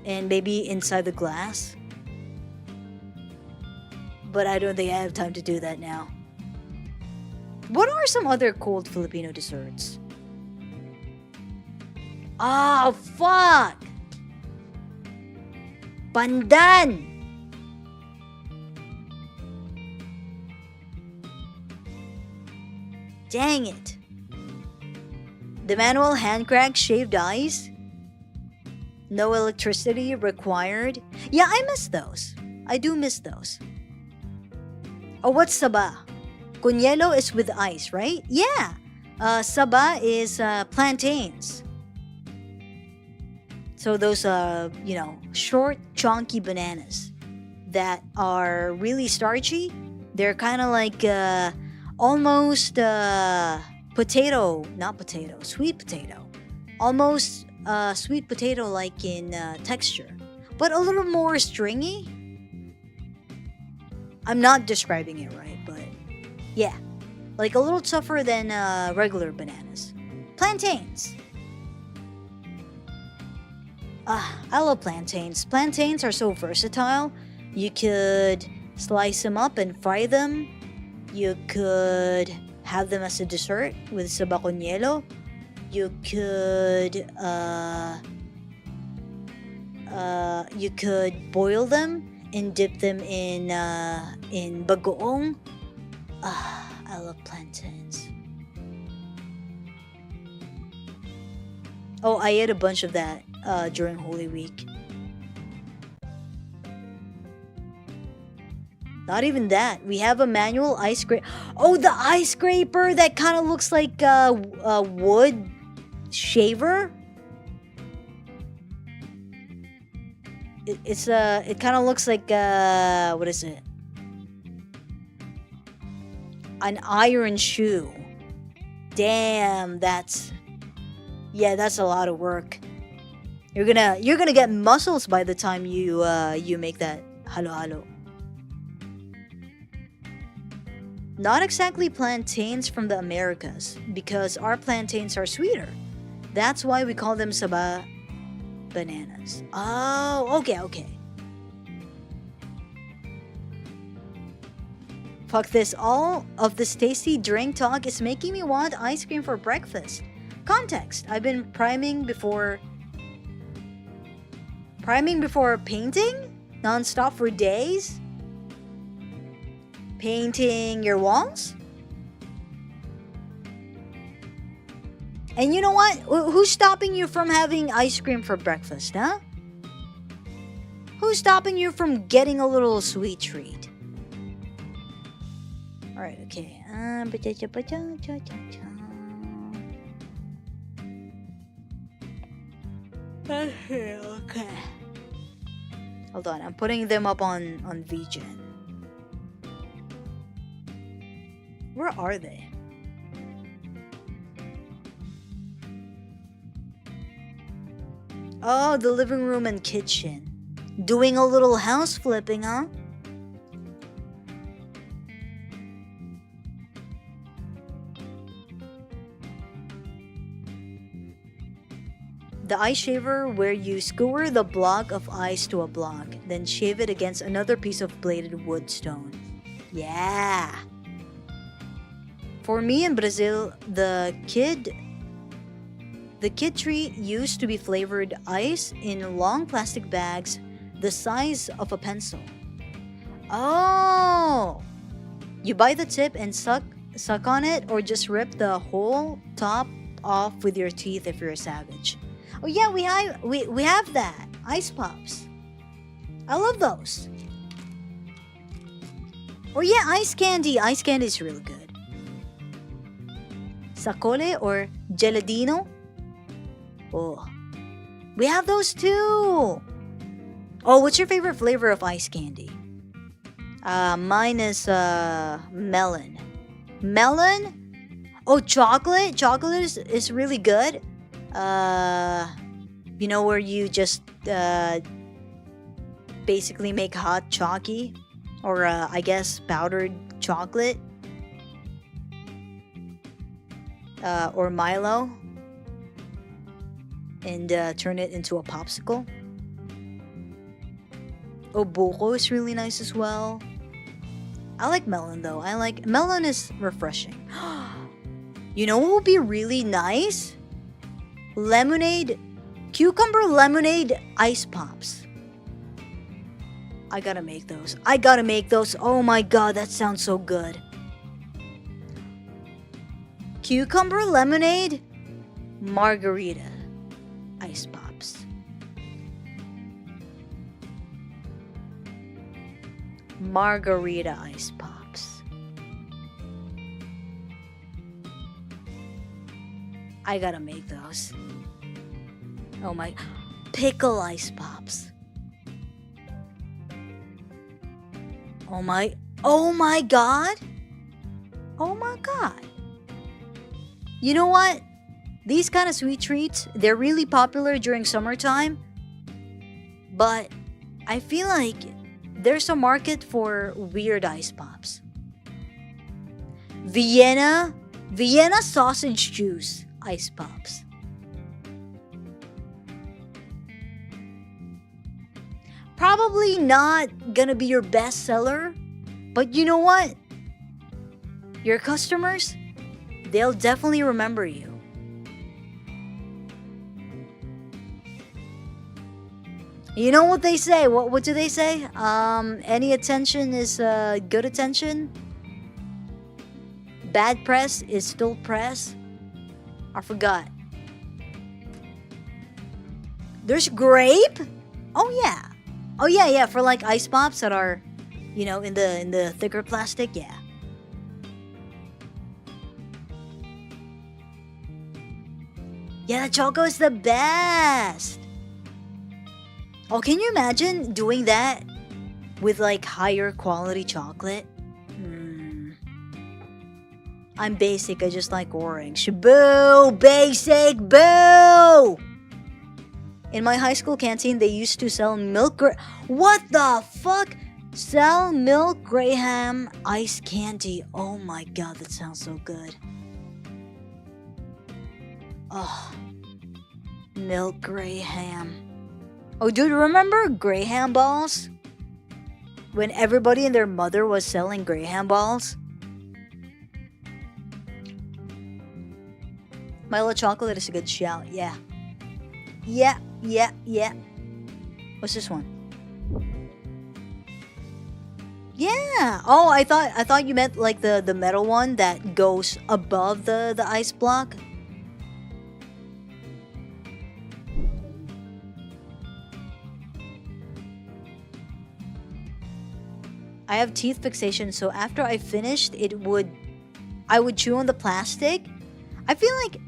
And maybe inside the glass. But I don't think I have time to do that now. What are some other cold Filipino desserts? Oh, fuck! Pandan! Dang it. The manual hand crank shaved ice. No electricity required. Yeah, I miss those. I do miss those. Oh, what's saba? Con hielo is with ice, right? Yeah. Saba is plantains. So those, short, chunky bananas that are really starchy. They're kind of like almost potato, not potato, sweet potato. Almost sweet potato like in texture, but a little more stringy. I'm not describing it right, but yeah. Like a little tougher than regular bananas. Plantains. I love plantains. Plantains are so versatile. You could slice them up and fry them. You could have them as a dessert with saba con hielo. You could boil them and dip them in bagoong. I love plantains. Oh, I ate a bunch of that during Holy Week. Not even that. We have a manual ice scraper. Oh, the ice scraper that kind of looks like a wood shaver. It kind of looks like what is it? An iron shoe. Damn, that's a lot of work. You're gonna get muscles by the time you make that halo-halo. Not exactly plantains from the Americas, because our plantains are sweeter. That's why we call them saba bananas. Oh, okay. Fuck this. All of this tasty drink talk is making me want ice cream for breakfast. Context. I've been priming before painting non-stop for days. Painting your walls? And you know what? Who's stopping you from having ice cream for breakfast, huh? Who's stopping you from getting a little sweet treat? Alright, okay. Okay. Hold on, I'm putting them up on VGen. Where are they? Oh, the living room and kitchen. Doing a little house flipping, huh? The ice shaver, where you skewer the block of ice to a block, then shave it against another piece of bladed wood stone. Yeah! For me in Brazil, the kid treat used to be flavored ice in long plastic bags the size of a pencil. Oh! You buy the tip and suck on it, or just rip the whole top off with your teeth if you're a savage. Oh yeah, we have that. Ice pops. I love those. Or yeah, ice candy. Ice candy is really good. Sacole or geladino. Oh, we have those too. Oh, what's your favorite flavor of ice candy? Mine is melon. Melon? Oh, chocolate. Chocolate is really good. You know, where you just basically make hot chalky, or I guess powdered chocolate, or Milo, and turn it into a popsicle. Oh, buko is really nice as well. I like melon though. Melon is refreshing. You know what would be really nice? Cucumber lemonade ice pops. I gotta make those. Oh my god, that sounds so good. Cucumber lemonade, margarita, ice pops. Margarita ice pops. I gotta make those. Oh my. Pickle ice pops. Oh my. Oh my god. Oh my god. You know what? These kind of sweet treats, they're really popular during summertime. But I feel like there's a market for weird ice pops. Vienna sausage juice ice pops. Probably not gonna be your best seller, but you know what? Your customers, they'll definitely remember you. You know what they say? What do they say? Any attention is good attention. Bad press is still press. I forgot. There's grape? Oh yeah. Oh yeah, for like ice pops that are, you know, in the thicker plastic, yeah. Yeah, the choco is the best. Oh, can you imagine doing that with like higher quality chocolate? I'm basic, I just like orange. Boo! Basic! Boo! In my high school canteen, they used to sell what the fuck? Sell milk Graham ice candy. Oh my god, that sounds so good. Oh, milk Graham. Oh, dude, remember Graham balls? When everybody and their mother was selling Graham balls? Milo chocolate is a good shout, yeah. Yeah. What's this one? Yeah. Oh, I thought you meant like the metal one that goes above the ice block. I have teeth fixation, so after I finished, I would chew on the plastic. I feel like,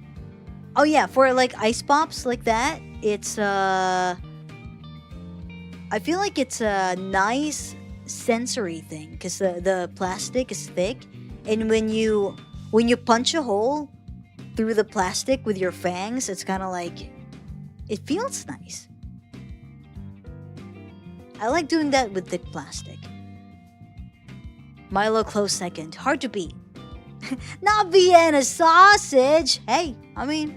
oh yeah, for like ice pops like that, it's I feel like it's a nice sensory thing because the plastic is thick, and when you punch a hole through the plastic with your fangs, it's kind of like, it feels nice. I like doing that with thick plastic. Milo close second. Hard to beat. Not Vienna sausage. Hey, I mean,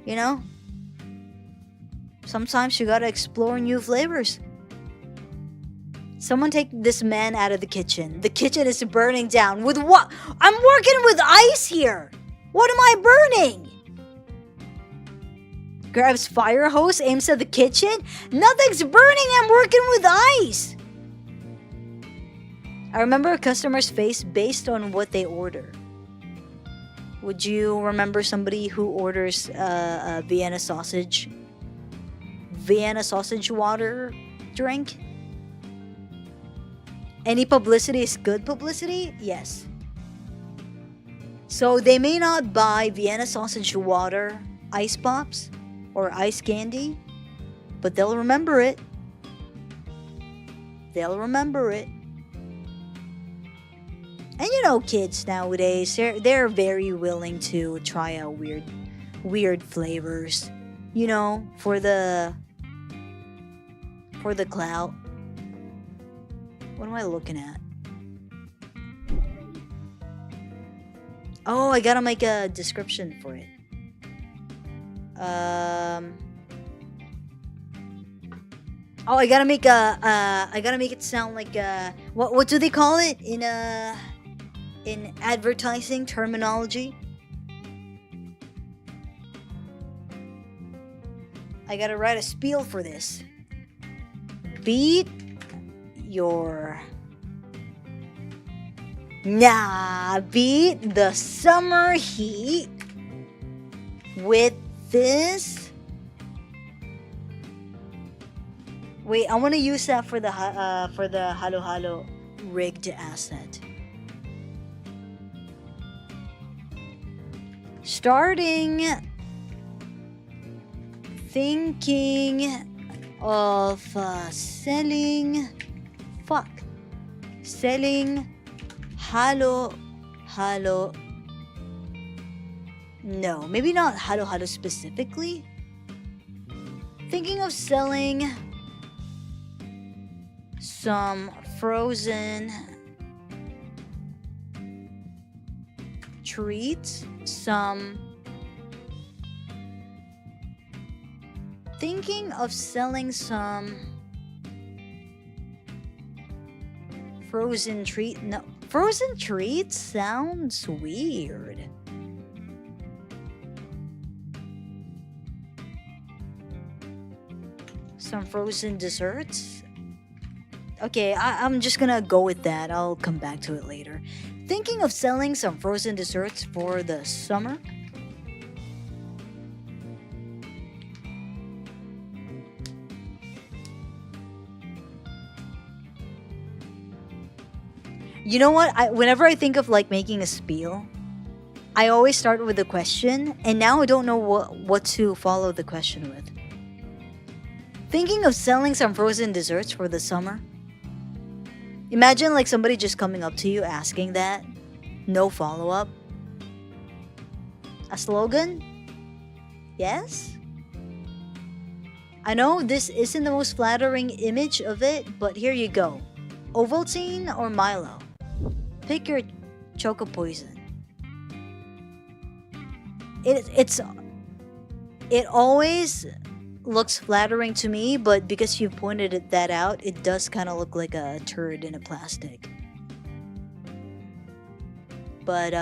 you know, sometimes you gotta explore new flavors. Someone take this man out of the kitchen. The kitchen is burning down. With what? I'm working with ice here. What am I burning? Grabs fire hose, aims at the kitchen. Nothing's burning. I'm working with ice. I remember a customer's face based on what they order. Would you remember somebody who orders a Vienna sausage water drink? Any publicity is good publicity? Yes. So they may not buy Vienna sausage water ice pops or ice candy, but they'll remember it. They'll remember it. And you know, kids nowadays, they're very willing to try out weird flavors, you know, for the clout. What am I looking at? Oh, I gotta make a description for it. Oh, I gotta make it sound like what do they call it in advertising terminology? I gotta write a spiel for this. Beat your Nah, beat the summer heat with this. Wait, I want to use that for the Halo Halo rigged asset. Starting thinking of selling Halo Halo. No, maybe not Halo Halo specifically. Thinking of selling some frozen treats, thinking of selling some frozen treats sounds weird. Some frozen desserts. Okay, I'm just gonna go with that. I'll come back to it later. Thinking of selling some frozen desserts for the summer. You know what? Whenever I think of like making a spiel, I always start with a question, and now I don't know what to follow the question with. Thinking of selling some frozen desserts for the summer. Imagine like somebody just coming up to you asking that. No follow-up. A slogan? Yes? I know this isn't the most flattering image of it, but here you go. Ovaltine or Milo? Pick your choco poison. It always looks flattering to me, but because you pointed that out, it does kind of look like a turd in a plastic. But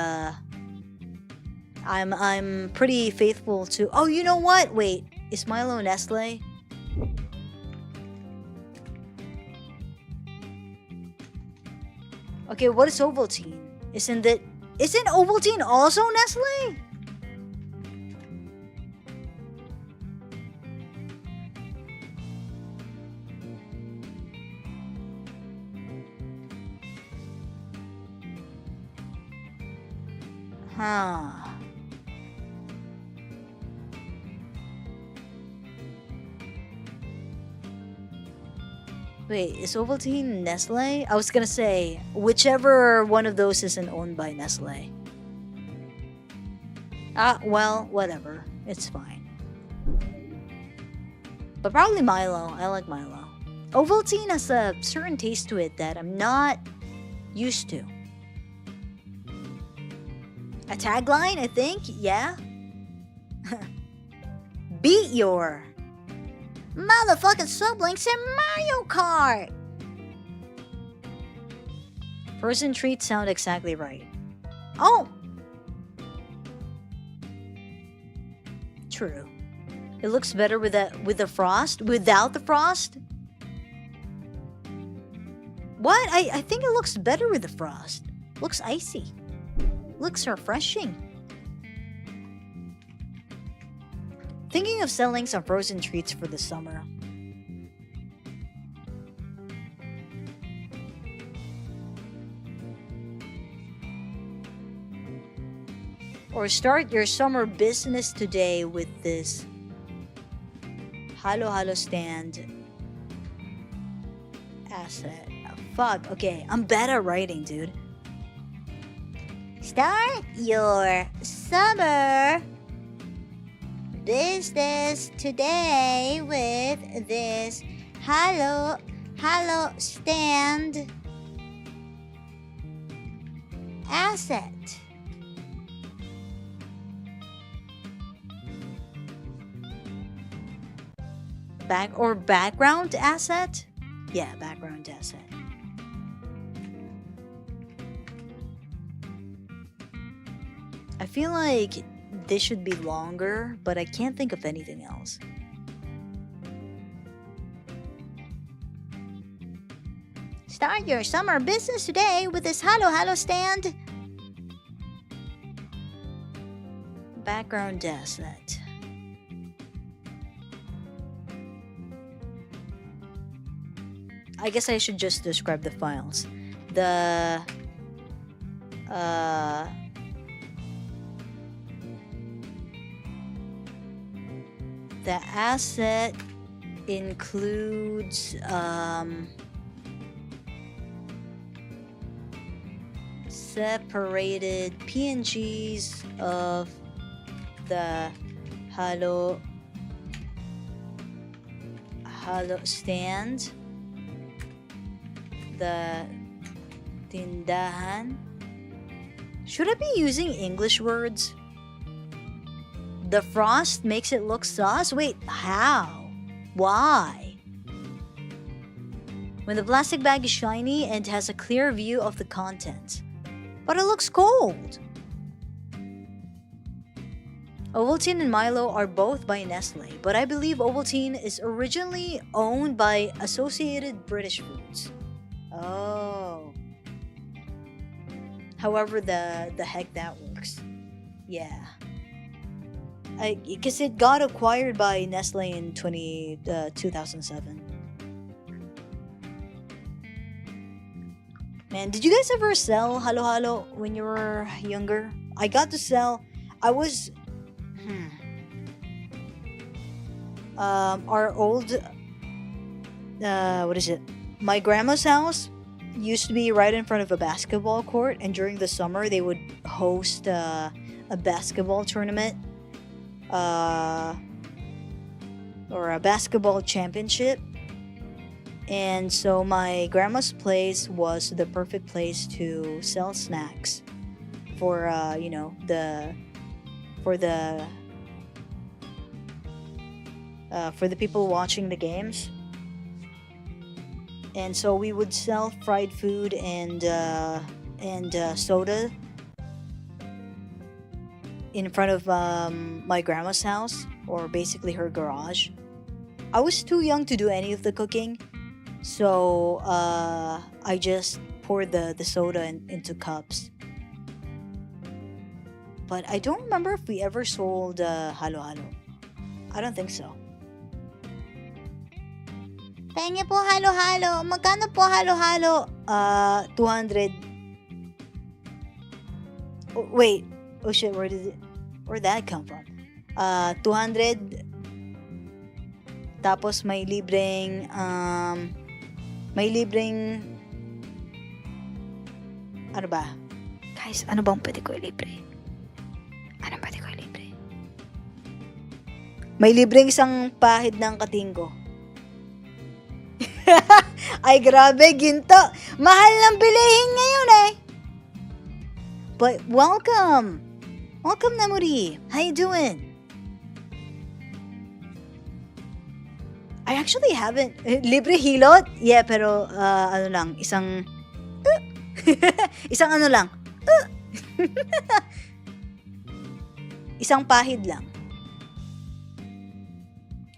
I'm pretty faithful to. Oh, you know what? Wait, is Milo Nestle? Okay, what is Ovaltine? Isn't Ovaltine also Nestle? Huh. Wait, is Ovaltine Nestle? I was gonna say, whichever one of those isn't owned by Nestle. Well, whatever. It's fine. But probably Milo. I like Milo. Ovaltine has a certain taste to it that I'm not used to. A tagline, I think? Yeah? Beat your Motherfucking sublinks in Mario Kart! frozen treats sound exactly right. Oh! True. It looks better with the frost? Without the frost? What? I think it looks better with the frost. Looks icy. Looks refreshing. Thinking of selling some frozen treats for the summer. Or start your summer business today with this Halo Halo stand asset. Fuck, okay, I'm bad at writing, dude. Start your summer business today with this Halo stand asset. Background asset? Yeah, background asset. I feel like this should be longer, but I can't think of anything else. start your summer business today with this halo halo stand. Background asset. I guess I should just describe the files. The asset includes separated PNGs of the halo stand, the tindahan. Should I be using English words? The frost makes it look sus? Wait, how? Why? When the plastic bag is shiny and has a clear view of the contents. But it looks cold. Ovaltine and Milo are both by Nestle, but I believe Ovaltine is originally owned by Associated British Foods. Oh. However the heck that works. Yeah. Because it got acquired by Nestle in 2007. Man, did you guys ever sell halo halo when you were younger? I got to sell. I was our old what is it? My grandma's house used to be right in front of a basketball court, and during the summer they would host a basketball tournament or a basketball championship. And so my grandma's place was the perfect place to sell snacks for the people watching the games. And so we would sell fried food and soda in front of my grandma's house, or basically her garage. I was too young to do any of the cooking, so I just poured the soda into cups. But I don't remember if we ever sold halo halo. I don't think so. Pengi po halo halo. Magkano po halo halo? 200. Oh, wait. Oh shit, where'd that come from? 200. Tapos may libreng ano ba? Guys, ano bang pwede ko ilibre? Ano pwede ko ilibre? May libreng isang pahid ng katingko. Ay, grabe, ginto. Mahal ng bilihin ngayon eh. But welcome. Welcome, Namuri. How you doing? I actually haven't. Libre hilot? Yeah, pero ano lang, isang isang ano lang. Isang pahid lang.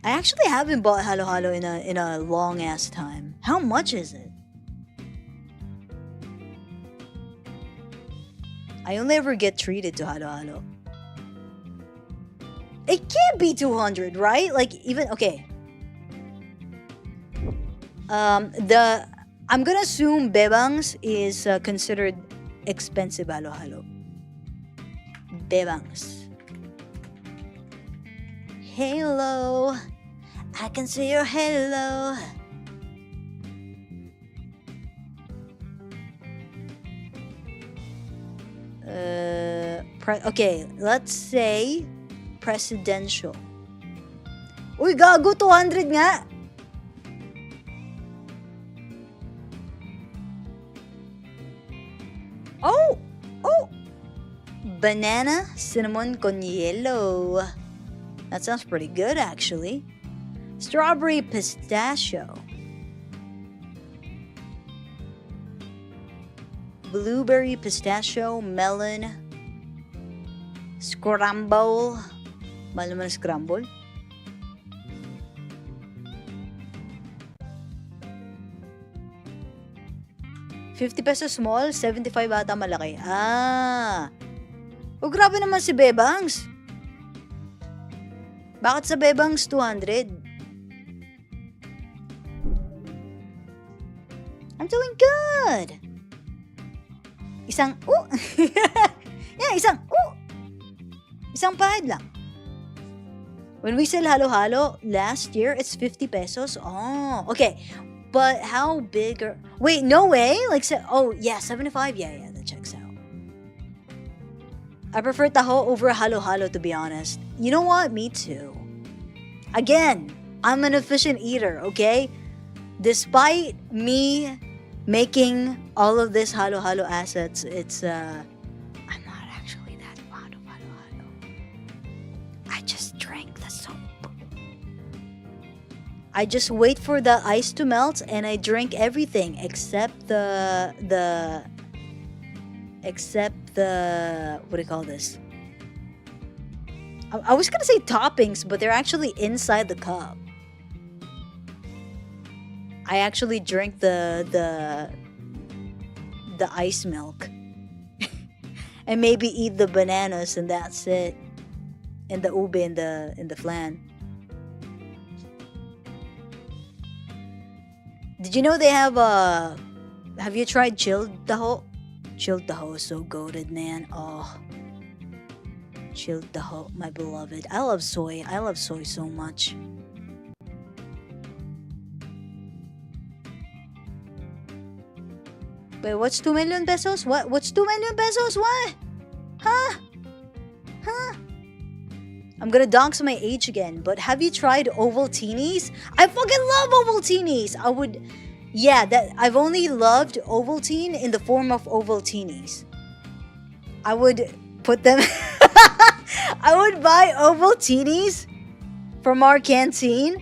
I actually haven't bought halo halo in a long ass time. How much is it? I only ever get treated to halo halo. It can't be 200, right? Like, even okay. I'm gonna assume bebangs is considered expensive halo halo. Bebangs. Hello. I can see your hello. Okay, let's say presidential. Uy, gago, 200 nga. Oh! Banana cinnamon con yellow. That sounds pretty good, actually. Strawberry pistachio. Blueberry pistachio melon. Scramble. Mahal naman scramble. 50 pesos small, 75 ata malaki. Oh, grabe naman si Bebangs. Bakit sa Bebangs 200? I'm doing good. Isang, yeah, isang pahid lang. When we sell halo-halo, last year, it's 50 pesos. Oh, okay. But how big are... Wait, no way? Like, yeah, 75? Yeah, that checks out. I prefer taho over halo-halo, to be honest. You know what? Me too. Again, I'm an efficient eater, okay? Despite me making all of this halo-halo assets, it's, I'm not actually that fond of halo-halo. I just drank the soup. I just wait for the ice to melt and I drink everything except the what do you call this? I was gonna say toppings, but they're actually inside the cup. I actually drink the ice milk. And maybe eat the bananas and that's it. And the ube in the flan. Did you know they have you tried chilled taho? Chilled taho is so goated, man. Oh. Chilled taho, my beloved. I love soy. I love soy so much. Wait, what's 2 million pesos? What? What's 2 million pesos? What? Huh? I'm gonna dox my age again, but have you tried Ovaltinis? I fucking love Ovaltinis! I've only loved Ovaltine in the form of Ovaltinis. I would put them... I would buy Ovaltinis from our canteen,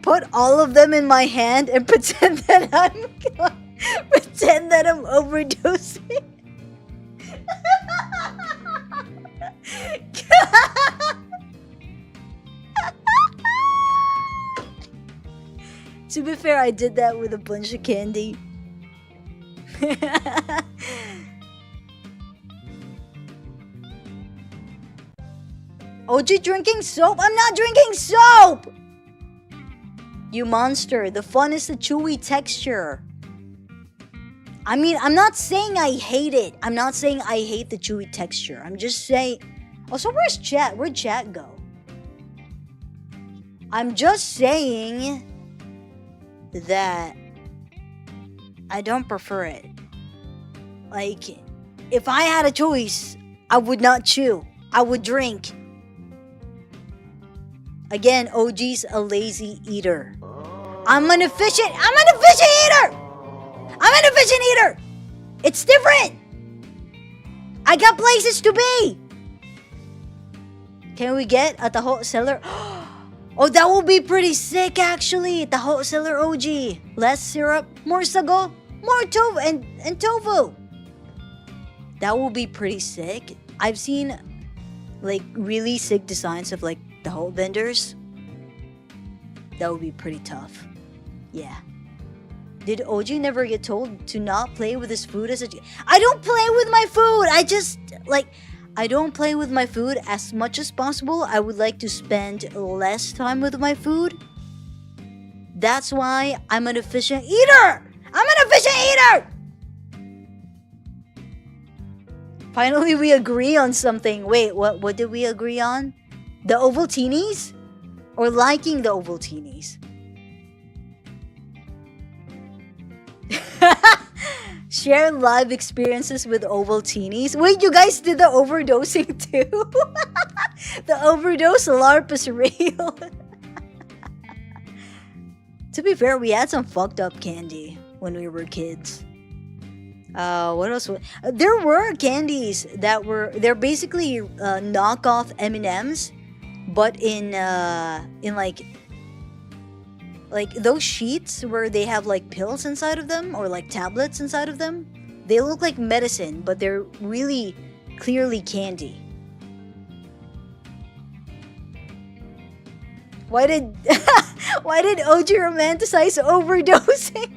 put all of them in my hand, and pretend that I'm overdosing. To be fair, I did that with a bunch of candy. OG drinking soap? I'm not drinking soap! You monster. The fun is the chewy texture. I mean, I'm not saying I hate it. I'm not saying I hate the chewy texture. I'm just saying... Oh, so where's chat? Where'd chat go? I'm just saying that I don't prefer it. Like, if I had a choice, I would not chew. I would drink. Again, OG's a lazy eater. I'm an efficient eater! I'm an efficient eater! It's different! I got places to be! Can we get a taho seller? Oh, that will be pretty sick actually. Taho seller OG. Less syrup, more sago, more tofu and tofu. That will be pretty sick. I've seen like really sick designs of like taho vendors. That would be pretty tough. Yeah. Did OG never get told to not play with his food as a... I don't play with my food! I don't play with my food as much as possible. I would like to spend less time with my food. That's why I'm an efficient eater! I'm an efficient eater! Finally, we agree on something. Wait, what did we agree on? The Ovaltinis? Or liking the Ovaltinis? Share live experiences with Ovaltinis. Wait, you guys did the overdosing too? The overdose LARP is real. To be fair, we had some fucked up candy when we were kids. What else? There were candies that they're basically knockoff M&Ms, but in like those sheets where they have like pills inside of them or like tablets inside of them. They look like medicine, but they're really clearly candy. Why did OG romanticize overdosing?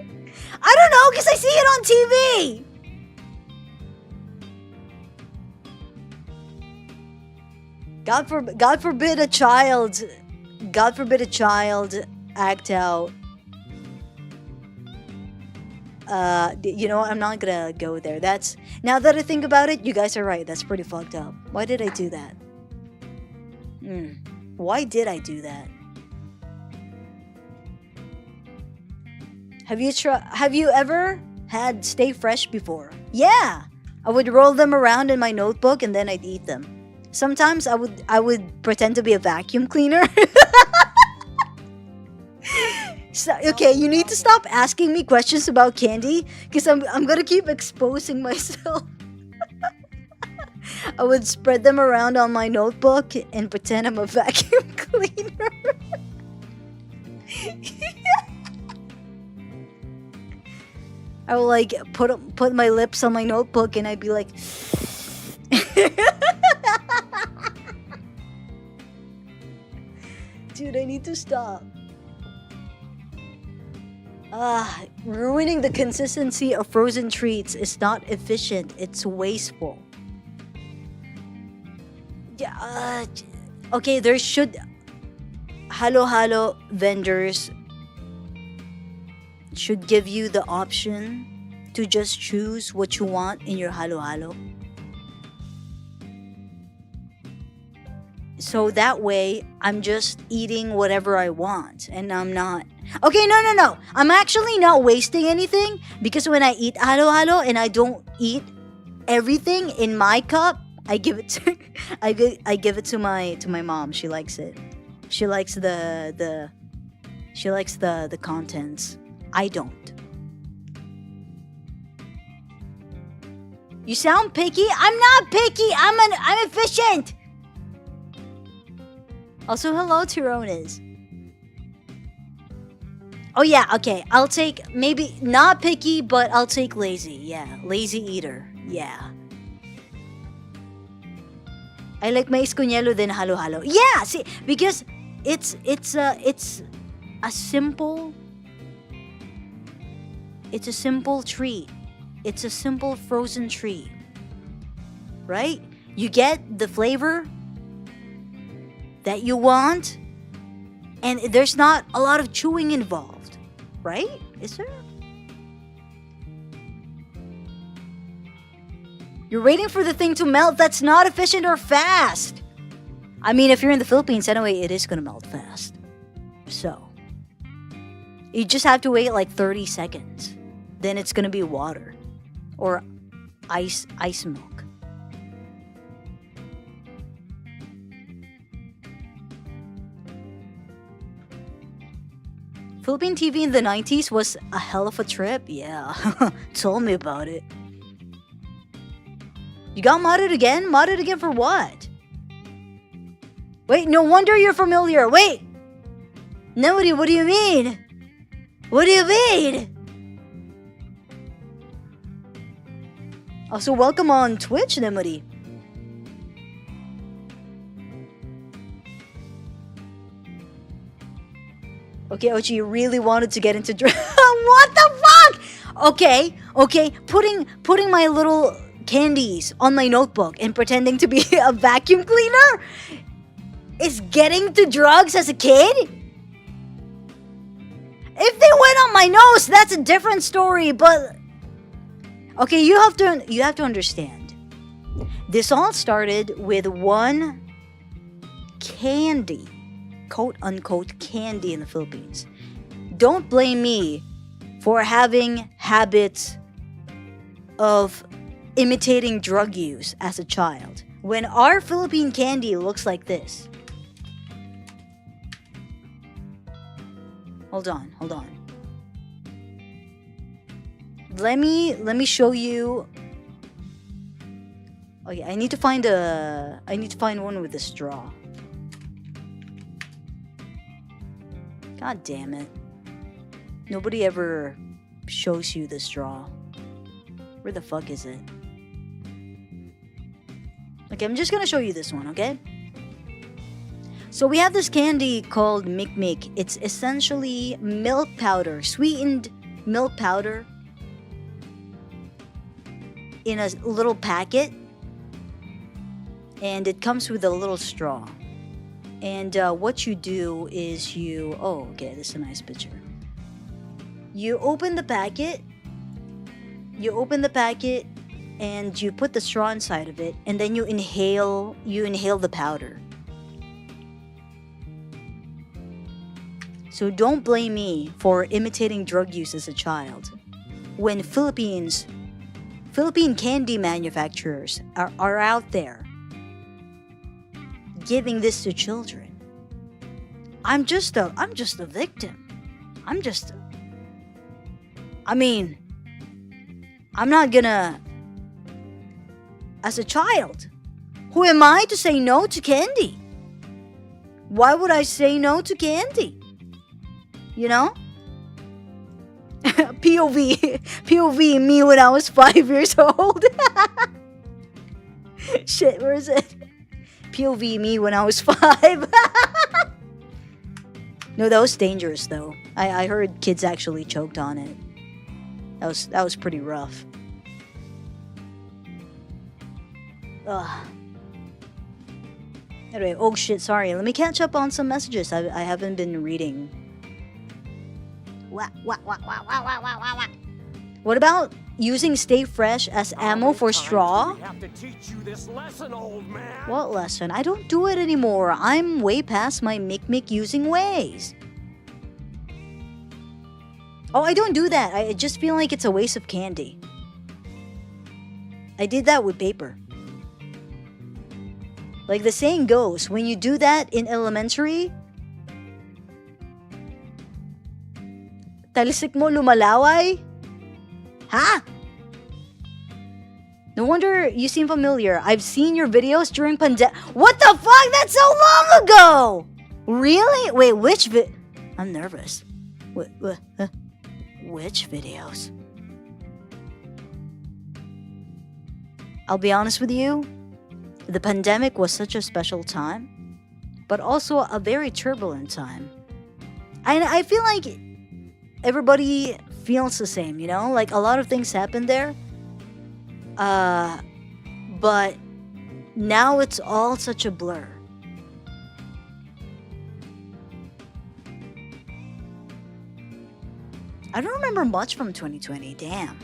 I don't know, because I see it on TV. God forbid a child. God forbid a child act out. You know, I'm not gonna go there. That's, now that I think about it, you guys are right. That's pretty fucked up. Why did I do that? Why did I do that? Have you ever had Stay Fresh before? Yeah, I would roll them around in my notebook and then I'd eat them. Sometimes I would pretend to be a vacuum cleaner. So, okay, you need to stop asking me questions about candy because I'm gonna keep exposing myself. I would spread them around on my notebook and pretend I'm a vacuum cleaner. I would like put my lips on my notebook and I'd be like, dude, I need to stop. Ruining the consistency of frozen treats is not efficient, it's wasteful. Yeah, okay, there should... Halo vendors should give you the option to just choose what you want in your halo. So that way, I'm just eating whatever I want and I'm not... Okay, no. I'm actually not wasting anything because when I eat halo and I don't eat everything in my cup, I give it to I give it to my mom. She likes it. She likes the contents. I don't. You sound picky? I'm not picky. I'm efficient. Also, hello, Tirones. Oh yeah, okay. I'll take, maybe not picky, but I'll take lazy. Yeah, lazy eater. Yeah. I like mais con hielo than halo. Yeah, see, because it's a simple treat. It's a simple frozen treat. Right? You get the flavor that you want, and there's not a lot of chewing involved, right? Is there? You're waiting for the thing to melt. That's not efficient or fast. I mean, if you're in the Philippines anyway, it is gonna melt fast. So you just have to wait like 30 seconds. Then it's gonna be water or ice milk. Philippine TV in the 90s was a hell of a trip. Yeah, tell me about it. You got modded again? Modded again for what? Wait, no wonder you're familiar. Wait! Nobody, what do you mean? What do you mean? Also, welcome on Twitch, Nemuri. Okay, Ochi really wanted to get into what the fuck? Okay, putting my little candies on my notebook and pretending to be a vacuum cleaner is getting to drugs as a kid? If they went on my nose, that's a different story, but okay, you have to understand. This all started with one candy, quote unquote candy in the Philippines. Don't blame me for having habits of imitating drug use as a child. When our Philippine candy looks like this. Hold on. Let me show you. Okay, I need to find one with a straw. God damn it. Nobody ever shows you the straw. Where the fuck is it? Okay, I'm just gonna show you this one, okay? So we have this candy called Mic. It's essentially milk powder, sweetened milk powder in a little packet. and it comes with a little straw. And what you do is oh, okay, this is a nice picture. You open the packet, and you put the straw inside of it, and then you inhale the powder. So don't blame me for imitating drug use as a child. When Philippine candy manufacturers are out there giving this to children, I'm just a victim. I'm not gonna, as a child, who am I to say no to candy? Why would I say no to candy? You know? POV me when I was 5 years old. Shit, where is it? POV me when I was 5. No, that was dangerous though. I heard kids actually choked on it. That was pretty rough. Ugh. Anyway, oh shit, sorry. Let me catch up on some messages I haven't been reading. What about using Stay Fresh as ammo for straw? What lesson? I don't do it anymore. I'm way past my Mick using ways. Oh, I don't do that. I just feel like it's a waste of candy. I did that with paper. Like the saying goes, when you do that in elementary, talisik mo lumalaway? Ha? No wonder you seem familiar. I've seen your videos during pandemic. What the fuck? That's so long ago! Really? Wait, which I'm nervous. Which videos? I'll be honest with you. The pandemic was such a special time, but also a very turbulent time. And I feel like everybody feels the same, you know? Like a lot of things happened there. But now it's all such a blur. I don't remember much from 2020, damn.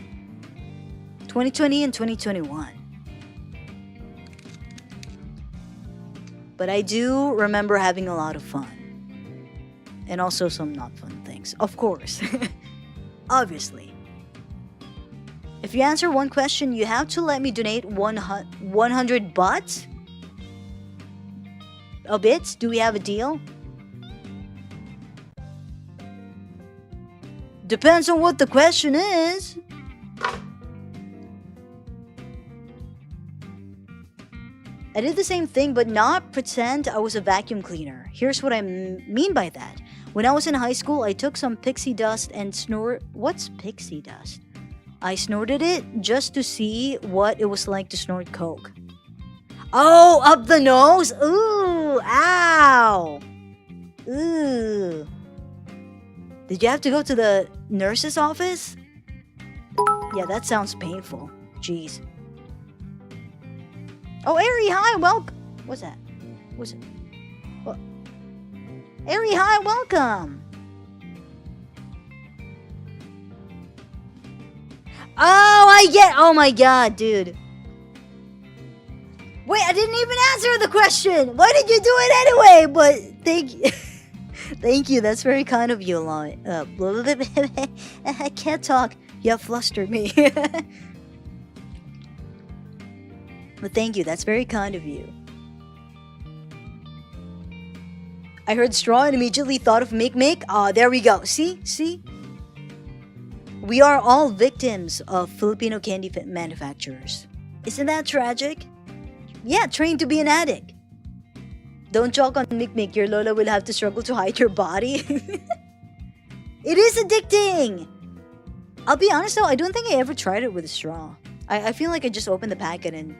2020 and 2021. But I do remember having a lot of fun. And also some not fun things. Of course. Obviously. If you answer one question, you have to let me donate 100 bahts? Bits? Do we have a deal? Depends on what the question is. I did the same thing, but not pretend I was a vacuum cleaner. Here's what I mean by that. When I was in high school, I took some pixie dust and What's pixie dust? I snorted it just to see what it was like to snort coke. Oh, up the nose? Ooh, ow. Ooh. Did you have to go to the nurse's office? Yeah, that sounds painful. Jeez. Oh, Ari, hi, welcome. What's that? What's it? What? Ari, hi, welcome. Oh my god, dude. Wait, I didn't even answer the question. Why did you do it anyway? But thank you. Thank you, that's very kind of you, Eloy. I can't talk. You have flustered me. But thank you, that's very kind of you. I heard straw and immediately thought of Mick. There we go. See? We are all victims of Filipino candy manufacturers. Isn't that tragic? Yeah, trained to be an addict. Don't joke on Mick. Your Lola will have to struggle to hide your body. It is addicting! I'll be honest though, I don't think I ever tried it with a straw. I feel like I just opened the packet and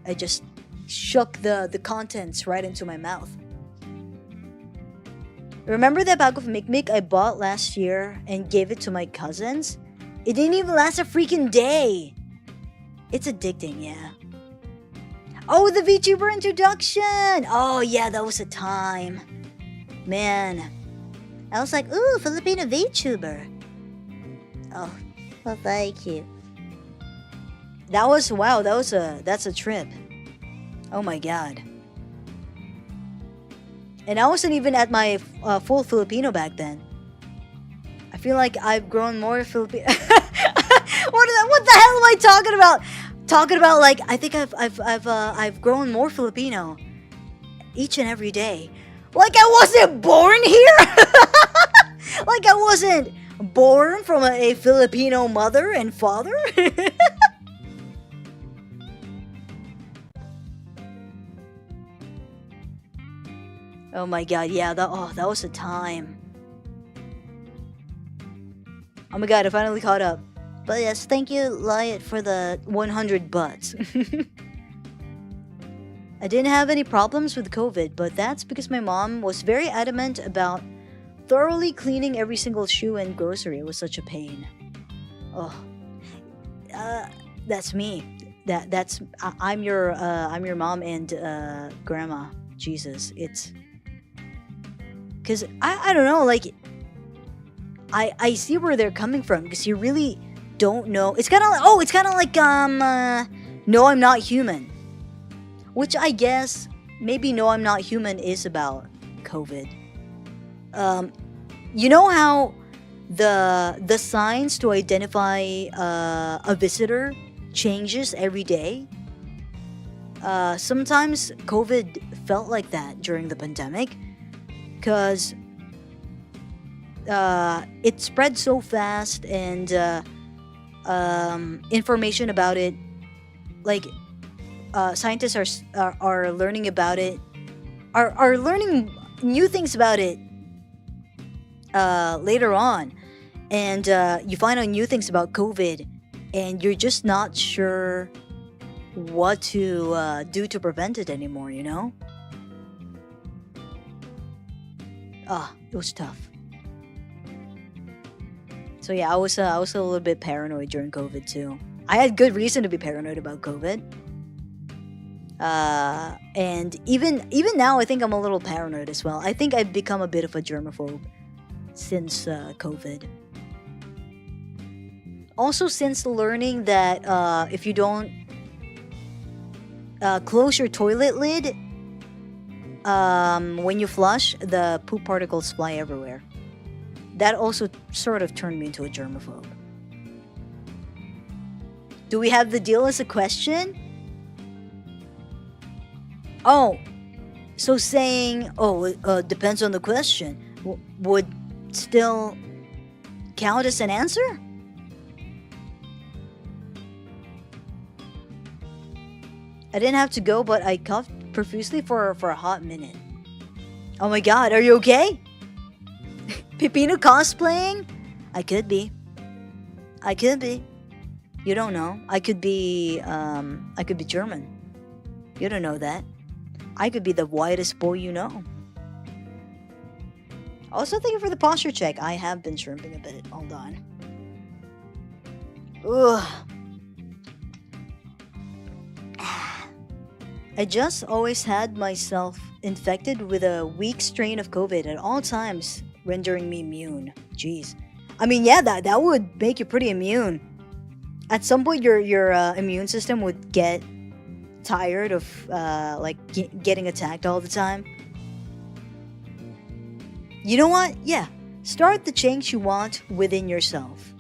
I just shook the contents right into my mouth. Remember that bag of Mick I bought last year and gave it to my cousins? It didn't even last a freaking day. It's addicting, yeah. Oh, the VTuber introduction! Oh, yeah, that was a time. Man. I was like, ooh, Filipino VTuber. Oh, well, thank you. That was, wow, that's a trip. Oh my god. And I wasn't even at my full Filipino back then. I feel like I've grown more Filipino. What the hell am I talking about? Talking about like I think I've grown more Filipino each and every day. Like I wasn't born here. Like I wasn't born from a Filipino mother and father. Oh my god, yeah, that was a time. Oh my god, I finally caught up. But yes, thank you, Lyot, for the 100 butts. I didn't have any problems with COVID, but that's because my mom was very adamant about thoroughly cleaning every single shoe and grocery. It was such a pain. Oh, that's me. I'm your mom and grandma. Jesus, it's because I don't know, like I see where they're coming from because you really don't know. It's kind of like No, I'm Not Human, which I guess maybe No, I'm Not Human is about COVID. You know how the signs to identify a visitor changes every day? Sometimes COVID felt like that during the pandemic because it spread so fast and information about it, like scientists are learning about it, are learning new things about it later on, and you find out new things about COVID, and you're just not sure what to do to prevent it anymore, you know? It was tough. So yeah, I was a little bit paranoid during COVID too. I had good reason to be paranoid about COVID. And even now, I think I'm a little paranoid as well. I think I've become a bit of a germaphobe since COVID. Also, since learning that if you don't close your toilet lid when you flush, the poop particles fly everywhere. That also sort of turned me into a germaphobe. Do we have the deal as a question? Oh, so saying, depends on the question, would still count as an answer? I didn't have to go, but I coughed profusely for a hot minute. Oh my god, are you okay? Pipino cosplaying? I could be. You don't know. I could be German. You don't know that. I could be the whitest boy you know. Also, thank you for the posture check. I have been shrimping a bit. Hold on. Ugh. I just always had myself infected with a weak strain of COVID at all times, rendering me immune. Jeez. I mean, yeah, that would make you pretty immune. At some point, your immune system would get tired of getting attacked all the time. You know what? Yeah, start the change you want within yourself.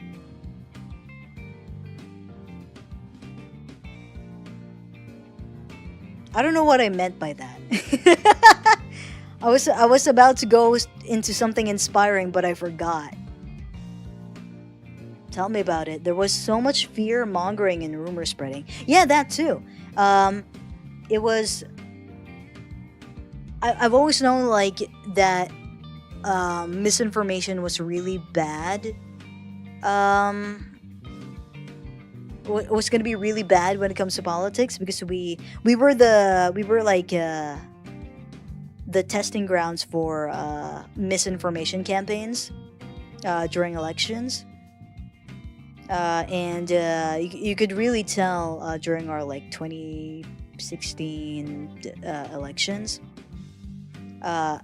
I don't know what I meant by that. I was about to go into something inspiring, but I forgot. Tell me about it. There was so much fear mongering and rumor spreading. Yeah, that too. It was. I've always known like that. Misinformation was really bad. Was going to be really bad when it comes to politics because we were like the testing grounds for misinformation campaigns during elections. And you could really tell during our like 2016 2016 elections. Uh,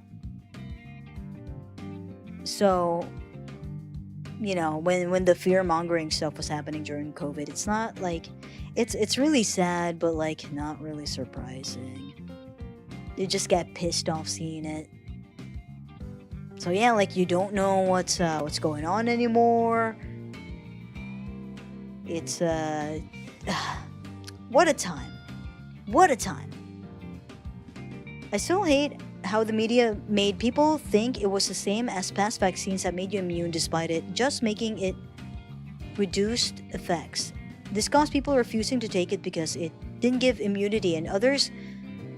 so when the fear mongering stuff was happening during COVID, it's not like it's really sad, but like not really surprising. You just get pissed off seeing it. So yeah, like you don't know what's going on anymore. It's what a time. What a time. I still hate how the media made people think it was the same as past vaccines that made you immune, despite it just making it reduced effects. This caused people refusing to take it because it didn't give immunity, and others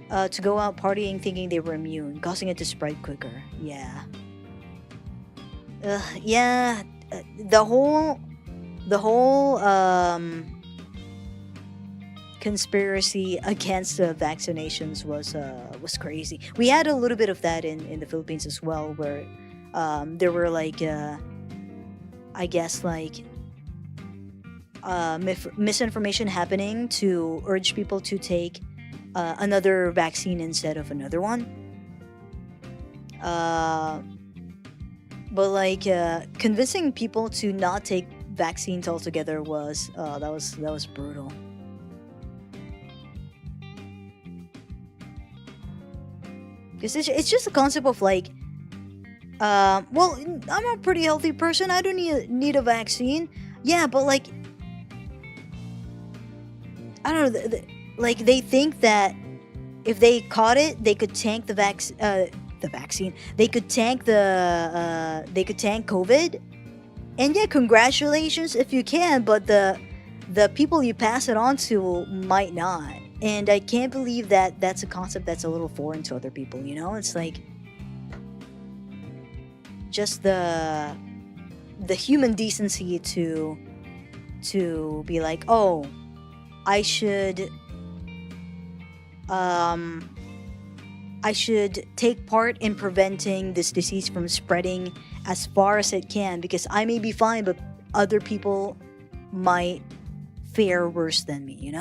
to go out partying thinking they were immune, causing it to spread quicker. Yeah. Yeah. The whole conspiracy against the vaccinations was crazy. We had a little bit of that in the Philippines as well, where there were like I guess like misinformation happening to urge people to take another vaccine instead of another one. But like convincing people to not take vaccines altogether was that was brutal. Because it's just a concept of like, well, I'm a pretty healthy person. I don't need a vaccine. Yeah, but like, I don't know. Like they think that if they caught it, they could tank the vaccine. They could tank they could tank COVID. And yeah, congratulations if you can, but the people you pass it on to might not. And I can't believe that that's a concept that's a little foreign to other people, It's like just the human decency to be like, "Oh, I should take part in preventing this disease from spreading as far as it can because I may be fine, but other people might fare worse than me,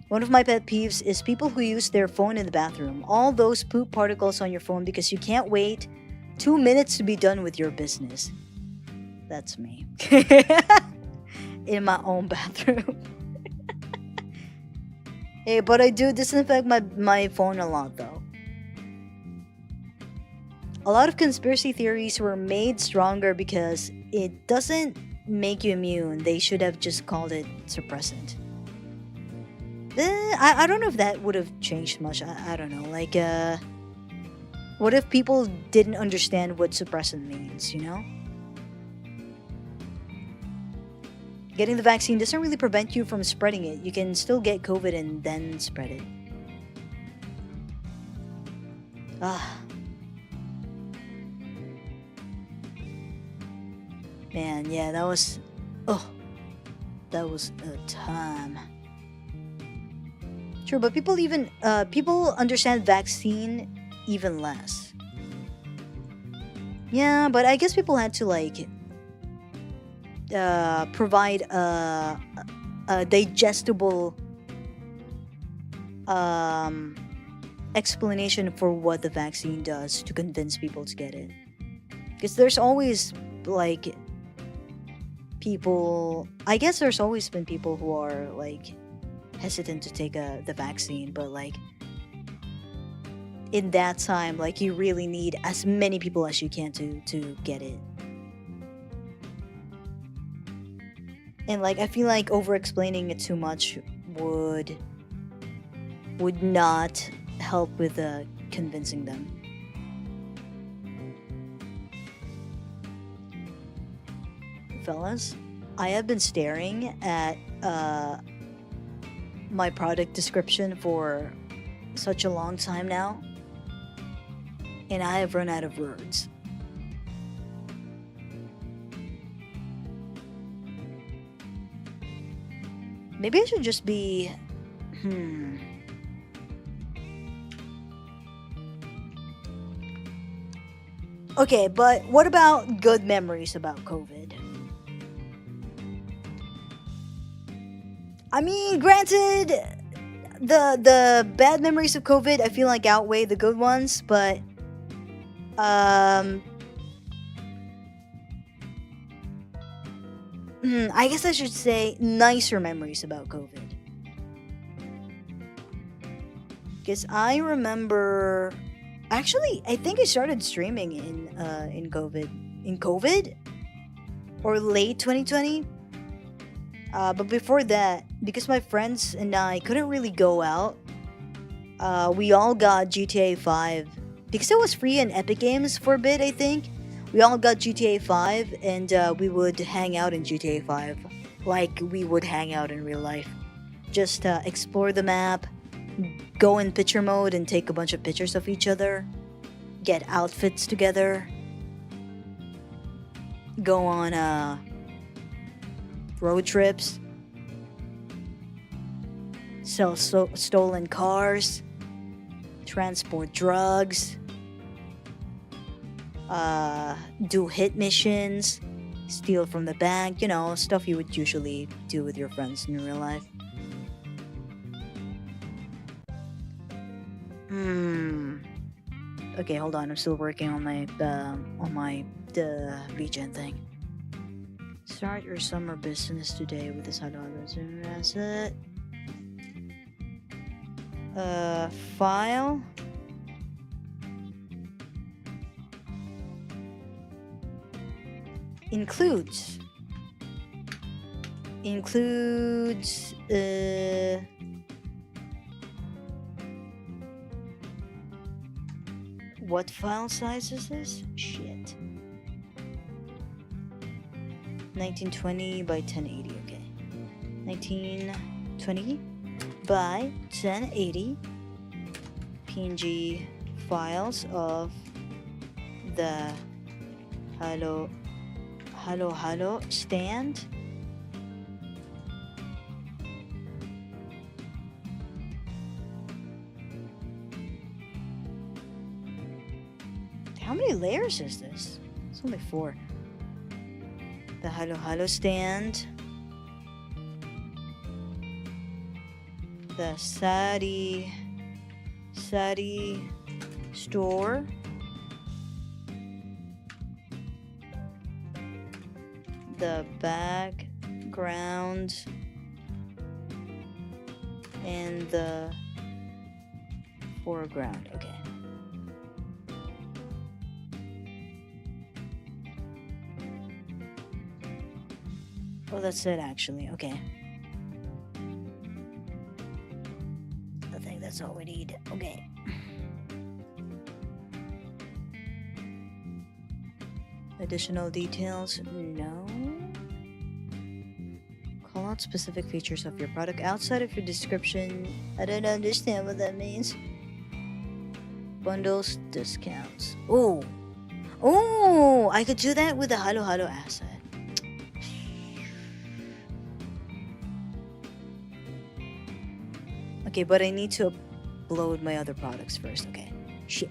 One of my pet peeves is people who use their phone in the bathroom. All those poop particles on your phone because you can't wait 2 minutes to be done with your business. That's me. In my own bathroom. Hey, but I do disinfect my phone a lot though. A lot of conspiracy theories were made stronger because it doesn't make you immune. They should have just called it suppressant. I don't know if that would have changed much. I don't know. Like, what if people didn't understand what suppressant means, Getting the vaccine doesn't really prevent you from spreading it. You can still get COVID and then spread it. Man, yeah, that was a time. Sure, but people understand vaccine even less. Yeah, but I guess people had to like provide a digestible explanation for what the vaccine does to convince people to get it. Because there's always like people. I guess there's always been people who are like hesitant to take the vaccine, but like in that time, like you really need as many people as you can to get it. And like I feel like over explaining it too much would not help with convincing them. Fellas, I have been staring at my product description for such a long time now, and I have run out of words. Maybe I should just be Okay, but what about good memories about COVID? I mean, granted, the bad memories of COVID I feel like outweigh the good ones, but I guess I should say nicer memories about COVID. Because I remember, actually, I think I started streaming in COVID or late 2020. But before that, because my friends and I couldn't really go out, we all got GTA 5 because it was free in Epic Games for a bit. I think we all got GTA 5, and we would hang out in GTA 5 like we would hang out in real life. Just explore the map, go in picture mode and take a bunch of pictures of each other, get outfits together, go on road trips, sell stolen cars, transport drugs, do hit missions, steal from the bank, stuff you would usually do with your friends in real life. Okay, hold on. I'm still working on my regen thing. Start your summer business today with this asset. File. Includes. What file size is this? Shit. 1920 by 1080, okay. 1920 by 1080 PNG files of the Hello stand. How many layers is this? It's only 4. The Hello stand. The Sari store. The background and the foreground. Okay. Oh, that's it actually. Okay. I think that's all we need. Okay. Additional details? No. Call out specific features of your product outside of your description. I don't understand what that means. Bundles, discounts. Oh! Oh! I could do that with the Halo asset. Okay, but I need to upload my other products first. Okay. Shit.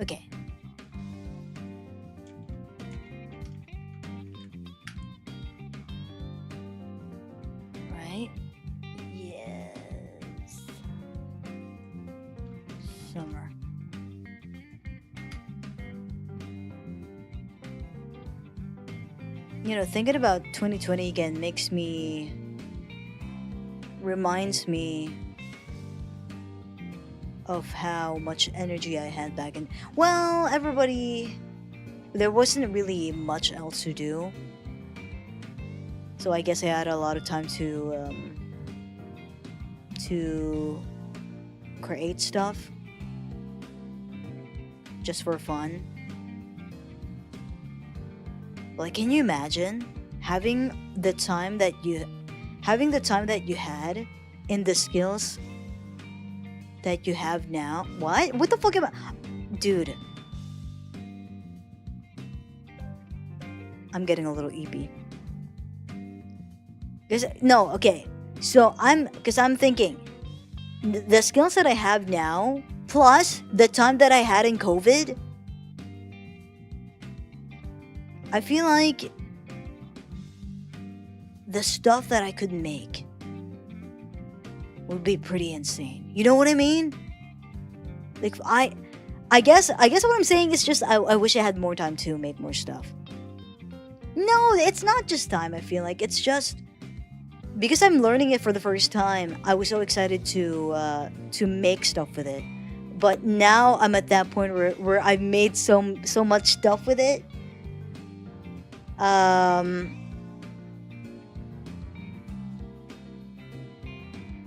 Okay. Right? Yes. Summer. Thinking about 2020 again reminds me of how much energy I had back in. Well, there wasn't really much else to do, so I guess I had a lot of time to create stuff. just for fun. Like, can you imagine having the time that you had in the skills that you have now? What the fuck am I, dude? I'm getting a little eepy. So I'm thinking the skills that I have now plus the time that I had in COVID, I feel like the stuff that I could make would be pretty insane. You know what I mean? Like, I guess what I'm saying is just I wish I had more time to make more stuff. No, it's not just time. I feel like it's just because I'm learning it for the first time. I was so excited to make stuff with it, but now I'm at that point where I've made so much stuff with it.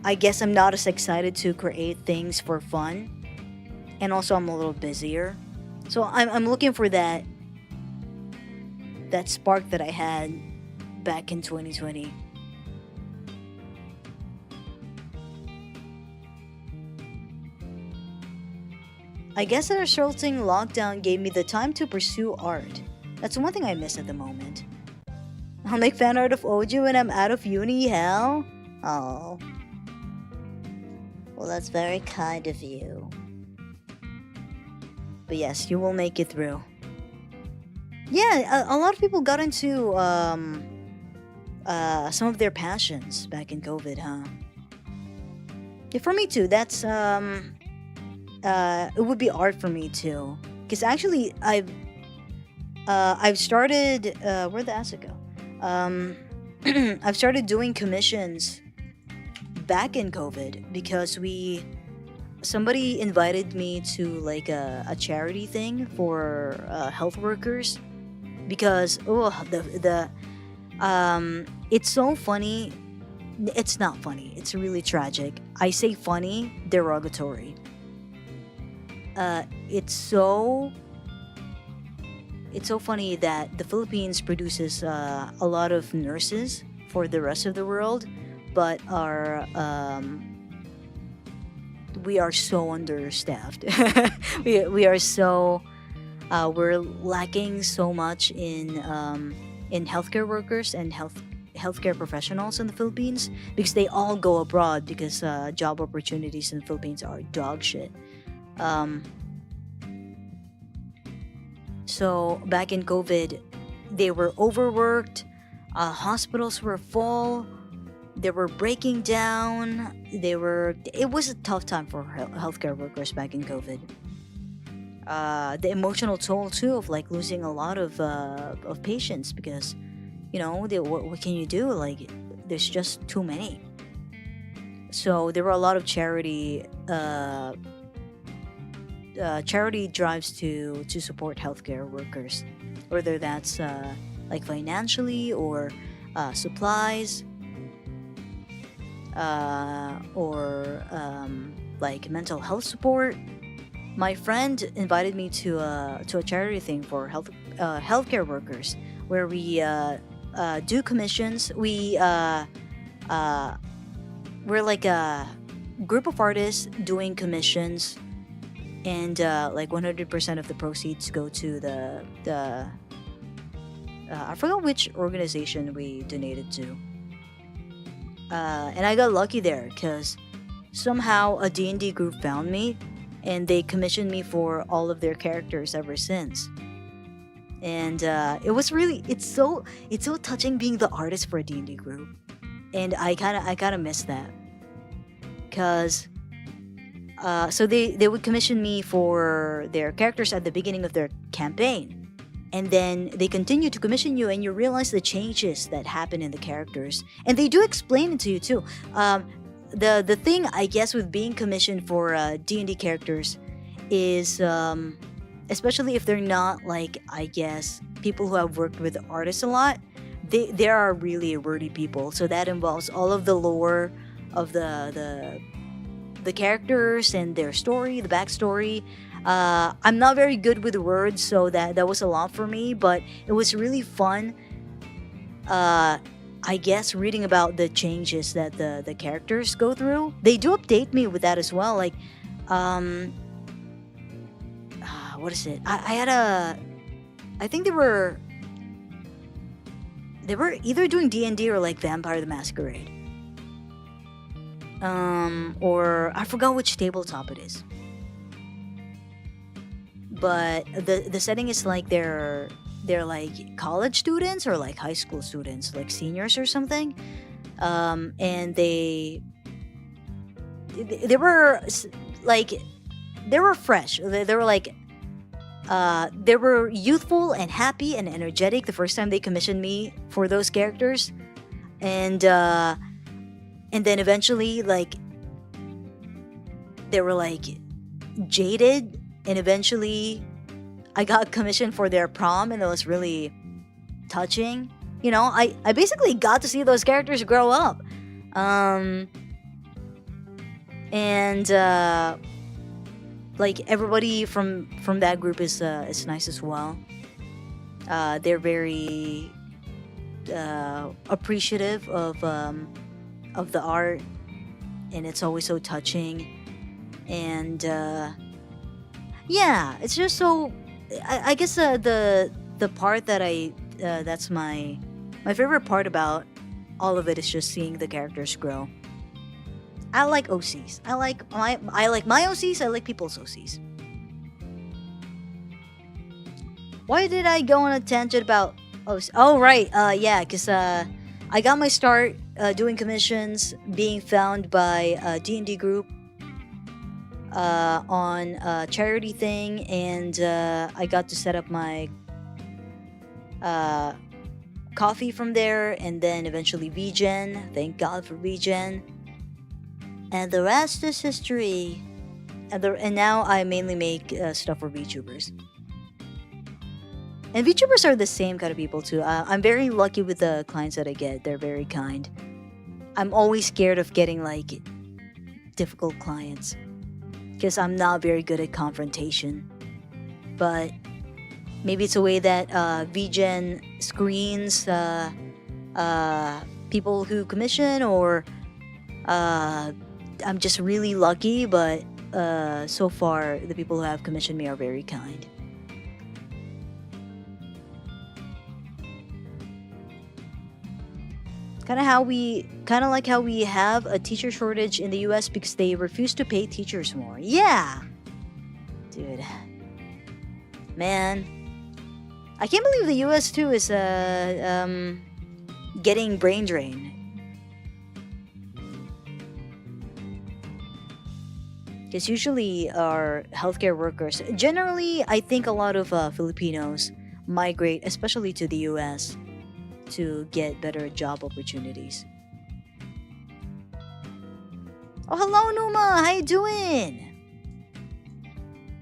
I guess I'm not as excited to create things for fun, and also I'm a little busier, so I'm looking for that spark that I had back in 2020. I guess the resulting lockdown gave me the time to pursue art. That's one thing I miss at the moment. I'll make fan art of Oju when I'm out of uni, hell? Oh. Well, that's very kind of you. But yes, you will make it through. Yeah, a lot of people got into some of their passions back in COVID, huh? Yeah, for me too. That's it would be art for me too. Because actually, I've started where'd the acid go? I've started doing commissions back in COVID because somebody invited me to like a charity thing for health workers, because it's so funny. It's not funny, it's really tragic. I say funny derogatory. It's so funny that the Philippines produces a lot of nurses for the rest of the world, but we are so understaffed. we are so we're lacking so much in healthcare workers and healthcare professionals in the Philippines, because they all go abroad because job opportunities in the Philippines are dog shit. So back in COVID, they were overworked, hospitals were full, they were breaking down, it was a tough time for healthcare workers back in COVID. The emotional toll too of like losing a lot of patients, because what can you do, like there's just too many. So there were a lot of charity drives to support healthcare workers, whether that's like financially or supplies, or like mental health support. My friend invited me to a charity thing for healthcare workers, where we do commissions. We're like a group of artists doing commissions, and like 100% of the proceeds go to the I forgot which organization we donated to. And I got lucky there because somehow a D&D group found me, and they commissioned me for all of their characters ever since. And it's so touching being the artist for a D&D group, and I kind of miss that, because so they would commission me for their characters at the beginning of their campaign, and then they continue to commission you, and you realize the changes that happen in the characters, and they do explain it to you too. The thing, I guess, with being commissioned for D&D characters is, especially if they're not like, I guess, people who have worked with artists a lot, they are really wordy people. So that involves all of the lore of the characters and their story, the backstory. I'm not very good with words, so that was a lot for me, but it was really fun. I guess reading about the changes that the characters go through. They do update me with that as well. Like, what is it? I had I think they were either doing D&D or like Vampire the Masquerade. Or I forgot which tabletop it is. But the setting is like they're like college students or like high school students, like seniors or something. And they were like they were fresh. They were like they were youthful and happy and energetic the first time they commissioned me for those characters, and then eventually like they were like jaded, and eventually I got commissioned for their prom, and it was really touching. You know, I basically got to see those characters grow up, and like everybody from that group is nice as well. They're very appreciative of the art, and it's always so touching. And yeah, it's just so. I guess the part that that's my favorite part about all of it is just seeing the characters grow. I like OCs. I like my OCs. I like people's OCs. Why did I go on a tangent about OCs? Oh right, yeah, because I got my start doing commissions, being found by a D&D group on a charity thing, and I got to set up my coffee from there, and then eventually VGen. Thank God for VGen. And the rest is history. And now I mainly make stuff for VTubers. And VTubers are the same kind of people too. I'm very lucky with the clients that I get. They're very kind. I'm always scared of getting like difficult clients, because I'm not very good at confrontation. But maybe it's a way that VGen screens people who commission, or I'm just really lucky, but so far the people who have commissioned me are very kind. Kind of like how we have a teacher shortage in the US because they refuse to pay teachers more. Yeah, dude, man, I can't believe the US too is getting brain drain. Because usually our healthcare workers, generally, I think a lot of Filipinos migrate, especially to the US, to get better job opportunities. Oh, hello, Numa. How you doing?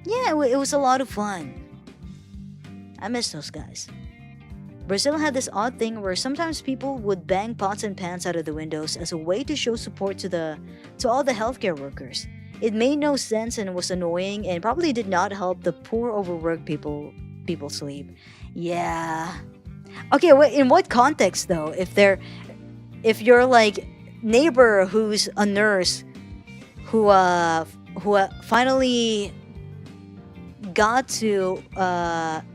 Yeah, it was a lot of fun. I miss those guys. Brazil had this odd thing where sometimes people would bang pots and pans out of the windows as a way to show support to all the healthcare workers. It made no sense and was annoying, and probably did not help the poor overworked people sleep. Yeah. Okay, in what context though? If you're like neighbor who's a nurse who finally got to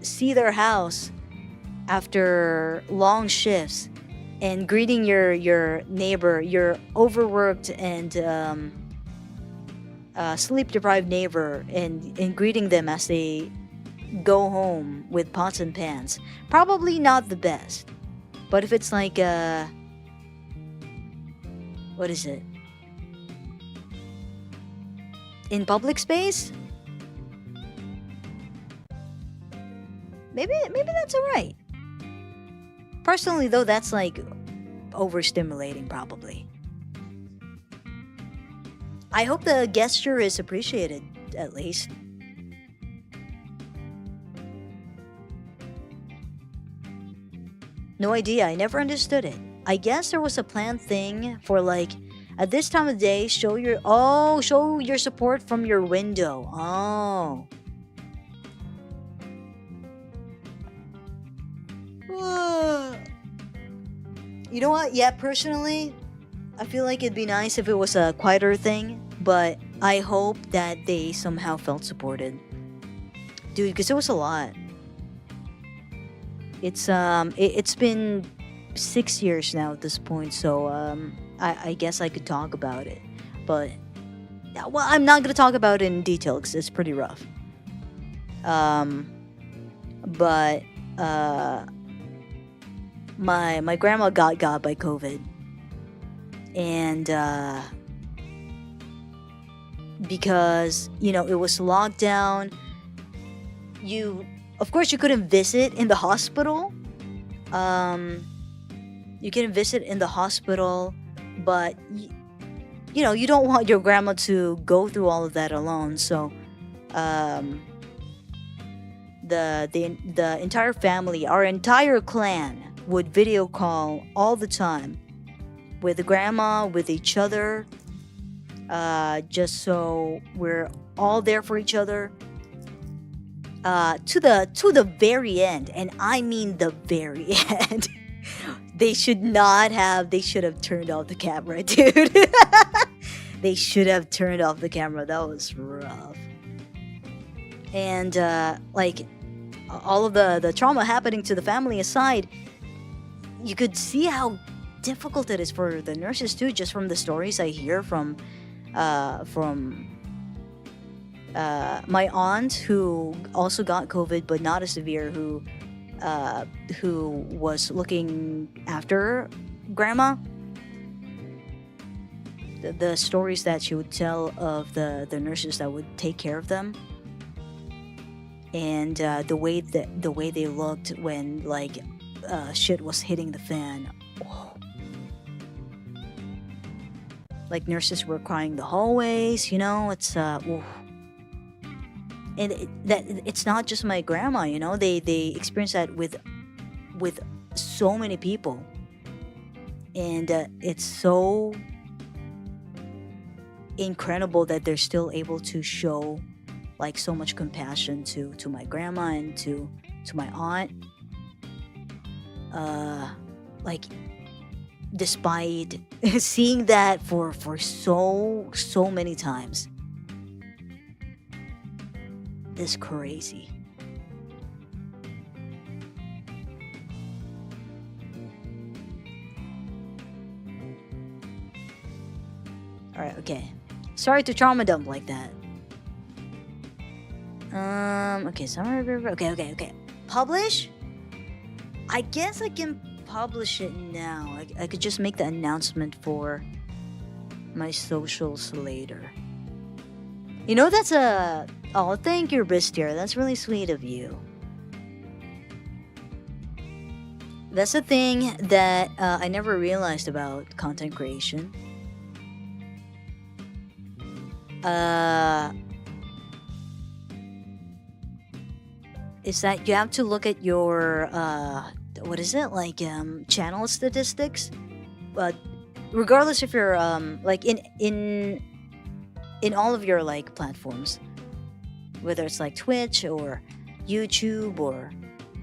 see their house after long shifts, and greeting your neighbor, your overworked and sleep deprived neighbor, and greeting them as they go home with pots and pans, probably not the best. But if it's like what is it, in public space, maybe that's alright. Personally though, that's like overstimulating probably. I hope the gesture is appreciated, at least. No idea, I never understood it. I guess there was a planned thing for like, at this time of day, show your support from your window. Oh. You know what? Yeah, personally, I feel like it'd be nice if it was a quieter thing, but I hope that they somehow felt supported. Dude, because it was a lot. It's been 6 years now at this point, so I guess I could talk about it. But yeah, well, I'm not gonna talk about it in detail because it's pretty rough. But my grandma got by COVID, and because it was locked down, of course you couldn't visit in the hospital. You can visit in the hospital, but you don't want your grandma to go through all of that alone. So the entire family, our entire clan, would video call all the time with the grandma, with each other, just so we're all there for each other, to the very end. And I mean the very end. They should have turned off the camera, dude. They should have turned off the camera. That was rough. And like, all of the trauma happening to the family aside, you could see how difficult it is for the nurses too, just from the stories I hear from my aunt, who also got COVID but not as severe, who was looking after grandma. The stories that she would tell of the nurses that would take care of them, and the way they looked when like shit was hitting the fan. Oh. Like, nurses were crying the hallways. It's oof. And it's not just my grandma. They experience that with so many people, and it's so incredible that they're still able to show like so much compassion to my grandma and to my aunt, like, despite seeing that for so many times. It's crazy. Alright, okay. Sorry to trauma dump like that. Okay, summer. Okay. Publish? I guess I can publish it now. I could just make the announcement for my socials later. That's a... Oh, thank you, Bristier. That's really sweet of you. That's a thing that I never realized about content creation. Is that you have to look at your what is it, like, channel statistics, but regardless if you're like in all of your like platforms, whether it's like Twitch or YouTube or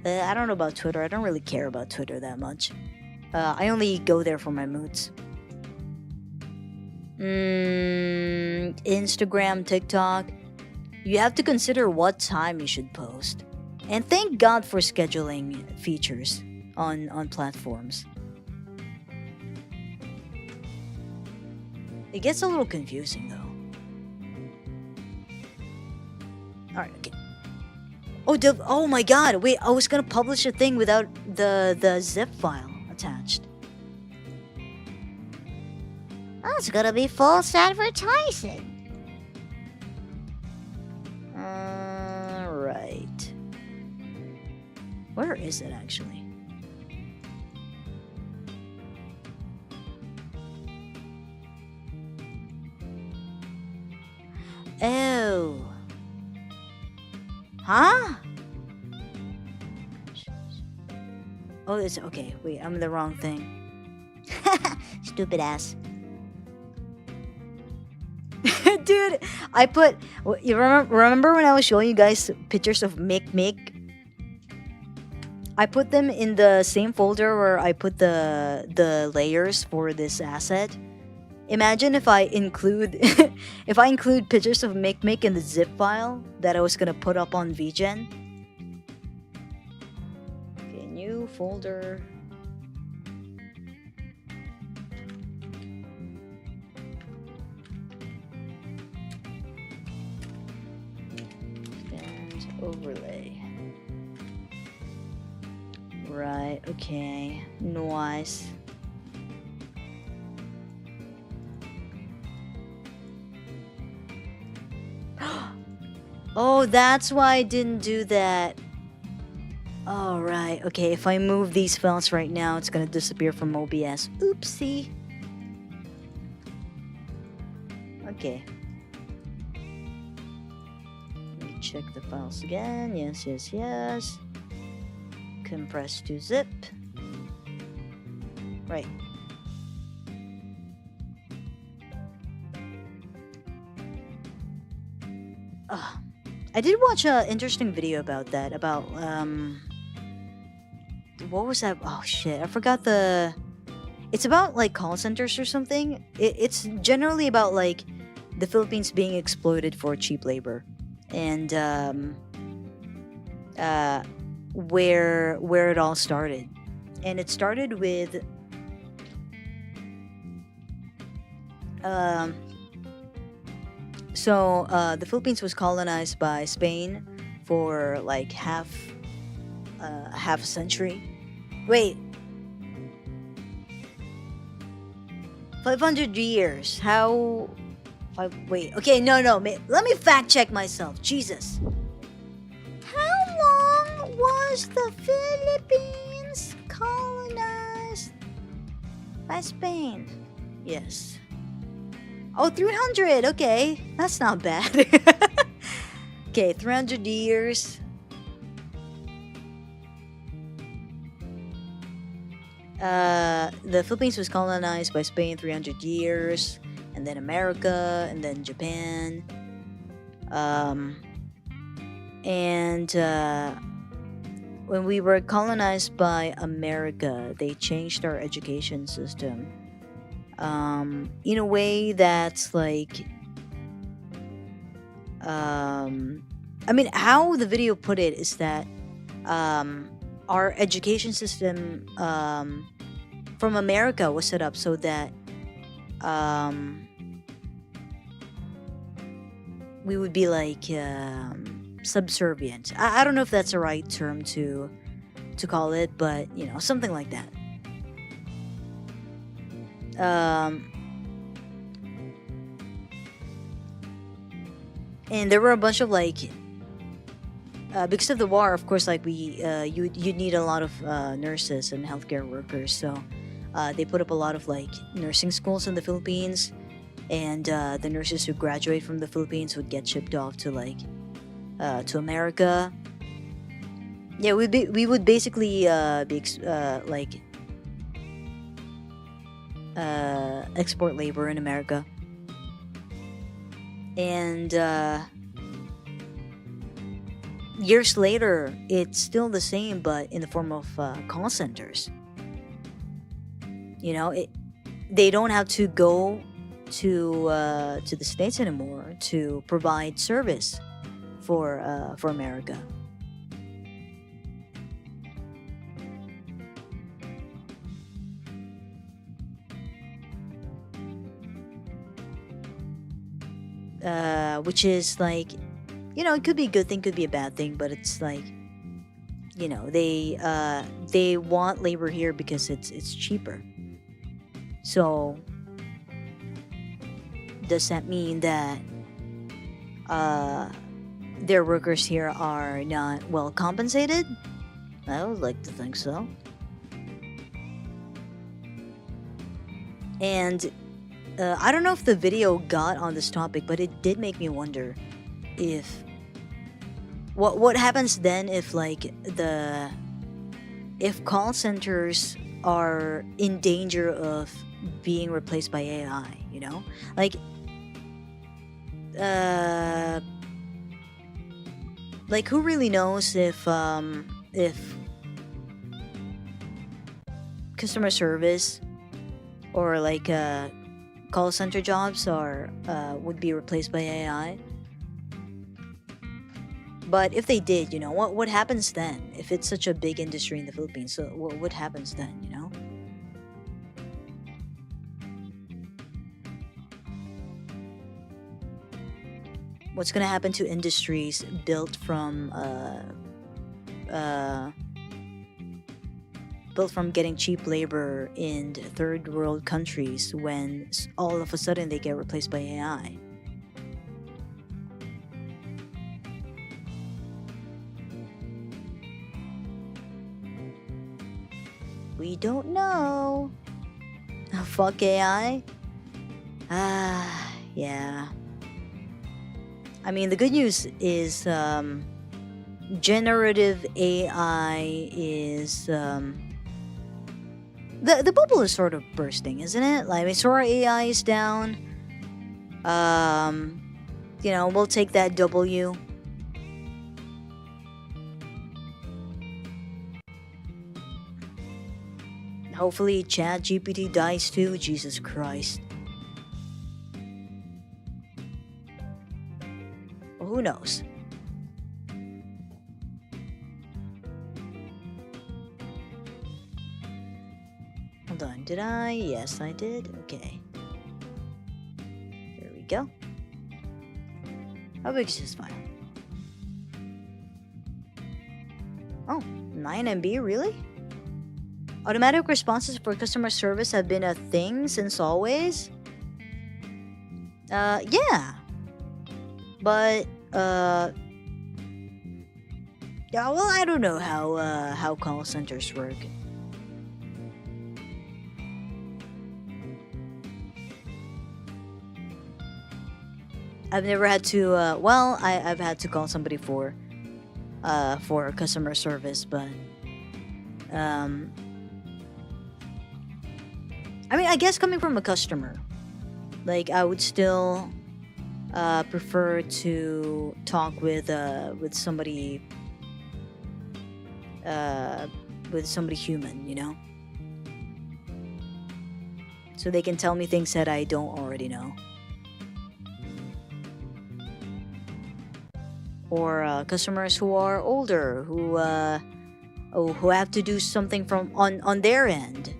I don't know about Twitter. I don't really care about Twitter that much. I only go there for my moods. Instagram, TikTok. You have to consider what time you should post. And thank God for scheduling features on platforms. It gets a little confusing though. Alright, okay. Oh my god, wait, I was gonna publish a thing without the zip file attached. Oh, it's gonna be false advertising. Right. Where is it actually? Oh. Huh? Oh, it's okay. Wait, I'm in the wrong thing. Stupid ass. Dude, I put... You remember when I was showing you guys pictures of Mick? I put them in the same folder where I put the layers for this asset. Imagine if I include if I include pictures of Mick Mick in the zip file that I was gonna put up on VGen. Okay, new folder. And overlay. Right, okay. Nice. Oh, that's why I didn't do that. Oh, right. Okay, if I move these files right now, it's gonna disappear from OBS. Oopsie. Okay. Let me check the files again. Yes, yes, yes. Compress to zip. Right. I did watch an interesting video about that. About what was that? Oh shit! I forgot the. It's about like call centers or something. It's generally about like the Philippines being exploited for cheap labor, and where it all started, and it started with So the Philippines was colonized by Spain for like half a century. Wait, 500 years. How? Wait. Okay, no. Let me fact check myself. Jesus. How long was the Philippines colonized by Spain? Yes. Oh, 300. Okay, that's not bad. Okay, 300 years. The Philippines was colonized by Spain 300 years, and then America, and then Japan. When we were colonized by America, they changed our education system in a way that's like I mean, how the video put it is that our education system from America was set up so that we would be like subservient. I don't know if that's the right term to call it, but you know, something like that. And there were a bunch of like because of the war, of course, like you'd need a lot of nurses and healthcare workers, so they put up a lot of like nursing schools in the Philippines, and the nurses who graduate from the Philippines would get shipped off to like to America. Yeah, we would basically export labor in America. And years later, it's still the same, but in the form of call centers. You know, they don't have to go to the States anymore to provide service for America. Which is like, you know, it could be a good thing, could be a bad thing, but it's like, you know, they want labor here because it's cheaper. So does that mean that their workers here are not well compensated? I would like to think so. And I don't know if the video got on this topic, but it did make me wonder if what happens then if like if call centers are in danger of being replaced by AI, you know? Like who really knows if customer service or like call center jobs are would be replaced by AI. But if they did, you know, what happens then? If it's such a big industry in the Philippines, so what happens then, you know? What's gonna happen to industries built from getting cheap labor in third world countries when all of a sudden they get replaced by AI? We don't know. Fuck AI. Yeah. I mean, the good news is generative AI is the bubble is sort of bursting, isn't it? Like, I mean, Sora AI is down. You know, we'll take that W. Hopefully, Chat GPT dies too. Jesus Christ. Well, who knows? Hold on, did I? Yes, I did. Okay. There we go. How big is this file? Oh, 9 MB, really? Automatic responses for customer service have been a thing since always? Yeah. But, yeah, well, I don't know how call centers work. I've never had to, well, I've had to call somebody for customer service, but, I mean, I guess coming from a customer, like, I would still prefer to talk with somebody human, you know, so they can tell me things that I don't already know. Or customers who are older, who have to do something on their end,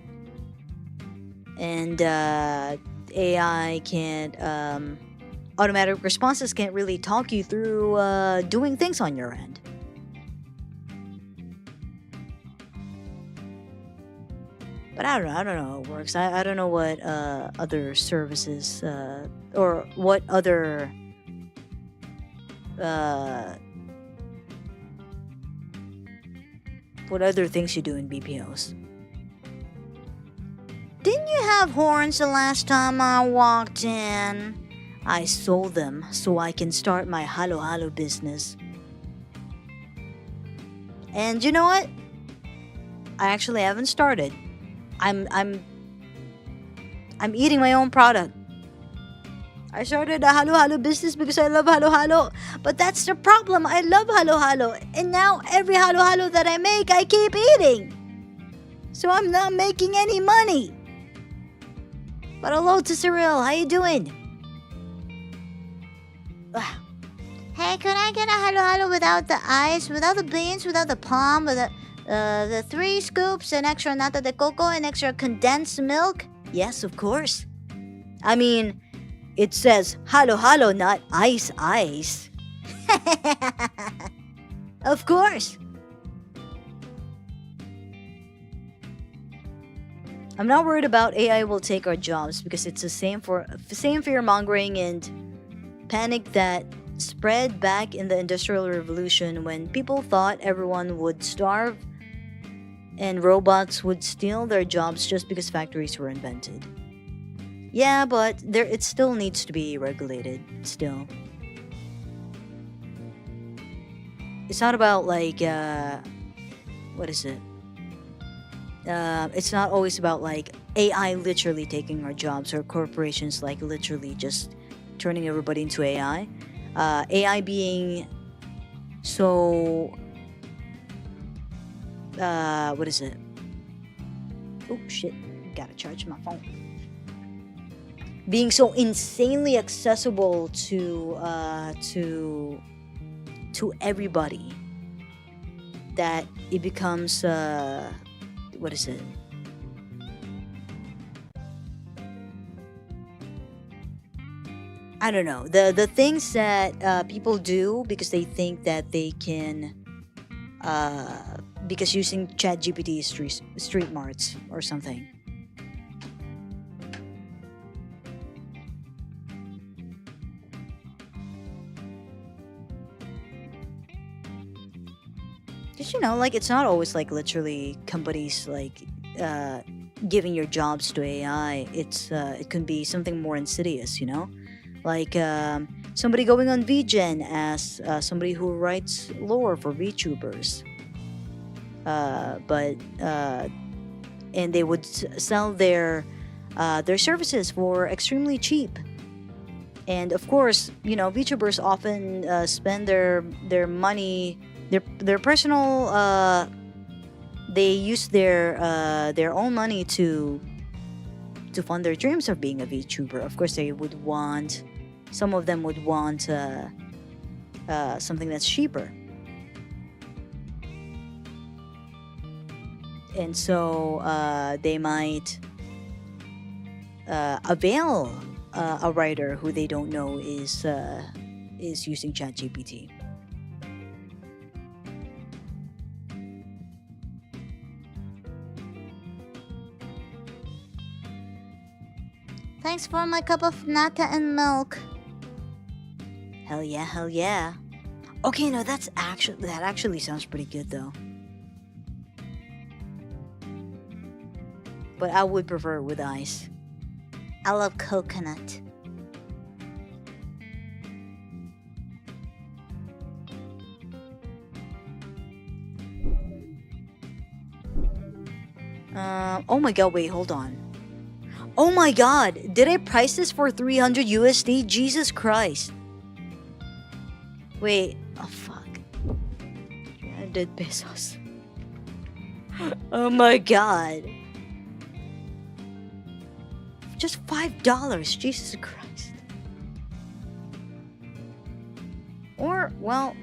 and AI can't, automatic responses can't really talk you through doing things on your end. But I don't know how it works. I don't know what other services or what other things you do in BPOs. Didn't you have horns the last time I walked in? I sold them so I can start my halo halo business. And you know what? I actually haven't started. I'm eating my own product. I started a halo halo business because I love halo halo. But that's the problem. I love halo halo. And now every halo halo that I make, I keep eating. So I'm not making any money. But hello to Cyril. How you doing? Hey, could I get a halo halo without the ice, without the beans, without the palm, with the 3 scoops, an extra nata de coco, and extra condensed milk? Yes, of course. I mean, it says halo halo, not ice ice. Of course. I'm not worried about AI will take our jobs because it's the same fear mongering and panic that spread back in the Industrial Revolution when people thought everyone would starve and robots would steal their jobs just because factories were invented. Yeah, but it still needs to be regulated. Still, it's not about like what is it? It's not always about like AI literally taking our jobs or corporations like literally just turning everybody into AI. AI being so what is it? Oh shit, gotta charge my phone. Being so insanely accessible to everybody that it becomes what is it? I don't know. The things that people do because they think that they can because using ChatGPT is street marts or something. Did you know, like, it's not always like literally companies like giving your jobs to AI. It can be something more insidious, you know, like somebody going on VGen as somebody who writes lore for VTubers. But and they would sell their services for extremely cheap. And of course, you know, VTubers often spend their money, their personal. They use their own money to fund their dreams of being a VTuber. Of course, they would want. Some of them would want something that's cheaper. And so they might avail a writer who they don't know is using ChatGPT. Thanks for my cup of nata and milk. Hell yeah, hell yeah. Okay, no, that actually sounds pretty good though. But I would prefer it with ice. I love coconut. Oh my god, wait, hold on. Oh my god, did I price this for 300 USD? Jesus Christ. Wait, oh fuck. 300 pesos. Oh my god. Just $5, Jesus Christ. Or, well...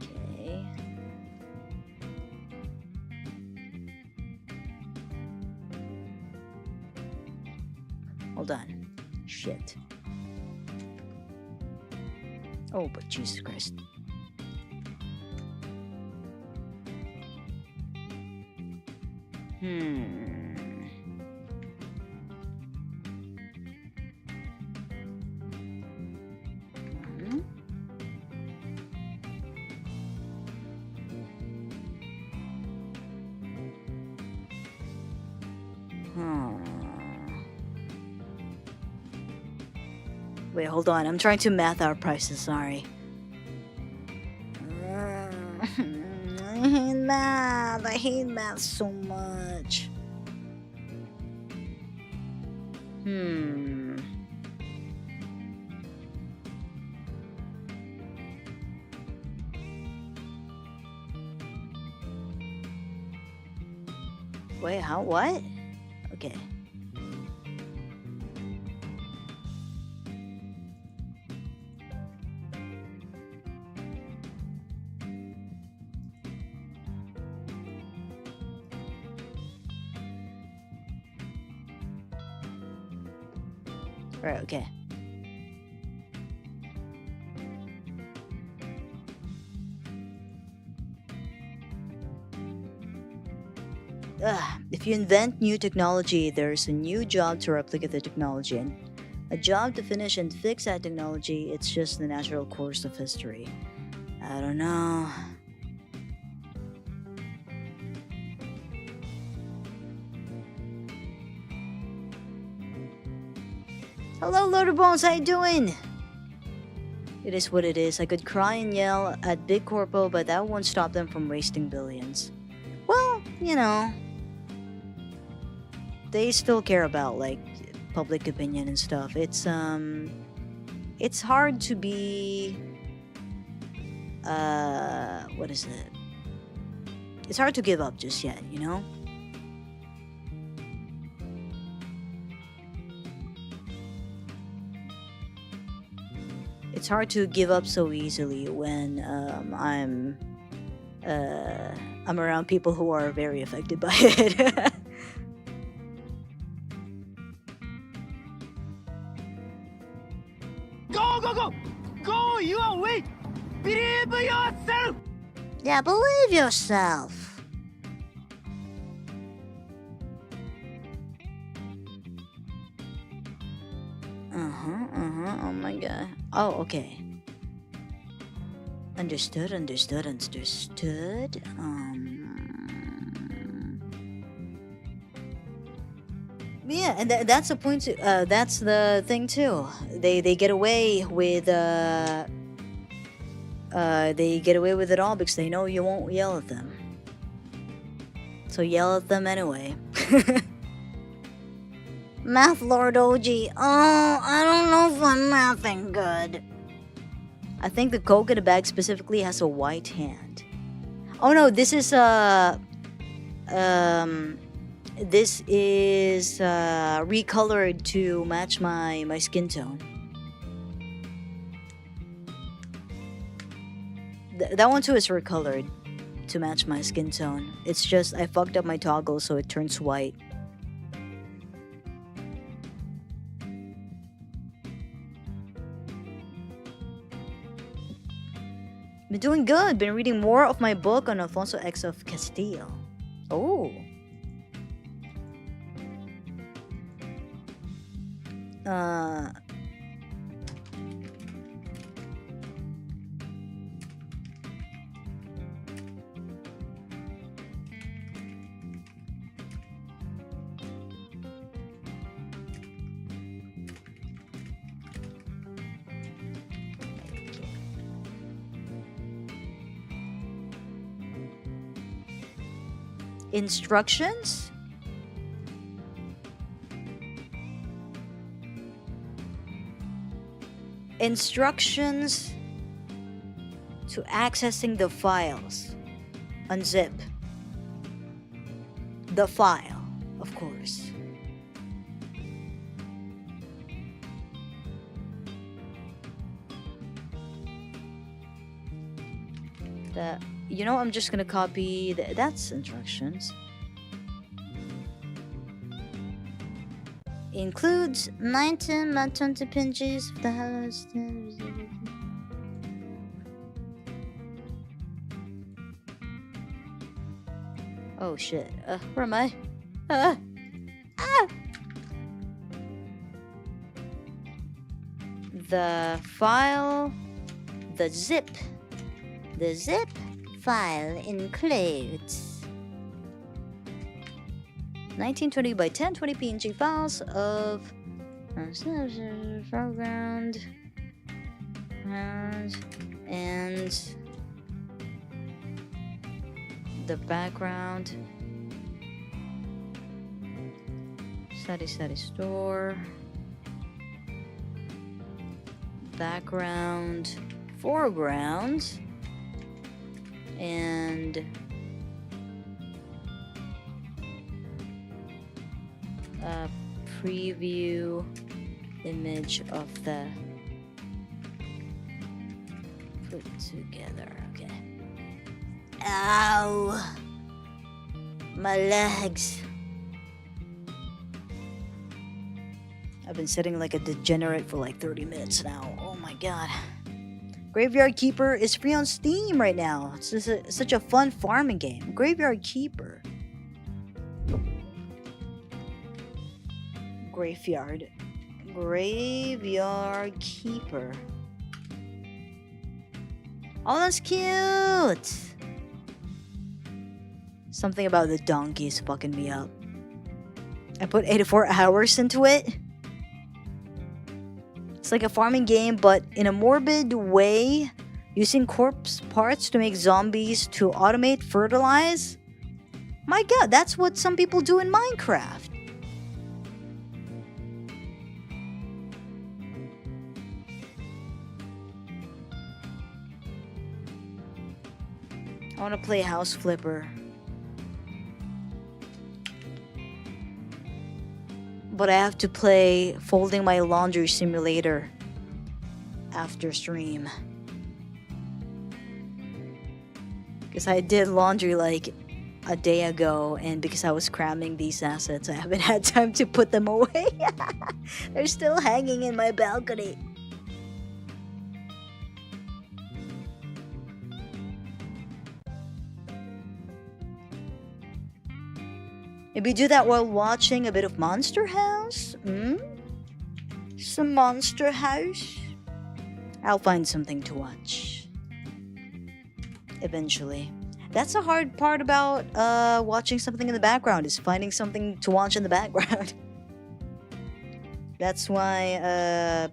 Okay. Hold on. Shit. Oh, but Jesus Christ. Wait, hold on. I'm trying to math our prices. Sorry. I hate math. I hate math so much. Wait, how? What? Okay. Right, okay. If you invent new technology, there's a new job to replicate the technology, and a job to finish and fix that technology. It's just the natural course of history. I don't know. Hello, Lord of Bones, how you doing? It is what it is. I could cry and yell at Big Corpo, but that won't stop them from wasting billions. Well, you know, they still care about, like, public opinion and stuff. It's hard to be, what is it? It's hard to give up just yet, you know? It's hard to give up so easily when I'm around people who are very affected by it. Go, go, go! Go your way! Believe yourself! Yeah, believe yourself. Oh my god. Oh, okay. Understood. Yeah, and that's the point too. That's the thing too. They get away with it all because they know you won't yell at them. So yell at them anyway. Math Lord OG. Oh, I don't know if I'm mathing good. I think the Coke in the bag specifically has a white hand. Oh no, this is recolored to match my skin tone. That one too is recolored to match my skin tone. It's just I fucked up my toggle so it turns white. Been doing good. Been reading more of my book on Alfonso X of Castile. Oh. Instructions? Instructions to accessing the files. Unzip the file, of course. I'm just gonna copy that's instructions. Includes 19 by 20 pinches of the hellos. Oh shit. Where am I? The file, the zip file includes 1920 by 1020 PNG files of foreground and the background. Study store. Background, foreground, and a preview image of the put together. Okay. Ow! My legs. I've been sitting like a degenerate for like 30 minutes now. Oh my god. Graveyard Keeper is free on Steam right now. It's just such a fun farming game. Graveyard Keeper. Graveyard Keeper. Oh, that's cute. Something about the donkey is fucking me up. I put 84 hours into it. It's like a farming game, but in a morbid way, using corpse parts to make zombies to automate fertilize. My god, that's what some people do in Minecraft. I want to play House Flipper. But I have to play Folding My Laundry Simulator after stream. Because I did laundry like a day ago, and because I was cramming these assets, I haven't had time to put them away. They're still hanging in my balcony. Maybe do that while watching a bit of Monster House? Some Monster House? I'll find something to watch. Eventually. That's the hard part about watching something in the background, is finding something to watch in the background. That's why,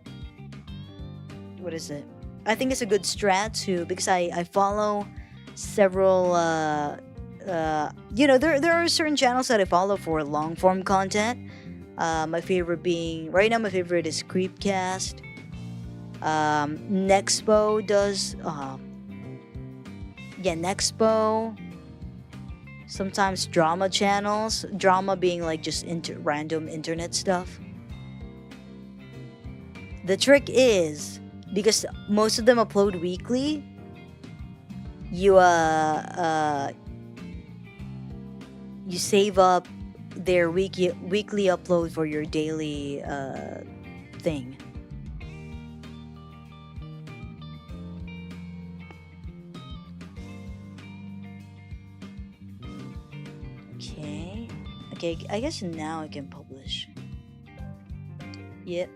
what is it? I think it's a good strat too, because I follow several, there are certain channels that I follow for long form content. My favorite being, right now my favorite is Creepcast. Nexpo does, Nexpo. Sometimes drama channels. Drama being like just random internet stuff. The trick is, because most of them upload weekly, you save up their weekly upload for your daily thing. Okay, I guess now I can publish. Yep.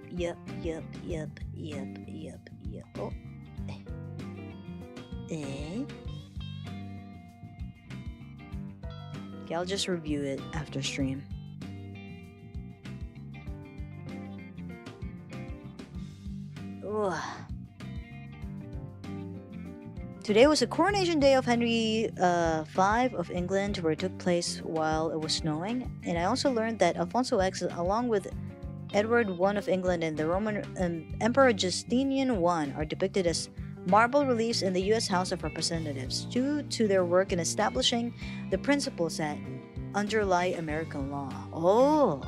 Oh. Okay, I'll just review it after stream. Ugh. Today was the coronation day of Henry V of England, where it took place while it was snowing. And I also learned that Alfonso X, along with Edward I of England and the Roman Emperor Justinian I, are depicted as marble reliefs in the U.S. House of Representatives due to their work in establishing the principles that underlie American law. Oh,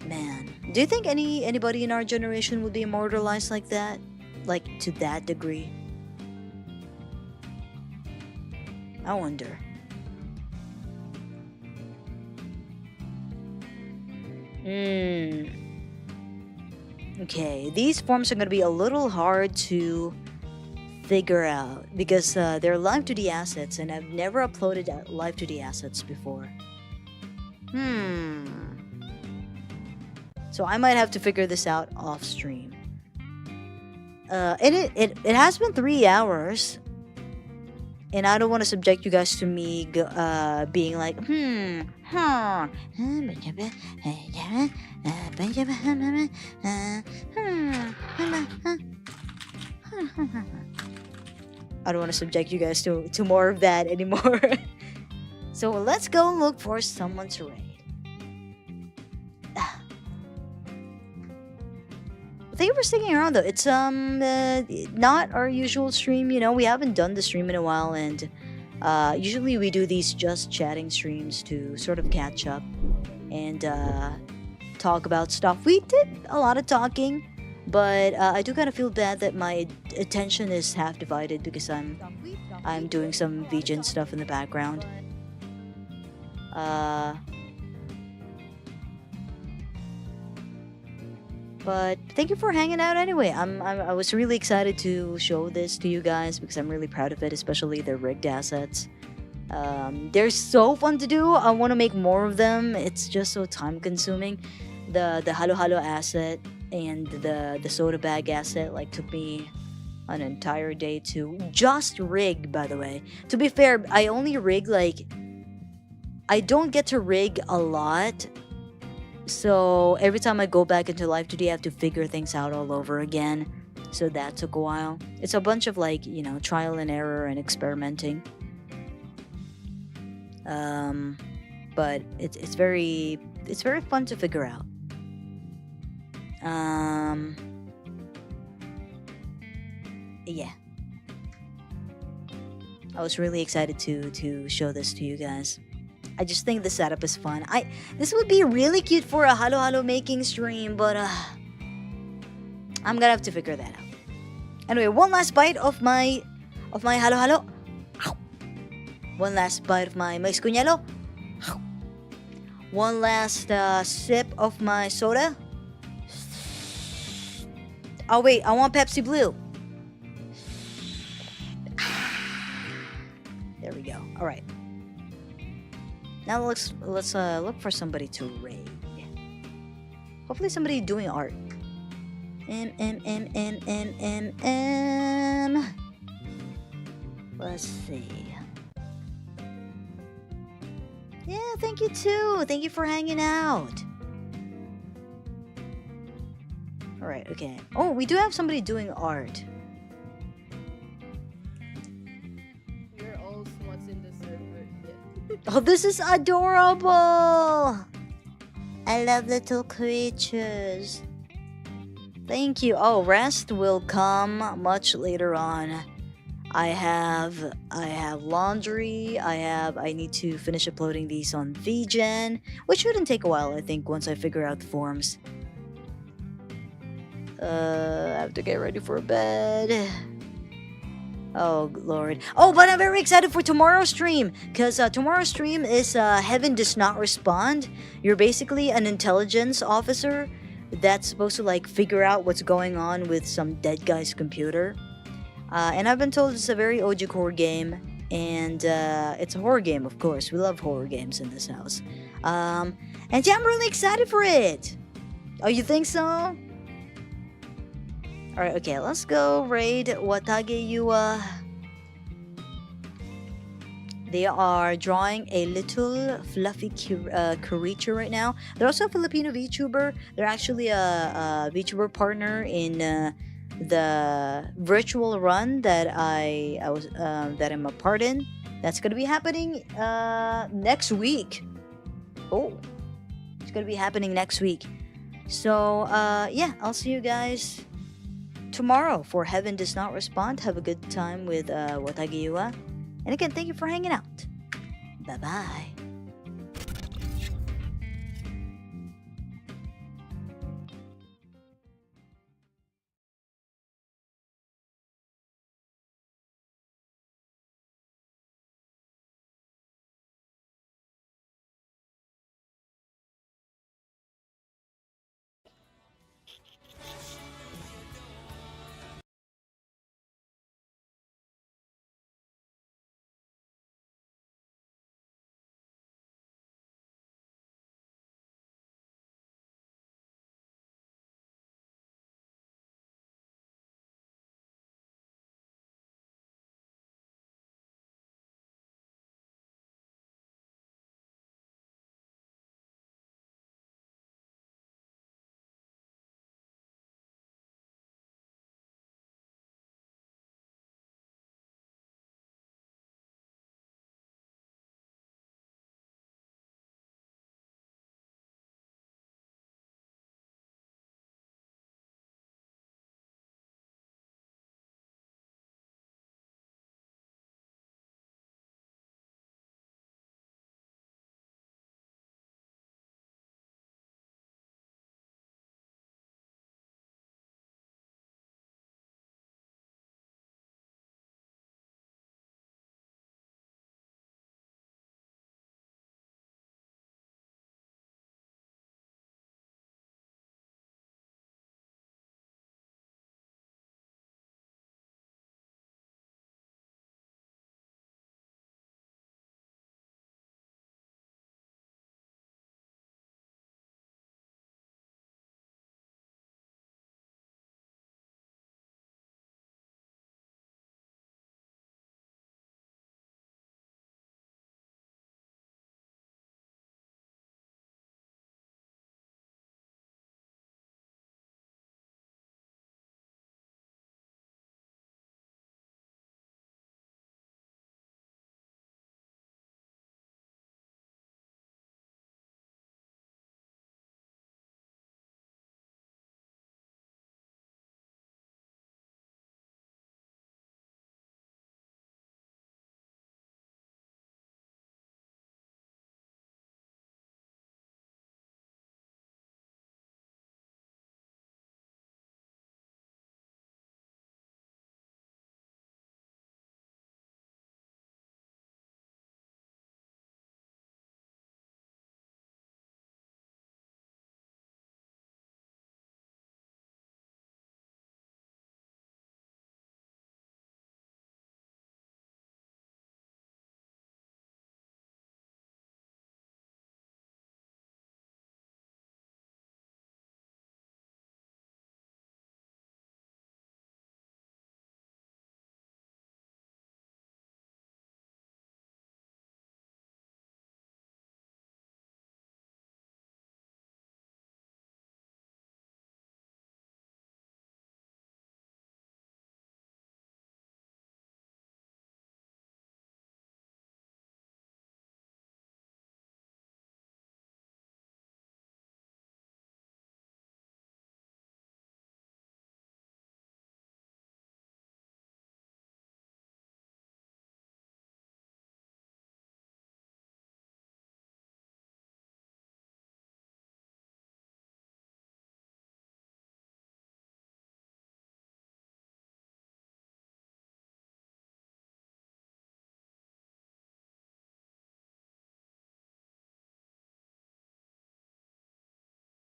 man. Do you think anybody in our generation would be immortalized like that? Like, to that degree? I wonder. Okay, these forms are going to be a little hard to figure out because they're live 2D assets, and I've never uploaded live 2D assets before. So I might have to figure this out off stream. It has been 3 hours, and I don't want to subject you guys to me being like, I don't want to subject you guys to more of that anymore. So let's go look for someone to raid. Thank you for sticking around though. It's not our usual stream, we haven't done the stream in a while, and usually we do these just chatting streams to sort of catch up and talk about stuff. We did a lot of talking, but I do kind of feel bad that my attention is half divided because I'm doing some vegan stuff in the background. But thank you for hanging out anyway. I was really excited to show this to you guys because I'm really proud of it, especially the rigged assets. They're so fun to do. I want to make more of them. It's just so time consuming. The Halo Halo asset and the soda bag asset took me an entire day to just rig, by the way. To be fair, I only rig I don't get to rig a lot So every time I go back into Live 2D, I have to figure things out all over again. So that took a while. It's a bunch of like, you know, trial and error and experimenting. But it's very fun to figure out. Yeah. I was really excited to show this to you guys. I just think the setup is fun. This would be really cute for a Halo Halo making stream, but I'm gonna have to figure that out. Anyway, one last bite of my Halo Halo. One last bite of my mais cuñelo. One last sip of my soda. Oh wait, I want Pepsi Blue. There we go. All right. Now let's look for somebody to raid. Hopefully somebody doing art. Let's see. Yeah, thank you too. Thank you for hanging out. All right. Okay. Oh, we do have somebody doing art. We're all what's in the server. Yeah. Oh, this is adorable. I love little creatures. Thank you. Oh, rest will come much later on. I have laundry. I need to finish uploading these on VGen, which shouldn't take a while, I think, once I figure out the forms. I have to get ready for bed. Oh, Lord. Oh, but I'm very excited for tomorrow's stream, because tomorrow's stream is Heaven Does Not Respond. You're basically an intelligence officer that's supposed to, like, figure out what's going on with some dead guy's computer. And I've been told it's a very OG horror game, and it's a horror game, of course. We love horror games in this house. And yeah, I'm really excited for it. Oh, you think so? Alright, okay, let's go raid Watage Yua. They are drawing a little fluffy creature right now. They're also a Filipino VTuber. They're actually a VTuber partner in the virtual run that I'm a part in. That's gonna be happening next week. Oh, it's gonna be happening next week. So yeah, I'll see you guys tomorrow for Heaven Does Not Respond. Have a good time with Watage Yua. And again, thank you for hanging out. Bye bye.